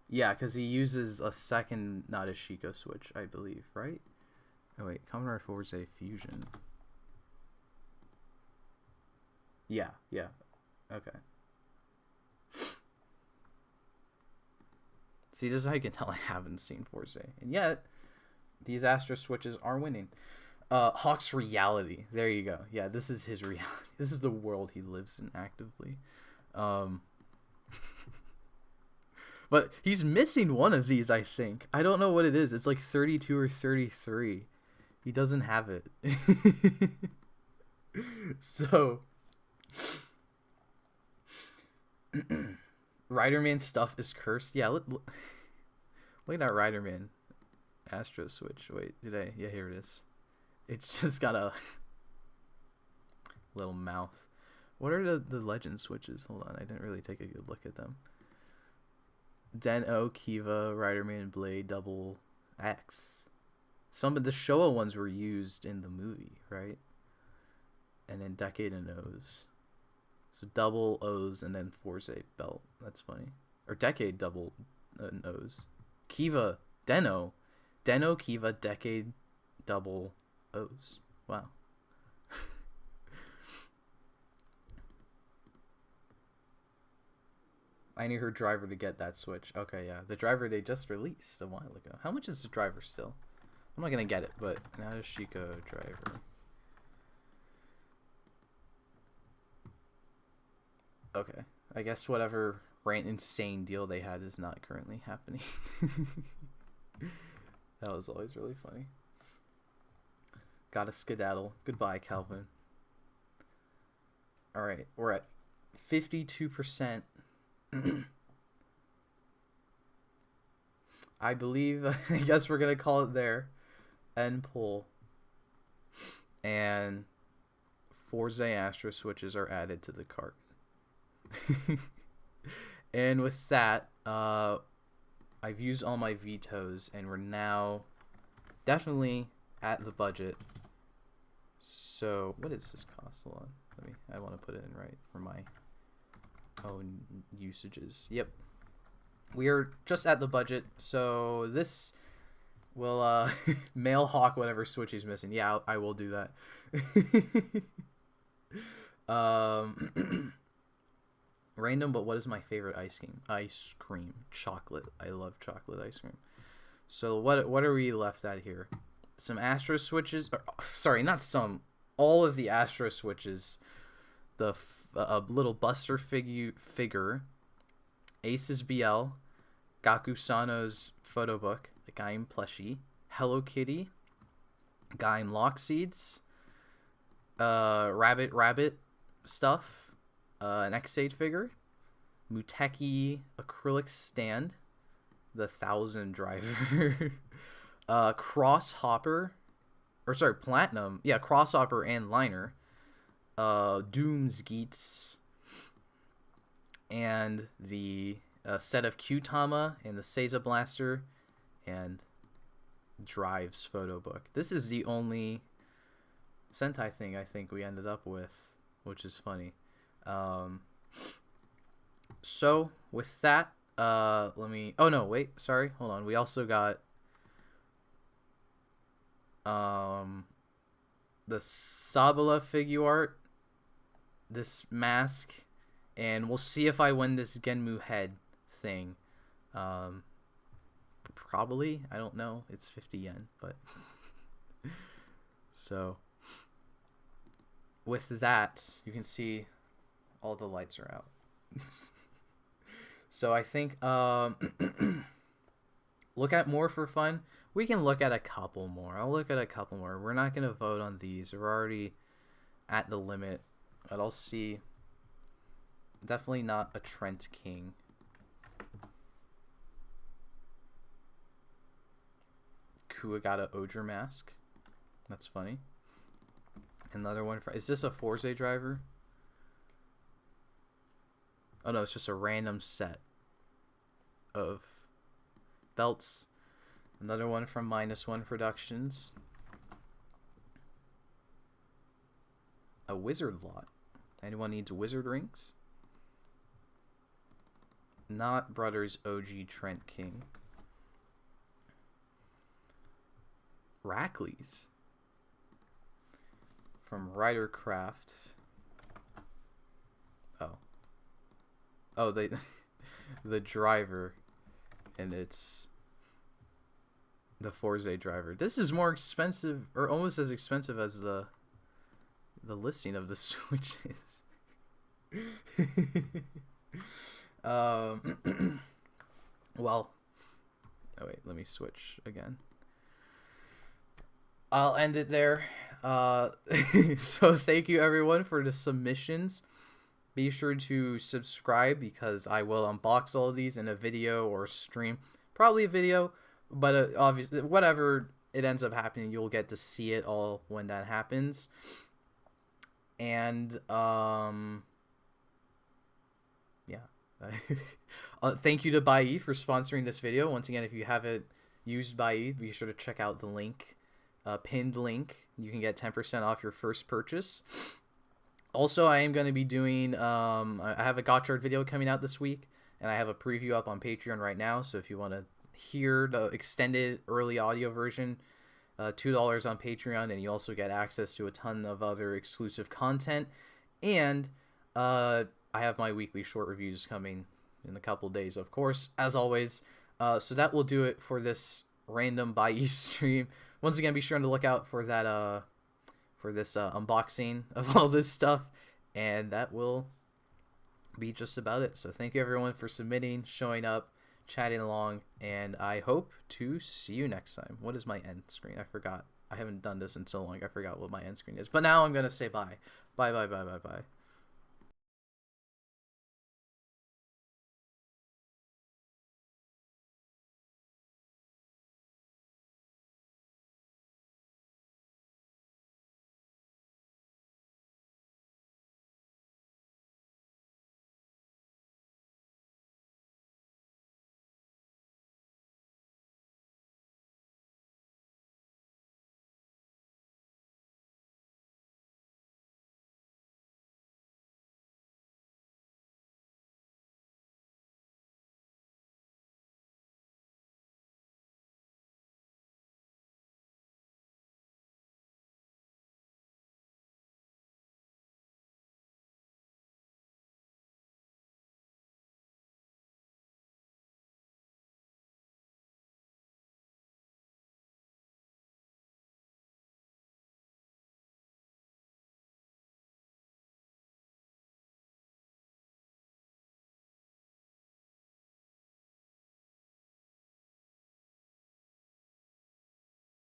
Yeah, because he uses a second Nadeshiko switch, I believe, right? Oh wait, Kamen Rider Forza Fusion. Yeah. Okay. See, this is how you can tell I haven't seen Forza. And yet, these Astro switches are winning. Hawk's reality. There you go. Yeah, this is his reality. This is the world he lives in actively. But he's missing one of these, I think. I don't know what it is. It's like 32 or 33. He doesn't have it. So... Riderman stuff is cursed. Yeah, look at that Riderman Astro switch. Wait, yeah, here it is. It's just got a little mouth. What are the legend switches? Hold on, I didn't really take a good look at them. Den-O, Kiva, Riderman, Blade, Double X. Some of the Showa ones were used in the movie, right? And then Decade and O's. So double O's and then Forza belt. That's funny. Or Decade double O's. Kiva, Den-O, Kiva, Decade, double O's. Wow. I need her driver to get that switch. Okay, yeah. The driver they just released a while ago. How much is the driver still? I'm not going to get it, but Nadeshiko driver. Okay. I guess whatever insane deal they had is not currently happening. That was always really funny. Gotta skedaddle. Goodbye, Calvin. Alright, we're at 52%. I believe, I guess we're gonna call it there. End poll. And Forza Astro switches are added to the cart. And with that, I've used all my vetoes, and we're now definitely at the budget. So what does this cost? Hold on. I want to put it in right for my own usages. Yep. We are just at the budget, so this will mail hawk whatever switch he's missing. Yeah, I will do that. Random, but what is my favorite ice cream? Ice cream. Chocolate. I love chocolate ice cream. So what are we left at here? Some Astro switches. Sorry, not some. All of the Astro switches. The little Buster figure. Ace's BL. Gakusano's photo book. The Gaim plushie. Hello Kitty. Gaim Lockseeds. Rabbit stuff. An X8 figure. Muteki acrylic stand. The 1000 driver. Crosshopper. Or sorry, Platinum. Yeah, Crosshopper and Liner. Doomsgeets. And the set of Q-Tama and the Seiza Blaster. And Drive's photo book. This is the only Sentai thing I think we ended up with, which is funny. So with that, let me. Oh no, wait, sorry, hold on. We also got the Sabala figure art, this mask, and we'll see if I win this Genmu head thing. Probably, I don't know. It's 50 yen, but so with that, you can see all the lights are out. So I think look at more for fun. We can look at a couple more. I'll look at a couple more. We're not going to vote on these. We're already at the limit. But I'll see. Definitely not a Trent King. Kuwagata Odra mask. That's funny. Another one for... Is this a Forze driver? Oh no, it's just a random set of belts. Another one from -1 Productions. A wizard lot. Anyone needs wizard rings? Not Brothers OG Trent King. Rackley's from Ridercraft. Oh, they the driver, and it's the Forze driver. This is more expensive, or almost as expensive as the listing of the switches. Well, oh wait, let me switch again. I'll end it there. So thank you everyone for the submissions. Be sure to subscribe because I will unbox all of these in a video or stream. Probably a video, but obviously, whatever it ends up happening, you'll get to see it all when that happens. And, yeah. Thank you to Buyee for sponsoring this video. Once again, if you haven't used Buyee, be sure to check out the link, pinned link. You can get 10% off your first purchase. Also, I am going to be doing, I have a gotchard video coming out this week, and I have a preview up on Patreon right now, so if you want to hear the extended early audio version, $2 on Patreon, and you also get access to a ton of other exclusive content, and I have my weekly short reviews coming in a couple days, of course, as always. So that will do it for this random Buyee stream. Once again, be sure to look out for that, for this unboxing of all this stuff, and that will be just about it. So thank you everyone for submitting, showing up, chatting along, and I hope to see you next time. What is my end screen? I forgot. I haven't done this in so long. I forgot what my end screen is, but now I'm gonna say bye. Bye.